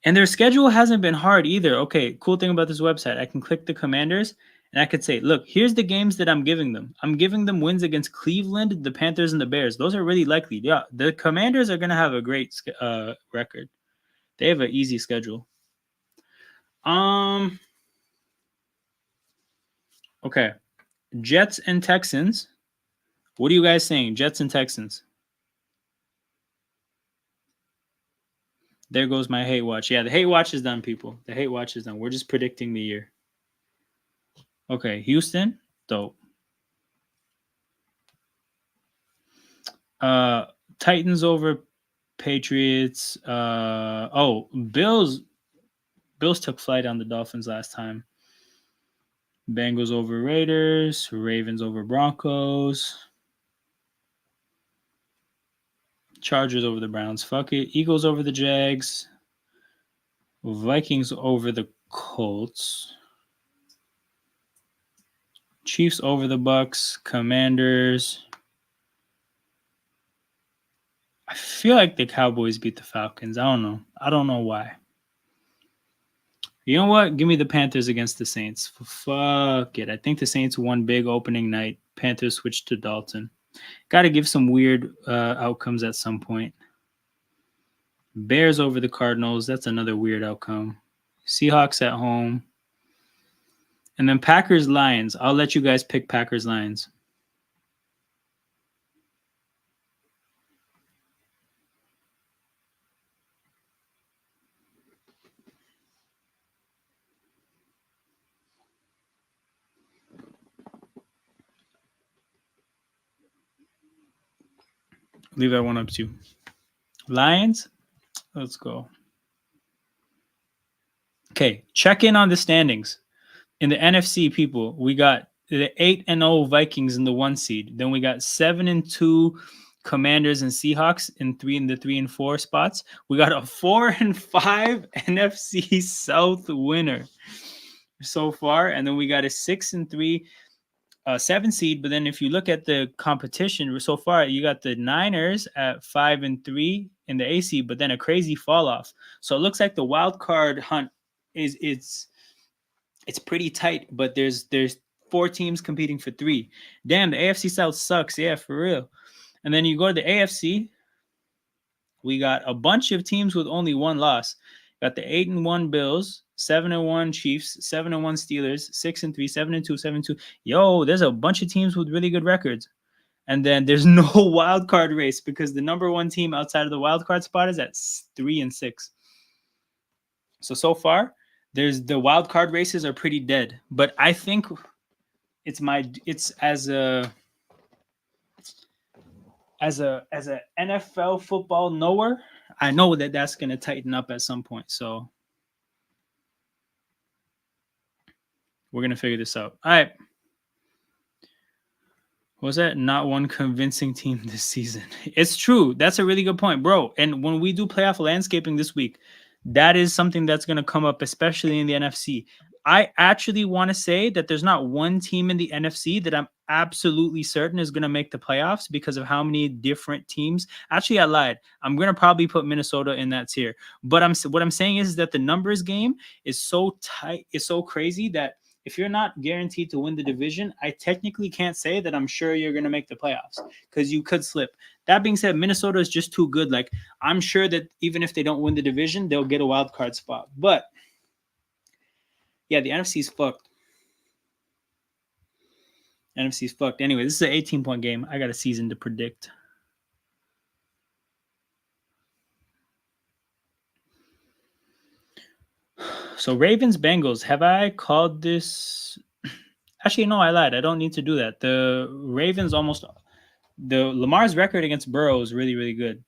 And their schedule hasn't been hard either. Okay, cool thing about this website. I can click the Commanders, and I could say, look, here's the games that I'm giving them. I'm giving them wins against Cleveland, the Panthers, and the Bears. Those are really likely. Yeah, the Commanders are going to have a great record. They have an easy schedule. Okay. Jets and Texans. What are you guys saying? Jets and Texans. There goes my hate watch. Yeah, the hate watch is done, people. The hate watch is done. We're just predicting the year. Okay, Houston. Dope. Titans over Patriots. Bills. Bills took flight on the Dolphins last time. Bengals over Raiders. Ravens over Broncos. Chargers over the Browns. Fuck it. Eagles over the Jags. Vikings over the Colts. Chiefs over the Bucks. Commanders. I feel like the Cowboys beat the Falcons. I don't know why. You know what? Give me the Panthers against the Saints. Fuck it. I think the Saints won big opening night. Panthers switched to Dalton. Got to give some weird outcomes at some point. Bears over the Cardinals. That's another weird outcome. Seahawks at home. And then Packers Lions. I'll let you guys pick Packers Lions. Leave that one up to you. Lions? Let's go. Okay, check in on the standings. In the NFC, people, we got the 8-0 Vikings in the 1 seed. Then we got 7-2 Commanders and Seahawks in the 3 and 4 spots. We got a 4-5 NFC South winner so far, and then we got a 6-3 7 seed. But then if you look at the competition so far, you got the Niners at 5-3 in the AC, but then a crazy fall off. So it looks like the wild card hunt it's pretty tight, but there's 4 teams competing for 3. Damn, the AFC South sucks. Yeah, for real. And then you go to the AFC, we got a bunch of teams with only 1 loss. Got the 8-1 Bills, 7-1 Chiefs, 7-1 Steelers, 6-3, 7-2, 7-2. Yo, there's a bunch of teams with really good records. And then there's no wild card race because the number 1 team outside of the wild card spot is at 3-6. So far, the wild card races are pretty dead. But I think it's as a NFL football knower, I know that that's going to tighten up at some point. So we're going to figure this out. All right. Was that not one convincing team this season? It's true. That's a really good point, bro. And when we do playoff landscaping this week, that is something that's going to come up, especially in the NFC. I actually want to say that there's not one team in the NFC that I'm absolutely certain is going to make the playoffs because of how many different teams. Actually, I lied. I'm going to probably put Minnesota in that tier. But what I'm saying is that the numbers game is so tight, it's so crazy that if you're not guaranteed to win the division, I technically can't say that I'm sure you're going to make the playoffs because you could slip. That being said, Minnesota is just too good. Like, I'm sure that even if they don't win the division, they'll get a wild card spot. But yeah, the NFC's fucked. NFC's fucked. Anyway, this is an 18-point game. I got a season to predict. So Ravens, Bengals. Have I called this? Actually, no, I lied. I don't need to do that. The Ravens Lamar's record against Burrow is really, really good.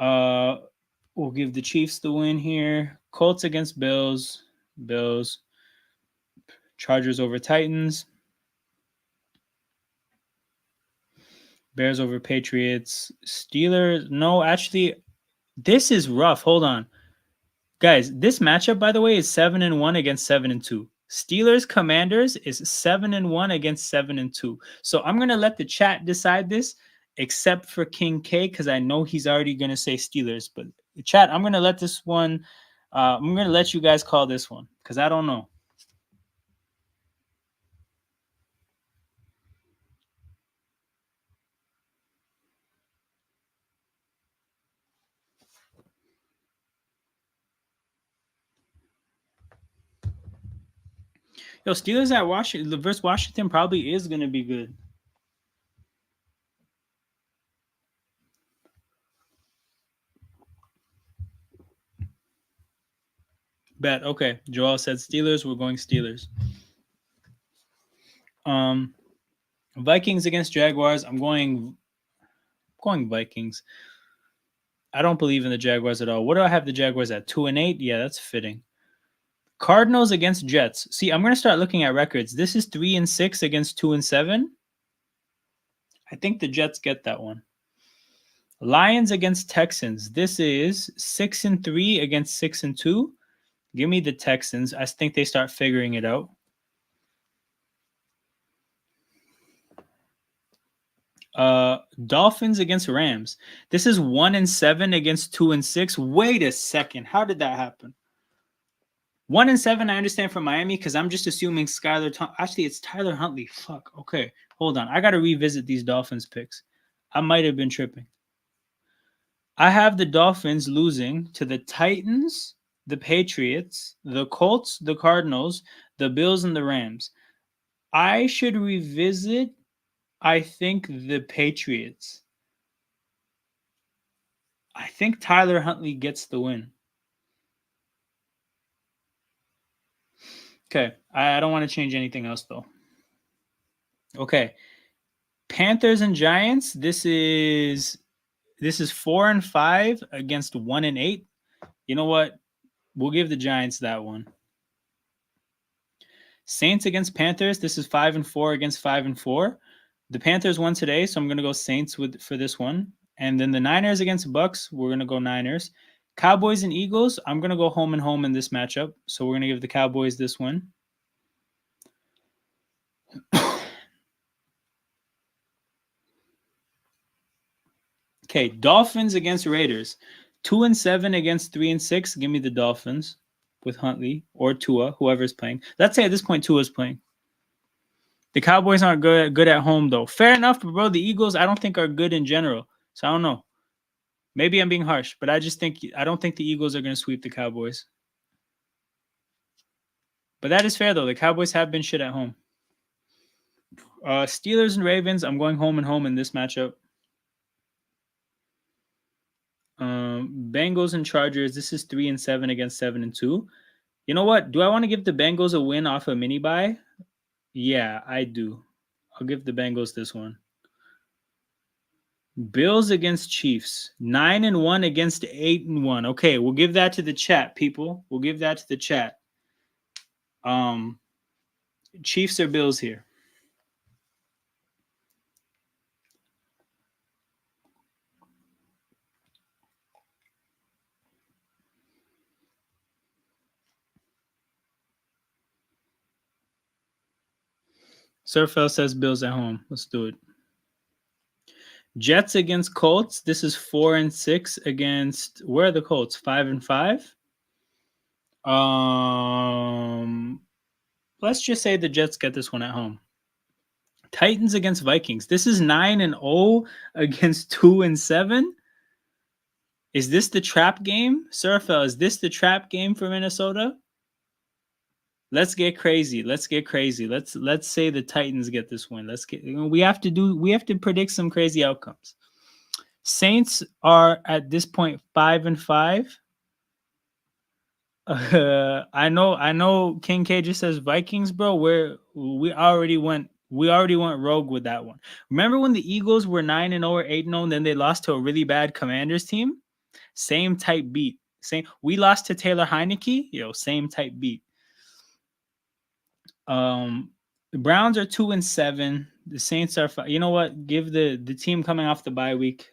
We'll give the Chiefs the win here. Colts against Bills. Chargers over Titans. Bears over Patriots. Steelers. No, actually, this is rough. Hold on. Guys, this matchup, by the way, is 7-1 against 7-2. Steelers Commanders is 7-1 against 7-2. So I'm gonna let the chat decide this, except for King K, because I know he's already gonna say Steelers. But the chat, I'm gonna let this one. I'm gonna let you guys call this one because I don't know. Yo, Steelers at Washington versus Washington probably is gonna be good. Bet. Okay. Joel said Steelers. We're going Steelers. Vikings against Jaguars. I'm going Vikings. I don't believe in the Jaguars at all. What do I have the Jaguars at? 2-8? Yeah, that's fitting. Cardinals against Jets. See, I'm gonna start looking at records. This is 3-6 against 2-7. I think the Jets get that one. Lions against Texans. This is 6-3 against 6-2. Give me the Texans. I think they start figuring it out. Dolphins against Rams. This is 1-7 against 2-6. Wait a second. How did that happen? 1-7, I understand from Miami because I'm just assuming actually, it's Tyler Huntley. Fuck. Okay. Hold on. I got to revisit these Dolphins picks. I might have been tripping. I have the Dolphins losing to the Titans, the Patriots, the Colts, the Cardinals, the Bills, and the Rams. I should revisit, I think, the Patriots. I think Tyler Huntley gets the win. Okay. I don't want to change anything else, though. Okay. Panthers and Giants. This is 4-5 against 1-8. You know what? We'll give the Giants that one. Saints against Panthers. This is 5-4 against 5-4. The Panthers won today, so I'm gonna go Saints for this one. And then the Niners against Bucks. We're gonna go Niners. Cowboys and Eagles. I'm gonna go home and home in this matchup, so we're gonna give the Cowboys this one. Okay, Dolphins against Raiders. 2-7 against 3-6. Give me the Dolphins with Huntley or Tua, whoever's playing. Let's say at this point Tua's playing. The Cowboys aren't good at home though. Fair enough, but bro, the Eagles I don't think are good in general. So I don't know. Maybe I'm being harsh, but I don't think the Eagles are going to sweep the Cowboys. But that is fair though. The Cowboys have been shit at home. Steelers and Ravens. I'm going home and home in this matchup. Bengals and Chargers. This is 3-7 against 7-2. You know what? Do I want to give the Bengals a win off a mini bye? Yeah, I do. I'll give the Bengals this one. Bills against Chiefs. 9-1 against 8-1. Okay, we'll give that to the chat, people. We'll give that to the chat. Chiefs or Bills here? Surfel says Bills at home. Let's do it. Jets against Colts. This is 4-6 against, where are the Colts? 5-5. Let's just say the Jets get this one at home. Titans against Vikings. This is 9-0 against 2-7. Is this the trap game? Surfel, is this the trap game for Minnesota? Let's get crazy. Let's say the Titans get this win. We have to predict some crazy outcomes. Saints are at this point 5-5. I know King K just says Vikings, bro. We already went rogue with that one. Remember when the Eagles were 9-0 or 8-0 and then they lost to a really bad Commanders team? Same type beat. We lost to Taylor Heineke, same type beat. The Browns are 2-7. The Saints are 5. You know what? Give the team coming off the bye week.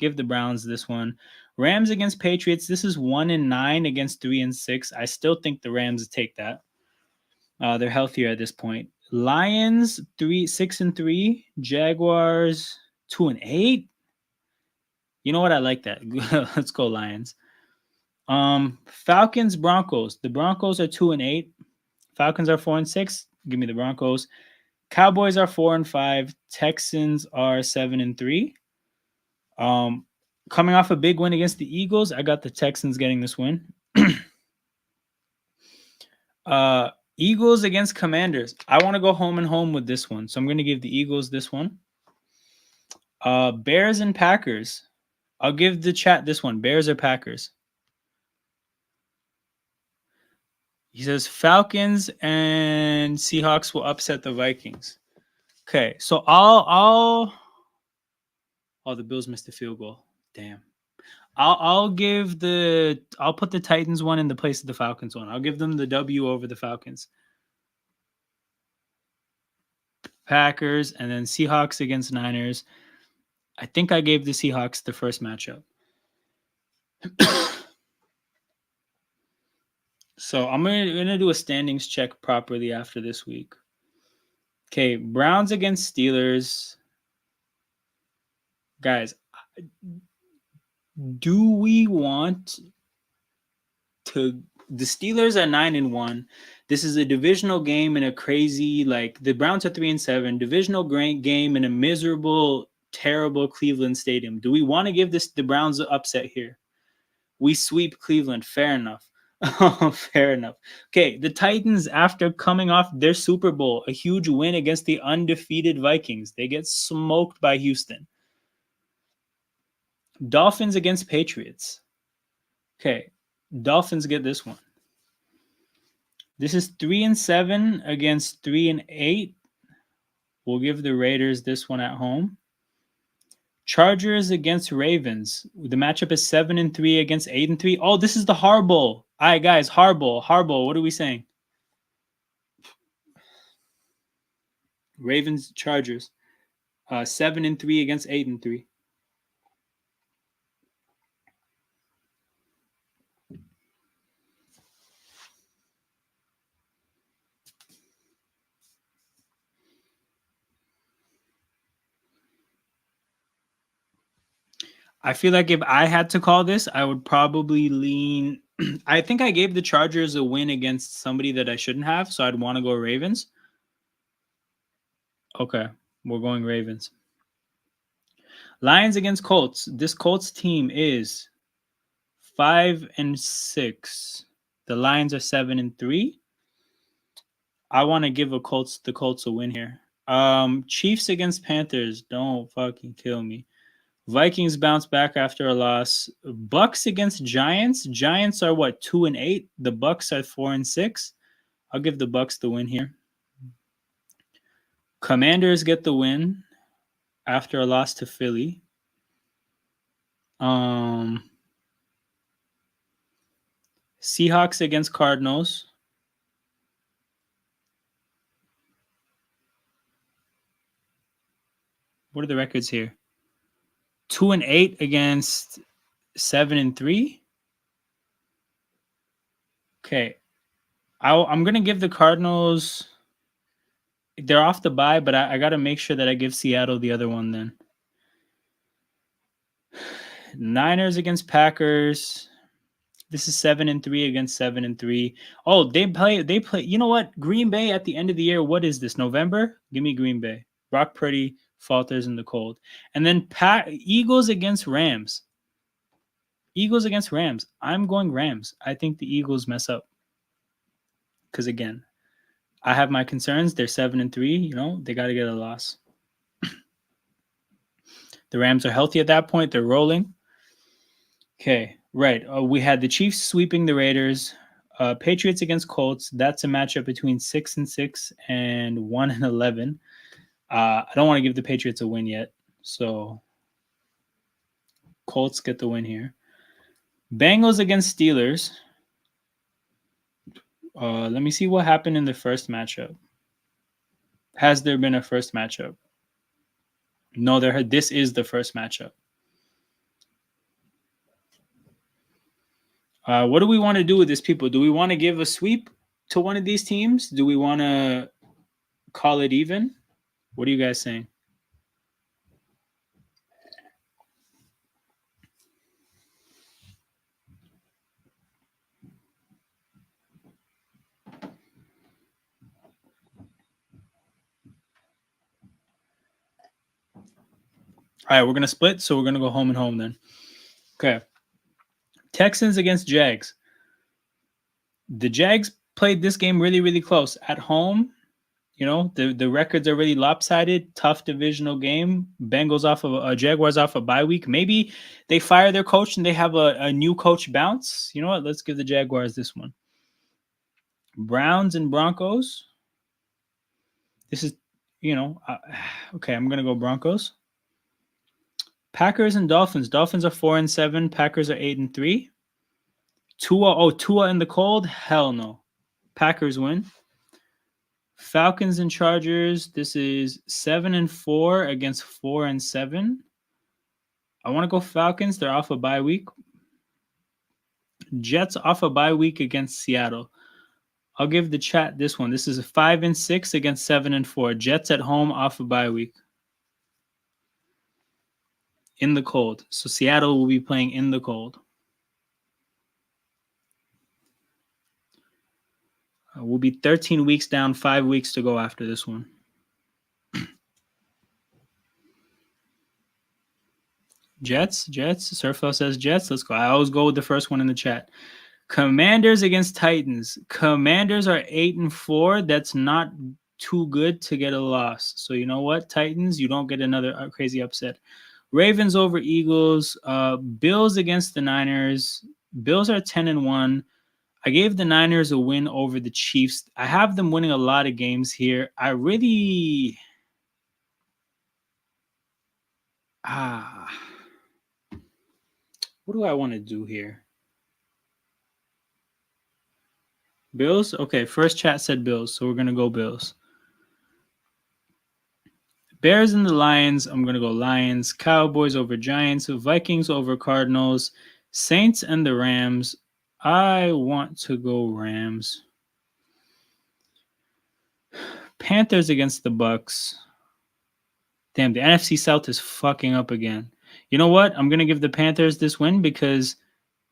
Give the Browns this one. Rams against Patriots. This is 1-9 against 3-6. I still think the Rams take that. They're healthier at this point. Lions 6-3. Jaguars 2-8. You know what? I like that. Let's go Lions. Falcons Broncos. The Broncos are 2-8. Falcons are 4-6. Give me the Broncos. Cowboys are 4-5. Texans are 7-3. Coming off a big win against the Eagles, I got the Texans getting this win. Eagles against Commanders. I want to go home and home with this one, so I'm going to give the Eagles this one. Bears and Packers. I'll give the chat this one. Bears or Packers? He says Falcons and Seahawks will upset the Vikings. Okay, so the Bills missed the field goal. Damn. I'll put the Titans one in the place of the Falcons one. I'll give them the W over the Falcons. Packers, and then Seahawks against Niners. I think I gave the Seahawks the first matchup. So I'm gonna do a standings check properly after this week. Okay, Browns against Steelers. Guys, do we want to? The Steelers are 9-1. This is a divisional game in a crazy, like, the Browns are 3-7. Divisional game in a miserable, terrible Cleveland stadium. Do we want to give the Browns an upset here? We sweep Cleveland. Fair enough. Fair enough. Okay, the Titans, after coming off their Super Bowl, a huge win against the undefeated Vikings, they get smoked by Houston. Dolphins against Patriots. Okay, Dolphins get this one. This is 3-7 against 3-8. We'll give the Raiders this one at home. Chargers against Ravens. The matchup is 7-3 against 8-3. Oh, this is the Harbaugh. All right, guys, Harbaugh. What are we saying? Ravens, Chargers. 7-3 against 8-3. I feel like if I had to call this, I would probably lean. I think I gave the Chargers a win against somebody that I shouldn't have, so I'd want to go Ravens. Okay, we're going Ravens. Lions against Colts. This Colts team is 5-6. The Lions are 7-3. I want to give the Colts a win here. Chiefs against Panthers. Don't fucking kill me. Vikings bounce back after a loss. Bucks against Giants. Giants are what, 2-8? The Bucks are 4-6. I'll give the Bucks the win here. Commanders get the win after a loss to Philly. Seahawks against Cardinals. What are the records here? 2-8 against 7-3. Okay. I'm going to give the Cardinals. They're off the bye, but I got to make sure that I give Seattle the other one then. Niners against Packers. This is 7-3 against 7-3. Oh, they play. You know what? Green Bay at the end of the year. What is this? November? Give me Green Bay. Brock Purdy falters in the cold. And then Eagles against Rams. Eagles against Rams. I'm going Rams. I think the Eagles mess up. Because again, I have my concerns. They're 7-3. You know, they got to get a loss. The Rams are healthy at that point. They're rolling. Okay, right. We had the Chiefs sweeping the Raiders. Patriots against Colts. That's a matchup between 6-6 and 1-11. I don't want to give the Patriots a win yet, so Colts get the win here. Bengals against Steelers. Let me see what happened in the first matchup. Has there been a first matchup? No, this is the first matchup. What do we want to do with this, people? Do we want to give a sweep to one of these teams? Do we want to call it even? What are you guys saying? All right, we're going to split, so we're going to go home and home then. Okay. Texans against Jags. The Jags played this game really, really close. At home, you know, the records are really lopsided. Tough divisional game. Bengals off of Jaguars off a bye week. Maybe they fire their coach and they have a new coach bounce. You know what? Let's give the Jaguars this one. Browns and Broncos. This is, you know, okay, I'm going to go Broncos. Packers and Dolphins. Dolphins are 4-7. Packers are 8-3. Tua in the cold? Hell no. Packers win. Falcons and Chargers. This is 7-4 against 4-7. I want to go Falcons. They're off a bye week. Jets off a bye week against Seattle. I'll give the chat this one. This is a 5-6 against 7-4. Jets at home off a bye week. In the cold. So Seattle will be playing in the cold. We'll be 13 weeks down, 5 weeks to go after this one. Jets. Surfel says Jets. Let's go. I always go with the first one in the chat. Commanders against Titans. Commanders are 8-4. That's not too good to get a loss. So you know what, Titans, you don't get another crazy upset. Ravens over Eagles. Bills against the Niners. Bills are 10-1. I gave the Niners a win over the Chiefs. I have them winning a lot of games here. I really... What do I want to do here? Bills? Okay, first chat said Bills, so we're going to go Bills. Bears and the Lions. I'm going to go Lions. Cowboys over Giants. Vikings over Cardinals. Saints and the Rams. I want to go Rams. Panthers against the Bucks. Damn, the NFC South is fucking up again. You know what? I'm going to give the Panthers this win because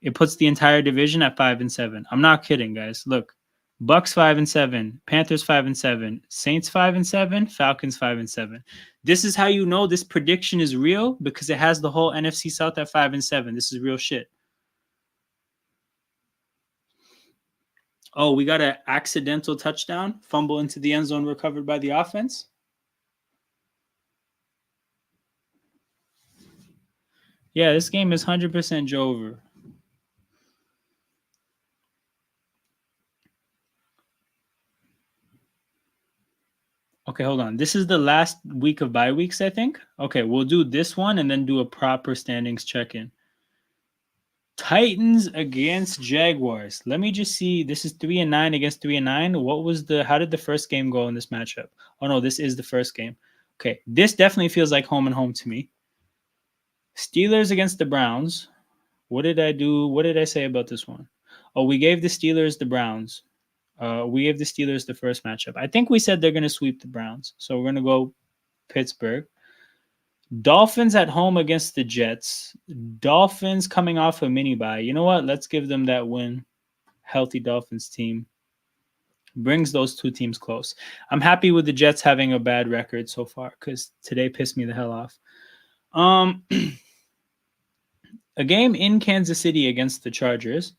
it puts the entire division at 5-7. I'm not kidding, guys. Look, Bucks 5-7, Panthers 5-7, Saints 5-7, Falcons 5-7. This is how you know this prediction is real because it has the whole NFC South at 5-7. This is real shit. Oh, we got an accidental touchdown, fumble into the end zone recovered by the offense. Yeah, this game is 100% Jover. Okay, hold on. This is the last week of bye weeks, I think. Okay, we'll do this one and then do a proper standings check-in. Titans against Jaguars. Let me just see. This is 3-9 against 3-9. How did the first game go in this matchup? Oh no, this is the first game. Okay, this definitely feels like home and home to me. Steelers against the Browns. What did I do? What did I say about this one? Oh, we gave the Steelers the Browns. We gave the Steelers the first matchup. I think we said they're going to sweep the Browns. So we're going to go Pittsburgh. Dolphins at home against the Jets. Dolphins coming off a mini bye. You know what? Let's give them that win. Healthy Dolphins team. Brings those two teams close. I'm happy with the Jets having a bad record so far because today pissed me the hell off. A game in Kansas City against the Chargers.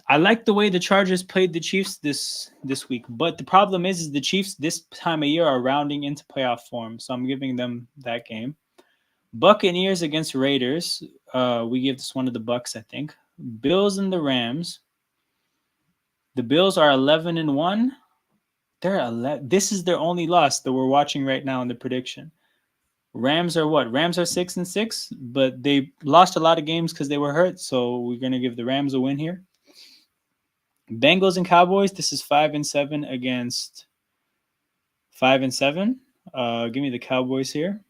I like the way the Chargers played the Chiefs this week, but the problem is the Chiefs this time of year are rounding into playoff form, so I'm giving them that game. Buccaneers against Raiders. We give this one to the Bucks, I think. Bills and the Rams. The Bills are 11-1. This is their only loss that we're watching right now in the prediction. Rams are what? Rams are 6-6, but they lost a lot of games because they were hurt, so we're going to give the Rams a win here. Bengals and Cowboys. This is 5-7 against 5-7. Give me the Cowboys here.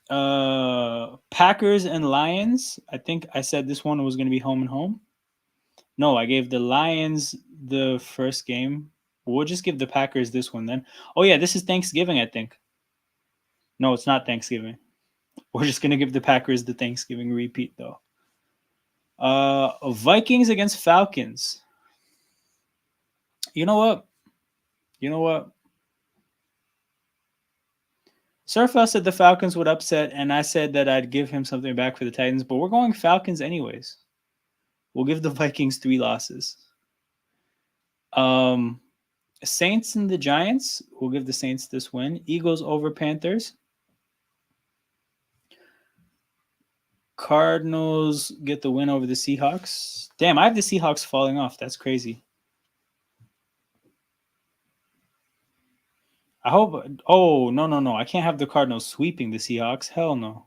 Packers and Lions. I think I said this one was going to be home and home. No, I gave the Lions the first game. We'll just give the Packers this one then. Oh yeah, this is Thanksgiving, I think. No, it's not Thanksgiving. We're just going to give the Packers the Thanksgiving repeat though. Vikings against Falcons. You know what? Surfel said the Falcons would upset, and I said that I'd give him something back for the Titans, but we're going Falcons anyways. We'll give the Vikings 3 losses. Saints and the Giants. We'll give the Saints this win. Eagles over Panthers. Cardinals get the win over the Seahawks. Damn, I have the Seahawks falling off. That's crazy. I hope. Oh, no. I can't have the Cardinals sweeping the Seahawks. Hell no.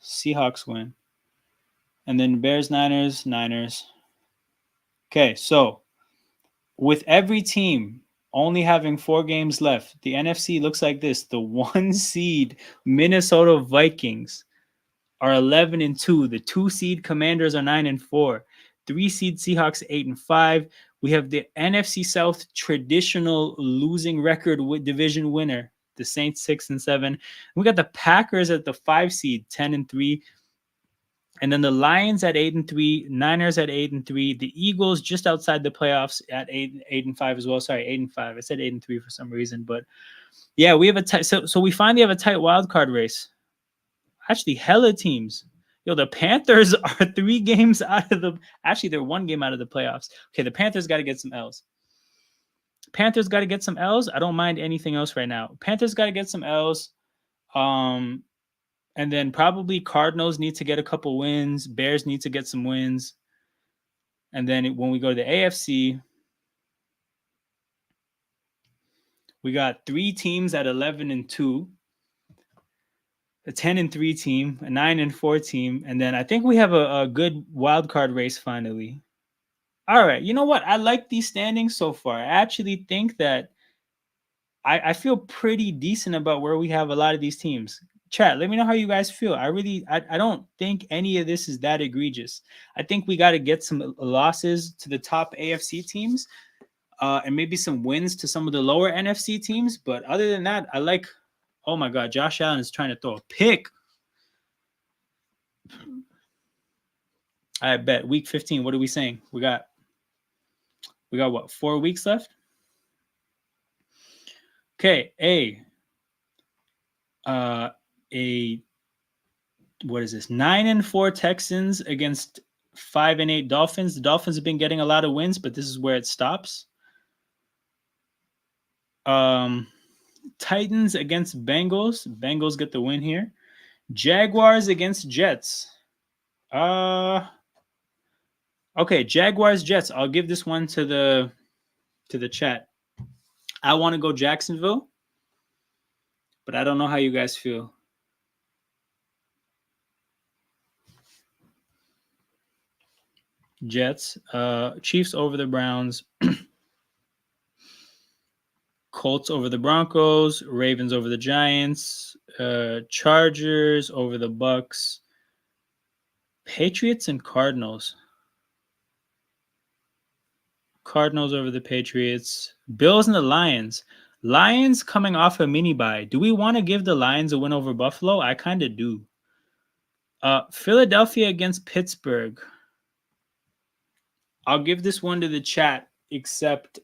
Seahawks win. And then Bears, Niners. Okay, so with every team only having 4 games left, the NFC looks like this. The 1 seed Minnesota Vikings are 11-2. The 2 seed Commanders are 9-4. 3 seed Seahawks 8-5. We have the NFC South traditional losing record with division winner, the Saints 6-7. We got the Packers at the 5 seed 10-3. And then the Lions at 8-3, Niners at 8-3, the Eagles just outside the playoffs at 8-5 as well. Sorry, 8-5. I said 8-3 for some reason, but yeah, we have a tight. So we finally have a tight wild card race. Actually, hella teams. Yo, the Panthers are 3 games out of the. Actually, they're 1 game out of the playoffs. Okay, the Panthers got to get some L's. Panthers got to get some L's. I don't mind anything else right now. Panthers got to get some L's. And then probably Cardinals need to get a couple wins. Bears need to get some wins. And then when we go to the AFC, we got 3 teams at 11-2, a 10-3 team, a 9-4 team, and then I think we have a good wild card race finally. All right, you know what? I like these standings so far. I actually think that I feel pretty decent about where we have a lot of these teams. Chat, let me know how you guys feel. I don't think any of this is that egregious. I think we got to get some losses to the top AFC teams, and maybe some wins to some of the lower NFC teams. But other than that, I like. Oh my God, Josh Allen is trying to throw a pick. I bet week 15. What are we saying? We got what? 4 weeks left. Okay, what is this? 9-4 Texans against 5-8 Dolphins. The Dolphins have been getting a lot of wins, but this is where it stops. Titans against Bengals. Bengals get the win here. Jaguars against Jets. Okay, Jaguars Jets. I'll give this one to the chat. I want to go Jacksonville, but I don't know how you guys feel. Jets. Chiefs over the Browns. Colts over the Broncos. Ravens over the Giants. Chargers over the Bucks. Patriots and Cardinals. Cardinals over the Patriots. Bills and the Lions. Lions coming off a mini bye. Do we want to give the Lions a win over Buffalo? I kind of do. Philadelphia against Pittsburgh. I'll give this one to the chat, except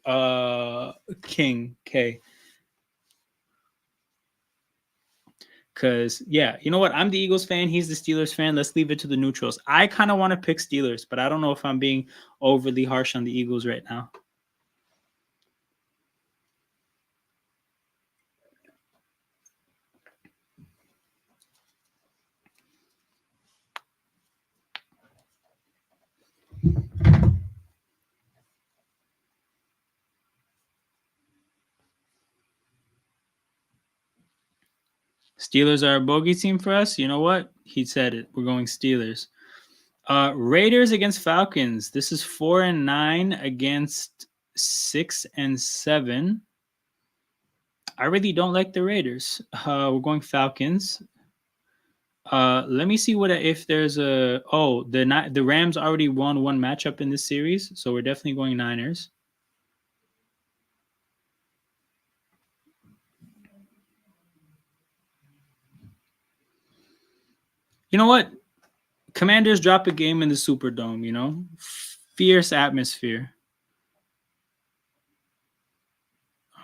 King K. Because, yeah, you know what? I'm the Eagles fan. He's the Steelers fan. Let's leave it to the neutrals. I kind of want to pick Steelers, but I don't know if I'm being overly harsh on the Eagles right now. Steelers are a bogey team for us. You know what? He said it. We're going Steelers. Raiders against Falcons. This is 4-9 against 6-7. I really don't like the Raiders. We're going Falcons. Let me see if there's a. Oh, the Rams already won one matchup in this series, so we're definitely going Niners. You know what? Commanders drop a game in the Superdome. You know, fierce atmosphere.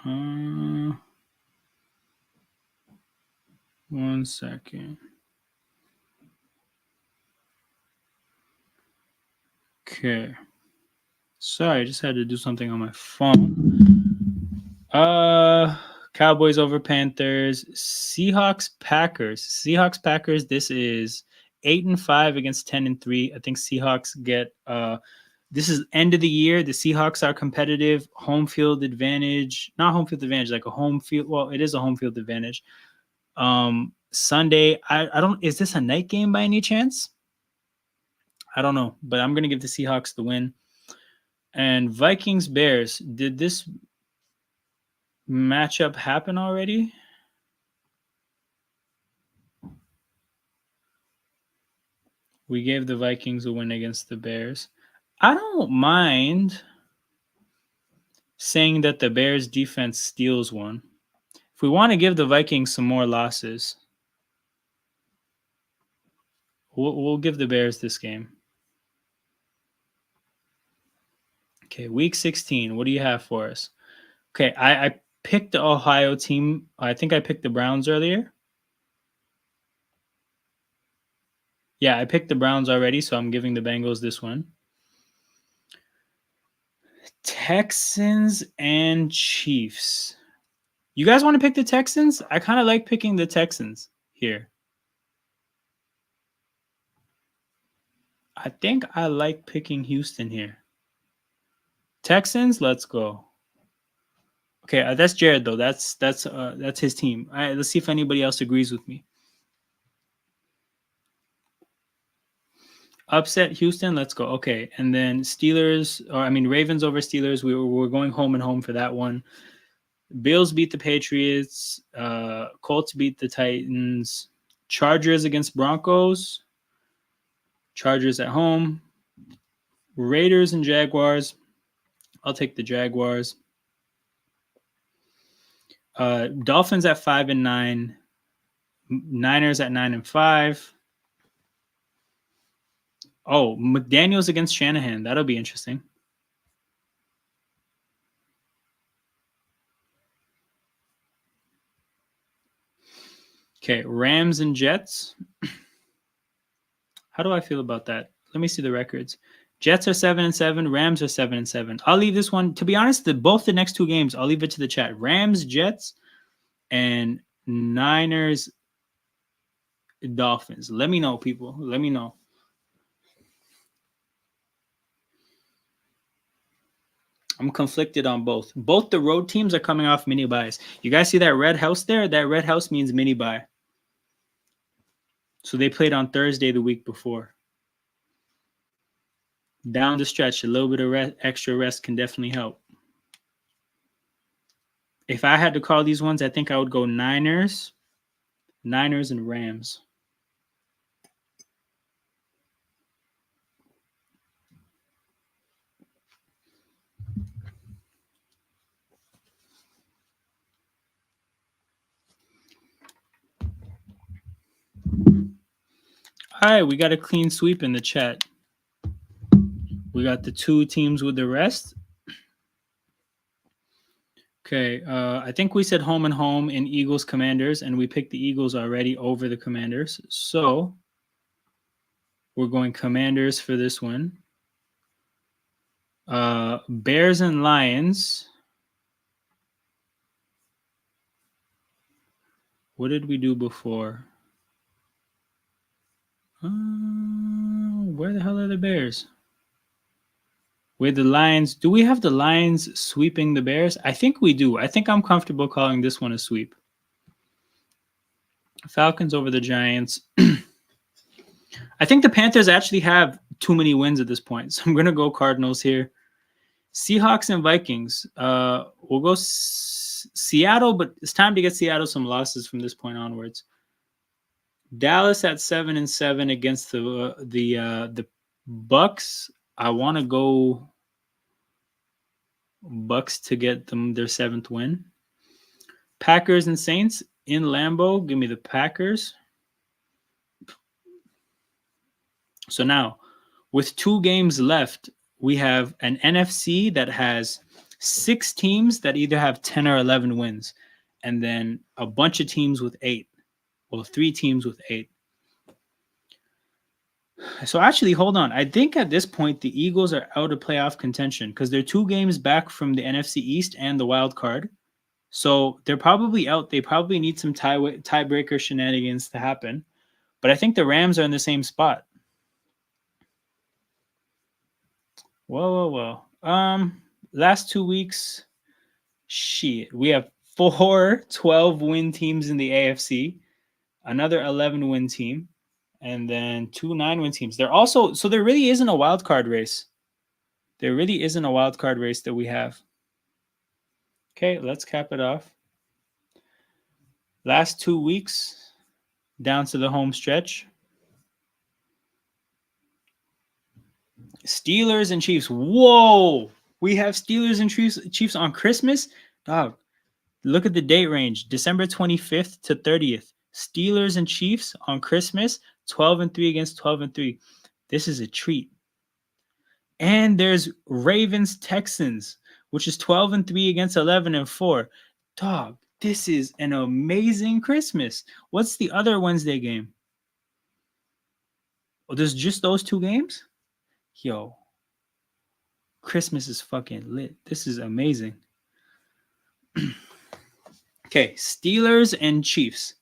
1 second. Okay. Sorry, I just had to do something on my phone. Cowboys over Panthers. Seahawks Packers. This is 8-5 against 10-3. I think Seahawks get this is end of the year. The Seahawks are competitive. Home field advantage, not home field advantage, like a home field. Well, it is a home field advantage. Sunday, I don't. Is this a night game by any chance? I don't know, but I'm gonna give the Seahawks the win. And Vikings Bears. Did this matchup happen already? We gave the Vikings a win against the Bears. I don't mind saying that the Bears defense steals one. If we want to give the Vikings some more losses, we'll give the Bears this game. Okay, week 16. What do you have for us? Okay, I picked the Ohio team. I think I picked the Browns earlier. Yeah, I picked the Browns already, so I'm giving the Bengals this one. Texans and Chiefs. You guys want to pick the Texans? I kind of like picking the Texans here. I think I like picking Houston here. Texans, let's go. Okay, that's Jared though. That's his team. All right, let's see if anybody else agrees with me. Upset Houston, let's go. Okay, and then Ravens over Steelers. We're going home and home for that one. Bills beat the Patriots. Colts beat the Titans. Chargers against Broncos. Chargers at home. Raiders and Jaguars. I'll take the Jaguars. Dolphins at 5-9. Niners at 9-5. Oh, McDaniels against Shanahan. That'll be interesting. Okay, Rams and Jets. How do I feel about that? Let me see the records. Jets are 7-7. Rams are 7-7. I'll leave this one. To be honest, both the next two games, I'll leave it to the chat. Rams, Jets, and Niners, Dolphins. Let me know, people. Let me know. I'm conflicted on both. Both the road teams are coming off mini buys. You guys see that red house there? That red house means mini buy. So they played on Thursday the week before. Down the stretch, a little bit of extra rest can definitely help. If I had to call these ones, I think I would go Niners and Rams. All right, we got a clean sweep in the chat. We got the two teams with the rest. Okay, I think we said home and home in Eagles Commanders, and we picked the Eagles already over the Commanders. So we're going Commanders for this one. Bears and Lions. What did we do before? Where the hell are the Bears? With the Lions, do we have the Lions sweeping the Bears? I think we do. I think I'm comfortable calling this one a sweep. Falcons over the Giants. I think the Panthers actually have too many wins at this point, so I'm going to go Cardinals here. Seahawks and Vikings. We'll go Seattle, but it's time to get Seattle some losses from this point onwards. Dallas at 7-7 against the Bucks. I want to go Bucks to get them their 7th win. Packers and Saints in Lambeau. Give me the Packers. So now, with 2 games left, we have an NFC that has 6 teams that either have 10 or 11 wins, and then a bunch of teams with 8. Well, 3 teams with 8. So actually, hold on. I think at this point, the Eagles are out of playoff contention because they're 2 games back from the NFC East and the wild card. So they're probably out. They probably need some tiebreaker shenanigans to happen. But I think the Rams are in the same spot. Whoa. Last 2 weeks, shit. We have four 12-win teams in the AFC, another 11-win team, and then two 9-win teams. So there really isn't a wild card race. There really isn't a wild card race that we have. Okay, let's cap it off. Last 2 weeks, down to the home stretch. Steelers and Chiefs. Whoa! We have Steelers and Chiefs on Christmas? Dog, look at the date range. December 25th to 30th. Steelers and Chiefs on Christmas, 12-3 against 12-3. This is a treat. And there's Ravens Texans, which is 12-3 against 11-4. Dog, this is an amazing Christmas. What's the other Wednesday game? Oh, there's just those two games? Yo, Christmas is fucking lit. This is amazing. Okay, Steelers and Chiefs.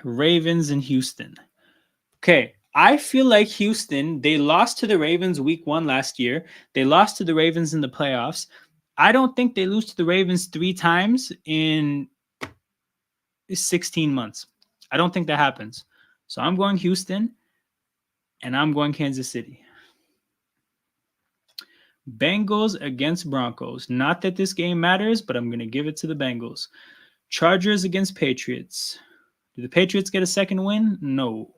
Ravens and Houston. Okay, I feel like Houston, they lost to the Ravens week 1 last year. They lost to the Ravens in the playoffs. I don't think they lose to the Ravens 3 times in 16 months. I don't think that happens. So I'm going Houston, and I'm going Kansas City. Bengals against Broncos. Not that this game matters, but I'm going to give it to the Bengals. Chargers against Patriots. Do the Patriots get a second win? No.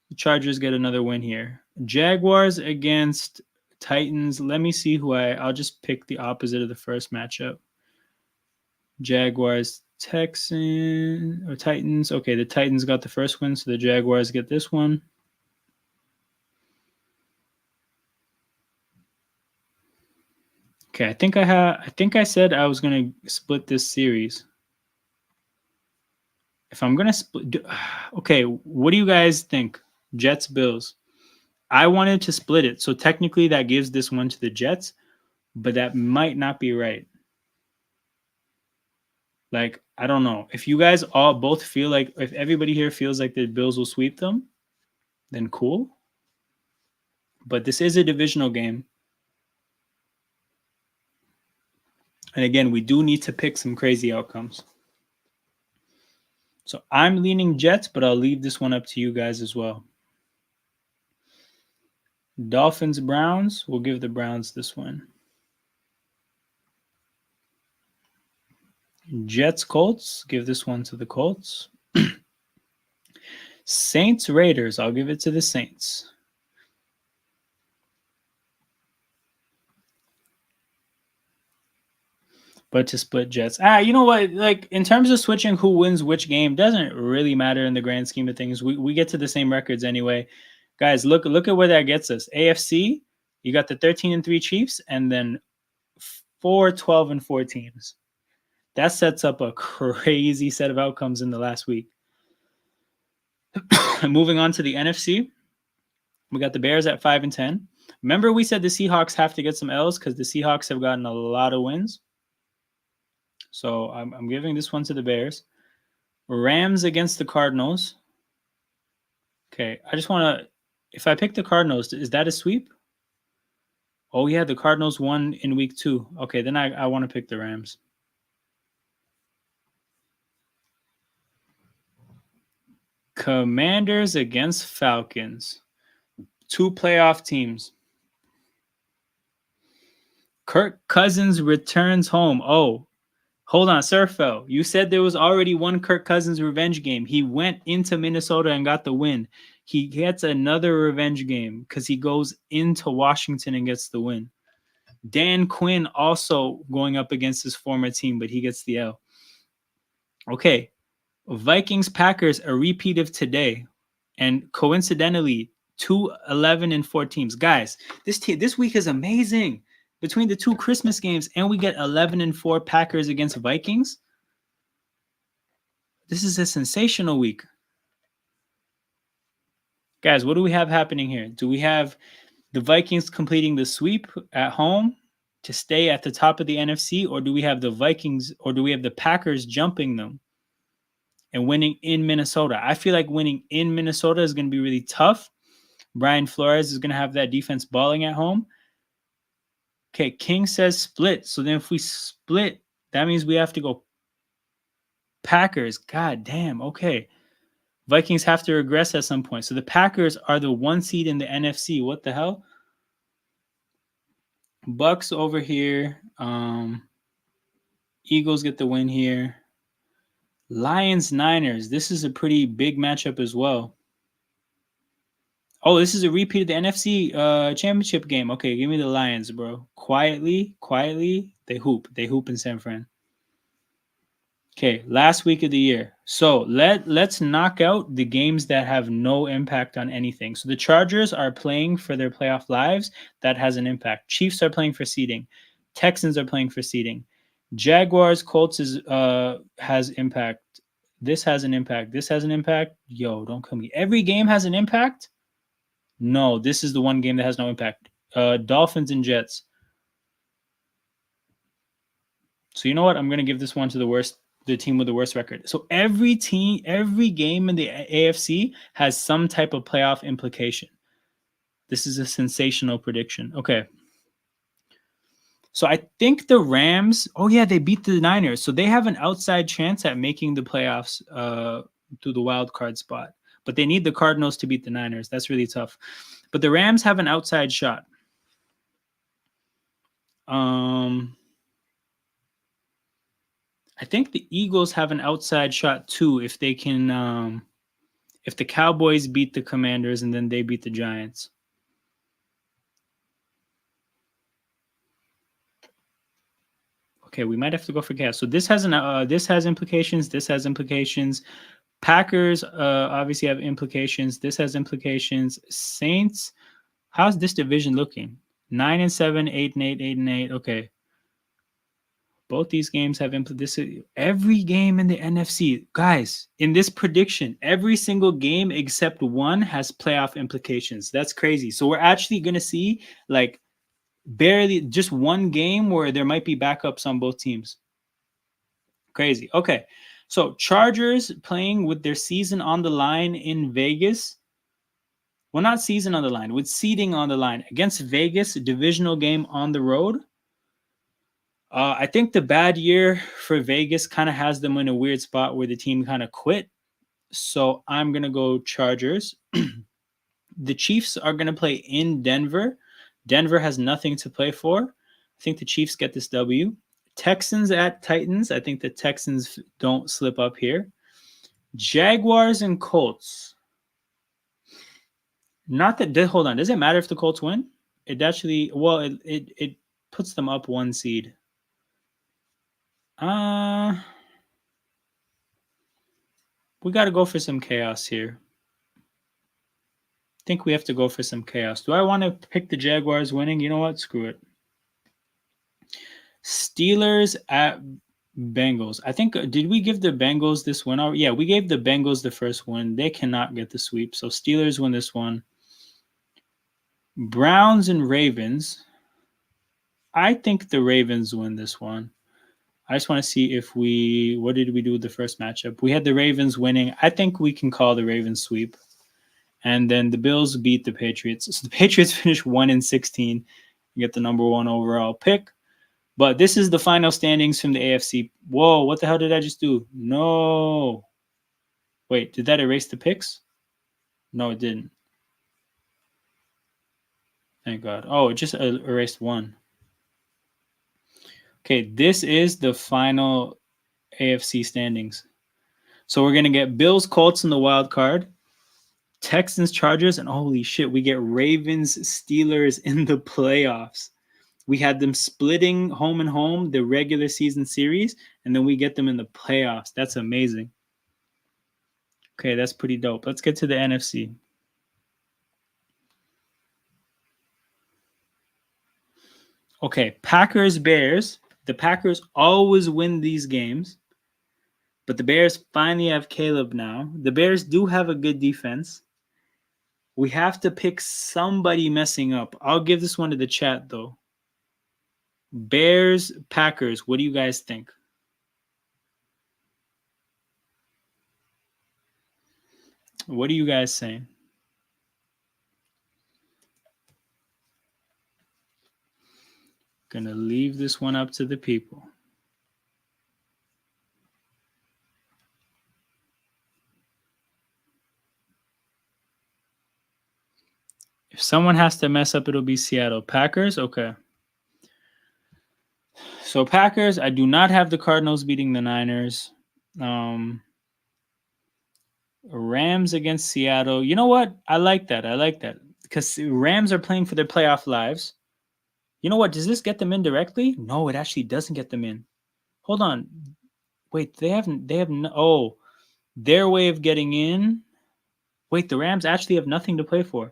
The Chargers get another win here. Jaguars against Titans. Let me see I'll just pick the opposite of the first matchup. Jaguars, Texans, or Titans. Okay, the Titans got the first win, so the Jaguars get this one. Okay, I think I said I was gonna split this series. If I'm gonna split, okay, what do you guys think? Jets, Bills. I wanted to split it, so technically that gives this one to the Jets, but that might not be right. Like, I don't know. If you guys all both feel like, if everybody here feels like the Bills will sweep them, then cool. But this is a divisional game. And again, we do need to pick some crazy outcomes. So I'm leaning Jets, but I'll leave this one up to you guys as well. Dolphins, Browns. We'll give the Browns this one. Jets, Colts. Give this one to the Colts. Saints, Raiders. I'll give it to the Saints. But to split Jets. You know what? Like, in terms of switching who wins which game, doesn't really matter in the grand scheme of things. We get to the same records anyway. Guys, look at where that gets us. AFC, you got the 13-3 Chiefs, and then 4 12-4 teams. That sets up a crazy set of outcomes in the last week. Moving on to the NFC, we got the Bears at 5-10. Remember, we said the Seahawks have to get some L's because the Seahawks have gotten a lot of wins. So I'm giving this one to the Bears. Rams against the Cardinals. Okay, I just want to, if I pick the Cardinals, is that a sweep? Oh, yeah, the Cardinals won in week 2. Okay, then I want to pick the Rams. Commanders against Falcons. 2 playoff teams. Kirk Cousins returns home. Oh, hold on, Surfell. You said there was already one Kirk Cousins revenge game. He went into Minnesota and got the win. He gets another revenge game because he goes into Washington and gets the win. Dan Quinn also going up against his former team, but he gets the L. Okay. Vikings, Packers, a repeat of today. And coincidentally, 2 11-4 teams. Guys, this week is amazing. Between the 2 Christmas games, and we get 11-4 Packers against Vikings. This is a sensational week. Guys, what do we have happening here? Do we have the Vikings completing the sweep at home to stay at the top of the NFC, or do we have the Vikings, or do we have the Packers jumping them? and winning in Minnesota. I feel like winning in Minnesota is going to be really tough. Brian Flores is going to have that defense balling at home. Okay, King says split. So then if we split, that means we have to go Packers. God damn. Okay. Vikings have to regress at some point. So the Packers are the 1 seed in the NFC. What the hell? Bucks over here. Eagles get the win here. Lions, Niners. This is a pretty big matchup as well. Oh, this is a repeat of the NFC championship game. Okay, give me the Lions, bro. Quietly, they hoop in San Fran. Okay, last week of the year. So let's knock out the games that have no impact on anything. So the Chargers are playing for their playoff lives. That has an impact. Chiefs are playing for seeding. Texans are playing for seeding. Jaguars, Colts has impact. This has an impact. This has an impact. Yo, don't kill me. Every game has an impact. No, this is the one game that has no impact. Dolphins and Jets. So you know what? I'm gonna give this one to the team with the worst record. So every game in the AFC has some type of playoff implication. This is a sensational prediction. Okay. So I think the Rams, oh yeah, they beat the Niners. So they have an outside chance at making the playoffs through the wild card spot. But they need the Cardinals to beat the Niners. That's really tough. But the Rams have an outside shot. I think the Eagles have an outside shot too if they can if the Cowboys beat the Commanders and then they beat the Giants. Okay, we might have to go for chaos. So this has implications. This has implications. Packers obviously have implications. This has implications. Saints. How's this division looking? 9-7, 8-8, 8-8. Okay. Both these games have every game in the NFC. Guys, in this prediction, every single game except one has playoff implications. That's crazy. So we're actually going to see like barely just one game where there might be backups on both teams. Crazy. Okay. So Chargers playing with their season on the line in Vegas. Well, not season on the line, with seeding on the line against Vegas, divisional game on the road. I think the bad year for Vegas kind of has them in a weird spot where the team kind of quit. So I'm going to go Chargers. The Chiefs are going to play in Denver. Denver has nothing to play for. I think the Chiefs get this W. Texans at Titans. I think the Texans don't slip up here. Jaguars and Colts. Not that, hold on. Does it matter if the Colts win? It actually, well, it puts them up 1 seed. We got to go for some chaos here. I think we have to go for some chaos. Do I want to pick the Jaguars winning? You know what? Screw it. Steelers at Bengals. I think, did we give the Bengals this win? Yeah, we gave the Bengals the first win. They cannot get the sweep. So Steelers win this one. Browns and Ravens. I think the Ravens win this one. I just want to see if what did we do with the first matchup? We had the Ravens winning. I think we can call the Ravens sweep. And then the Bills beat the Patriots. So the Patriots finished 1-16, get the number 1 overall pick. But this is the final standings from the AFC. Whoa, what the hell did I just do? No. Wait, did that erase the picks? No, it didn't. Thank God. Oh, it just erased 1. Okay, this is the final AFC standings. So we're going to get Bills, Colts in the wild card, Texans, Chargers, and holy shit, we get Ravens, Steelers in the playoffs. We had them splitting home and home, the regular season series, and then we get them in the playoffs. That's amazing. Okay, that's pretty dope. Let's get to the NFC. Okay, Packers, Bears. The Packers always win these games, but the Bears finally have Caleb now. The Bears do have a good defense. We have to pick somebody messing up. I'll give this one to the chat, though. Bears, Packers. What do you guys think? What are you guys saying? Gonna leave this one up to the people. If someone has to mess up, it'll be Seattle. Packers? Okay. So Packers, I do not have the Cardinals beating the Niners. Rams against Seattle. You know what? I like that. I like that. Because Rams are playing for their playoff lives. You know what? Does this get them in directly? No, it actually doesn't get them in. Hold on. Wait, they have no, oh, their way of getting in. Wait, the Rams actually have nothing to play for.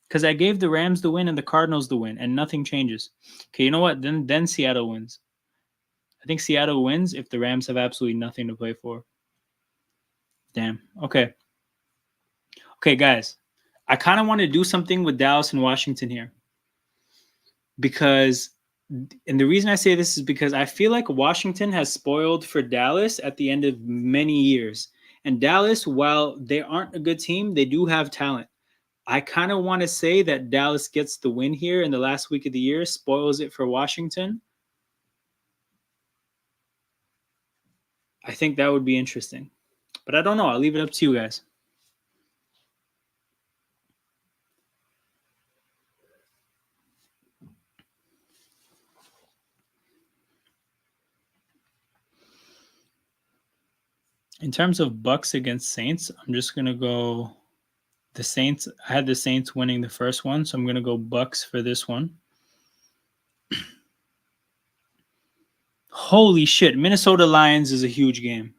Because I gave the Rams the win and the Cardinals the win, and nothing changes. Okay, you know what? Then Seattle wins. I think Seattle wins if the Rams have absolutely nothing to play for. Damn. Okay. Okay, guys. I kind of want to do something with Dallas and Washington here. Because, and the reason I say this is because I feel like Washington has spoiled for Dallas at the end of many years. And Dallas, while they aren't a good team, they do have talent. I kind of want to say that Dallas gets the win here in the last week of the year, spoils it for Washington. I think that would be interesting. But I don't know. I'll leave it up to you guys. In terms of Bucks against Saints, I'm just going to go the Saints. I had the Saints winning the first one, so I'm going to go Bucks for this one. Holy shit. Minnesota Lions is a huge game.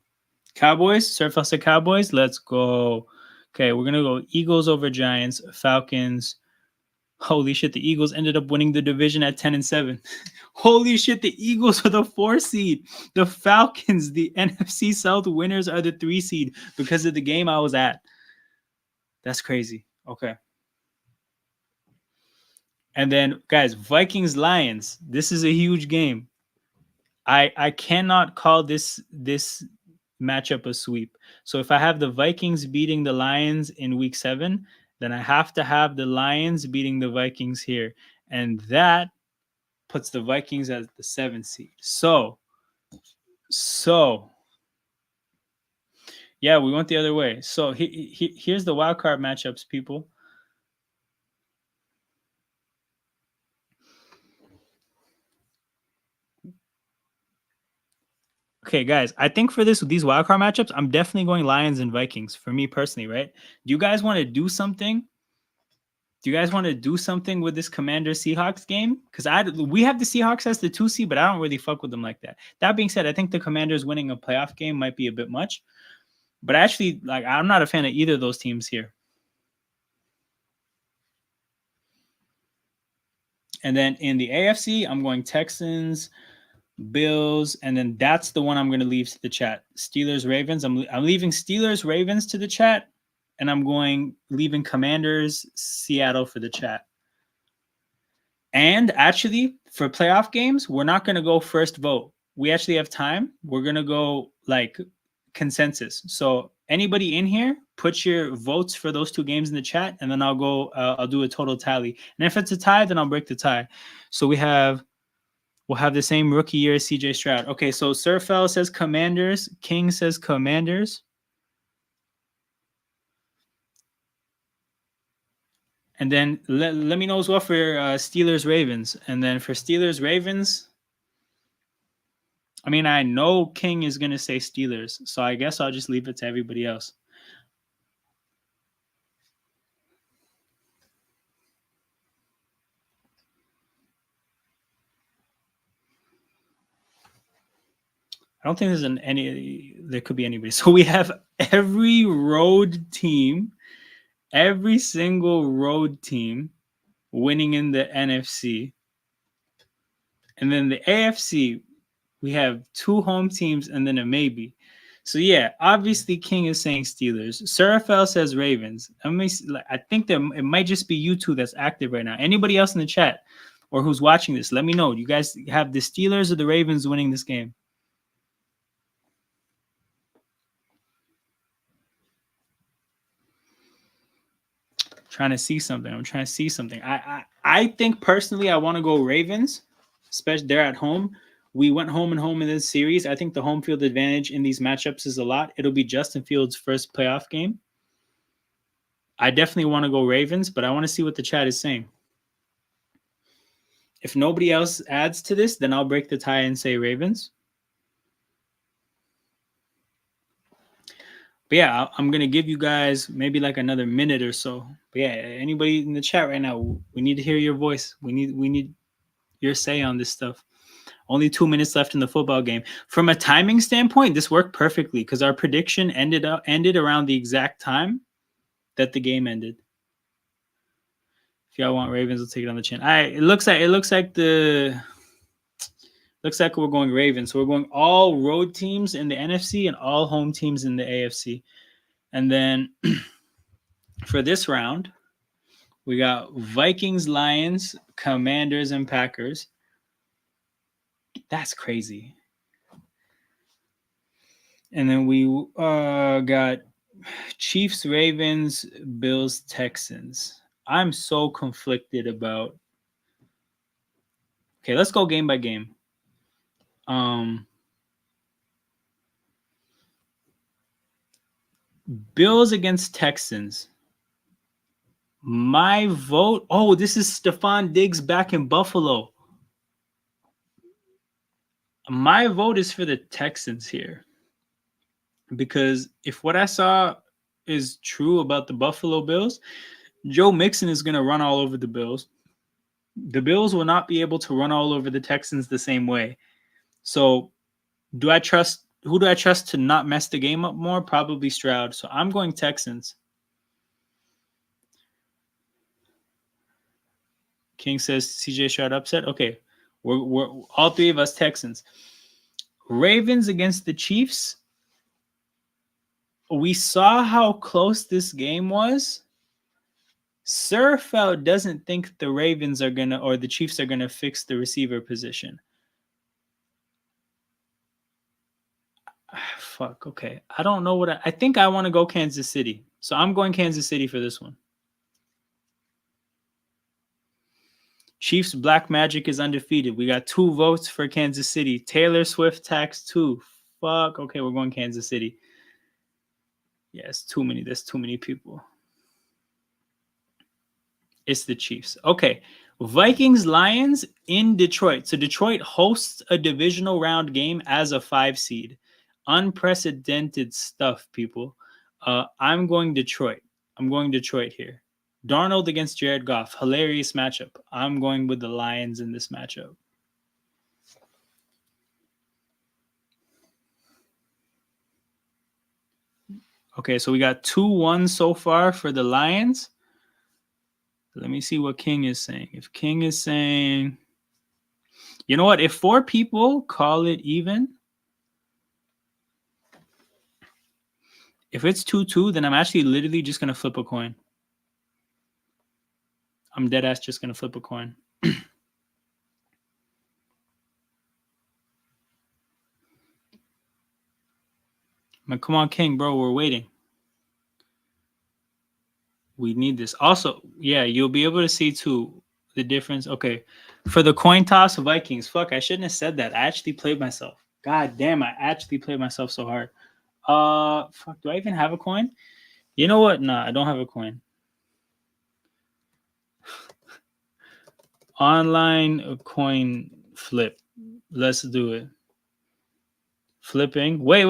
Cowboys, Surf said Cowboys. Let's go. Okay, we're going to go Eagles over Giants, Falcons. Holy shit, the Eagles ended up winning the division at 10-7. Holy shit, the Eagles are the 4 seed. The Falcons, the NFC South winners, are the 3 seed because of the game I was at. That's crazy. Okay. And then, guys, Vikings Lions. This is a huge game. I cannot call this matchup a sweep. So if I have the Vikings beating the Lions in week 7, then I have to have the Lions beating the Vikings here. And that puts the Vikings as the 7th seed. So yeah, we went the other way. So here's the wild card matchups, people. Okay, guys, I think for these wildcard matchups, I'm definitely going Lions and Vikings for me personally, right? Do you guys want to do something? Do you guys want to do something with this Commanders Seahawks game? Because we have the Seahawks as the 2 seed, but I don't really fuck with them like that. That being said, I think the Commanders winning a playoff game might be a bit much. But actually, like, I'm not a fan of either of those teams here. And then in the AFC, I'm going Texans, Bills, and then that's the one I'm going to leave to the chat. Steelers, Ravens. I'm leaving Steelers, Ravens to the chat, and I'm leaving Commanders, Seattle for the chat. And actually, for playoff games, we're not going to go first vote. We actually have time. We're going to go like consensus. So anybody in here, put your votes for those 2 games in the chat, and then I'll do a total tally. And if it's a tie, then I'll break the tie. So we'll have the same rookie year as CJ Stroud. Okay, so Surfell says Commanders. King says Commanders. And then let me know as well for Steelers Ravens. And then for Steelers Ravens, I mean, I know King is going to say Steelers, so I guess I'll just leave it to everybody else. I don't think there could be anybody. So we have every road team, every single road team winning in the NFC. And then the AFC, we have 2 home teams and then a maybe. So yeah, obviously King is saying Steelers. Surafel says Ravens. I think that it might just be you 2 that's active right now. Anybody else in the chat or who's watching this, let me know. Do you guys have the Steelers or the Ravens winning this game? Trying to see something. I'm trying to see something. I think personally I want to go Ravens, especially they're at home. We went home and home in this series. I think the home field advantage in these matchups is a lot. It'll be Justin Fields' first playoff game. I definitely want to go Ravens, but I want to see what the chat is saying. If nobody else adds to this, then I'll break the tie and say Ravens. But yeah, I'm gonna give you guys maybe like another minute or so. But yeah, anybody in the chat right now, we need to hear your voice. We need your say on this stuff. Only 2 minutes left in the football game. From a timing standpoint, this worked perfectly because our prediction ended around the exact time that the game ended. If y'all want Ravens, we'll take it on the chin. All right, it looks like we're going Ravens. So we're going all road teams in the NFC and all home teams in the AFC. And then for this round, we got Vikings, Lions, Commanders, and Packers. That's crazy. And then we got Chiefs, Ravens, Bills, Texans. I'm so conflicted about. Okay, let's go game by game. Bills against Texans. My vote. Oh, this is Stephon Diggs back in Buffalo. My vote is for the Texans here. Because if what I saw is true about the Buffalo Bills, Joe Mixon is going to run all over the Bills. The Bills will not be able to run all over the Texans the same way. So who do I trust to not mess the game up more? Probably Stroud. So I'm going Texans. King says CJ Stroud upset. Okay. We're all three of us Texans. Ravens against the Chiefs. We saw how close this game was. Surfeld doesn't think the Ravens are going to, or the Chiefs are going to fix the receiver position. Fuck, okay. I don't know what I think I want to go Kansas City. So I'm going Kansas City for this one. Chiefs Black Magic is undefeated. We got 2 votes for Kansas City. Taylor Swift tax 2. Fuck, okay, we're going Kansas City. Yeah, it's too many. There's too many people. It's the Chiefs. Okay. Vikings Lions in Detroit. So Detroit hosts a divisional round game as a 5 seed. Unprecedented stuff, people. I'm going Detroit. I'm going Detroit here. Darnold against Jared Goff. Hilarious matchup. I'm going with the Lions in this matchup. Okay, so we got 2-1 so far for the Lions. Let me see what King is saying. If King is saying, you know what? If 4 people call it even, if it's 2-2, then I'm actually literally just going to flip a coin. I'm dead ass just going to flip a coin. Man, come on, King, bro. We're waiting. We need this. Also, yeah, you'll be able to see too the difference. Okay. For the coin toss, Vikings. Fuck, I shouldn't have said that. I actually played myself. God damn, I actually played myself so hard. Fuck, do I even have a coin? You know what? Nah, I don't have a coin. Online coin flip. Let's do it. Flipping. Wait. I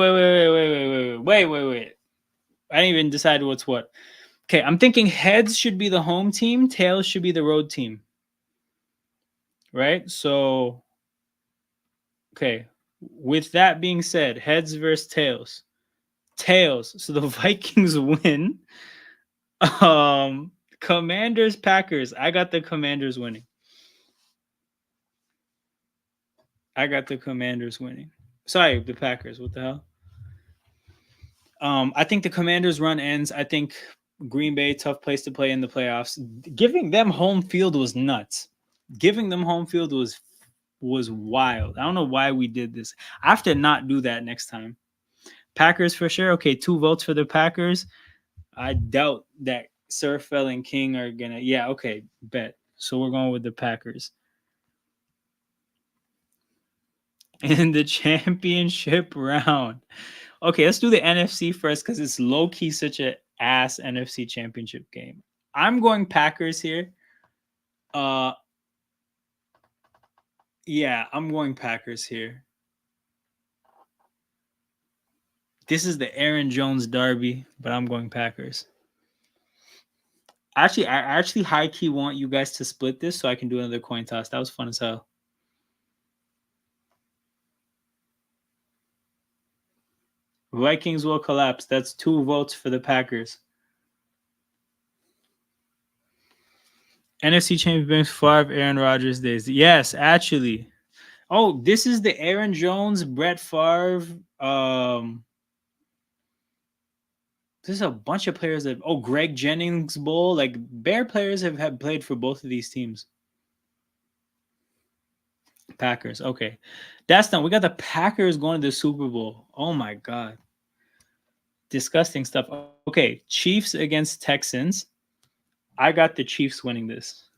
didn't even decide what's what. Okay, I'm thinking heads should be the home team, tails should be the road team. Right? So, okay. With that being said, heads versus tails. Tails. So the Vikings win. Commanders, Packers. I got the Commanders winning. Sorry, the Packers. What the hell? I think the Commanders' run ends. I think Green Bay, tough place to play in the playoffs. Giving them home field was nuts. Giving them home field was wild. I don't know why we did this. I have to not do that next time. Packers for sure. Okay, 2 votes for the Packers. I doubt that Surfel and King are gonna. Yeah, okay, bet. So we're going with the Packers in the championship round. Okay, let's do the NFC first because it's low key such a ass NFC championship game. I'm going Packers here. Uh, yeah, I'm going Packers here. This is the Aaron Jones derby, but I'm going Packers. Actually, I actually high key want you guys to split this so I can do another coin toss. That was fun as hell. Vikings will collapse. That's 2 votes for the Packers. NFC Championship 5 Aaron Rodgers days. Yes, actually. Oh, this is the Aaron Jones, Brett Favre. There's a bunch of players that. Oh, Greg Jennings Bowl. Like Bear players have played for both of these teams. Packers. Okay, that's done. We got the Packers going to the Super Bowl. Oh my god, disgusting stuff. Okay, Chiefs against Texans. I got the Chiefs winning this.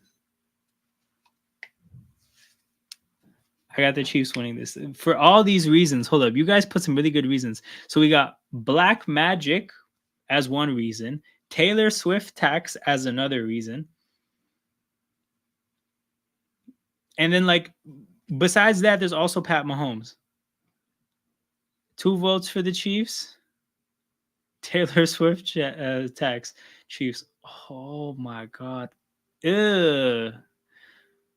I got the Chiefs winning this for all these reasons. Hold up, you guys put some really good reasons. So we got Black Magic as one reason, Taylor Swift tax as another reason, and then like besides that, there's also Pat Mahomes. 2 votes for the Chiefs. Taylor Swift tax Chiefs. Oh my god, ew,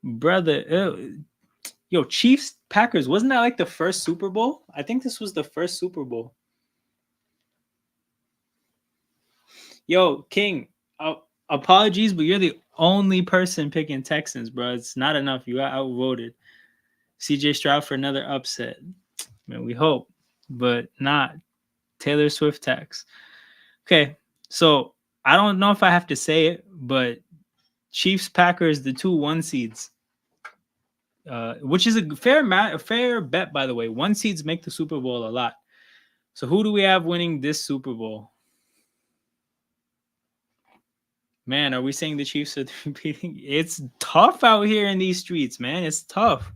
brother. Ew. Yo, Chiefs Packers, wasn't that like the first Super Bowl? I think this was the first Super Bowl. Yo, King, apologies, but you're the only person picking Texans, bro. It's not enough. You got outvoted. CJ Stroud for another upset. Man, we hope, but not. Taylor Swift tax. Okay, so I don't know if I have to say it, but Chiefs Packers, the 2 1 seeds. Which is a fair bet, by the way. 1 seeds make the Super Bowl a lot. So who do we have winning this Super Bowl? Man, are we saying the Chiefs are repeating? It's tough out here in these streets, man. It's tough.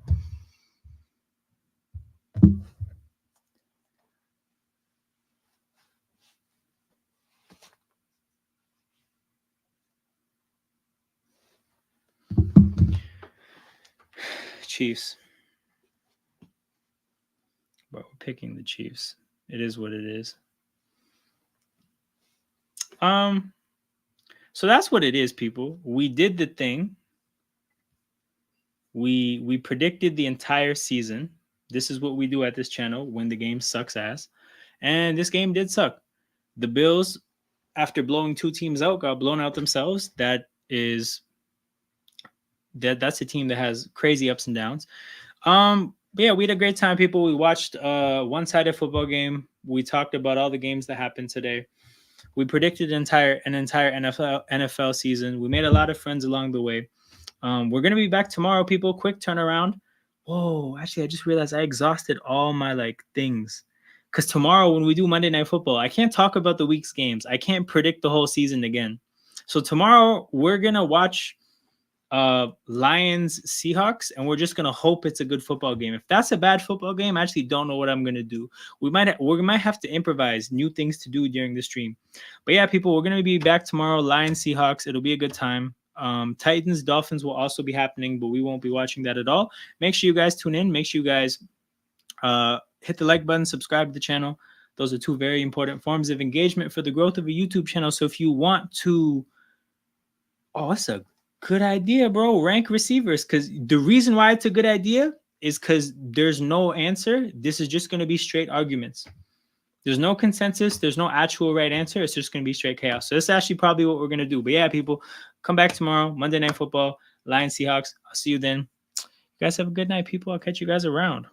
Chiefs. But we're picking the Chiefs. It is what it is. So that's what it is, people. We did the thing. We predicted the entire season. This is what we do at this channel when the game sucks ass. And this game did suck. The Bills, after blowing 2 teams out, got blown out themselves. That's a team that has crazy ups and downs. But yeah, we had a great time, people. We watched a one-sided football game. We talked about all the games that happened today. We predicted an entire NFL season. We made a lot of friends along the way. We're gonna be back tomorrow, people. Quick turnaround. Whoa, actually, I just realized I exhausted all my things. Because tomorrow, when we do Monday Night Football, I can't talk about the week's games. I can't predict the whole season again. So tomorrow, we're gonna watch Lions Seahawks, and we're just gonna hope it's a good football game. If that's a bad football game, I actually don't know what I'm gonna do. We might have to improvise new things to do during the stream. But yeah, people, we're gonna be back tomorrow. Lions Seahawks, it'll be a good time. Titans Dolphins will also be happening, but we won't be watching that at all. Make sure you guys tune in. Make sure you guys hit the like button, subscribe to the channel. Those are 2 very important forms of engagement for the growth of a YouTube channel. So if you want to, that's a good idea, bro. Rank receivers, because the reason why it's a good idea is because there's no answer. This is just going to be straight arguments. There's no consensus. There's no actual right answer. It's just going to be straight chaos. So that's actually probably what we're going to do. But yeah, people, come back tomorrow, Monday Night Football, Lions Seahawks. I'll see you then. You guys have a good night, people. I'll catch you guys around.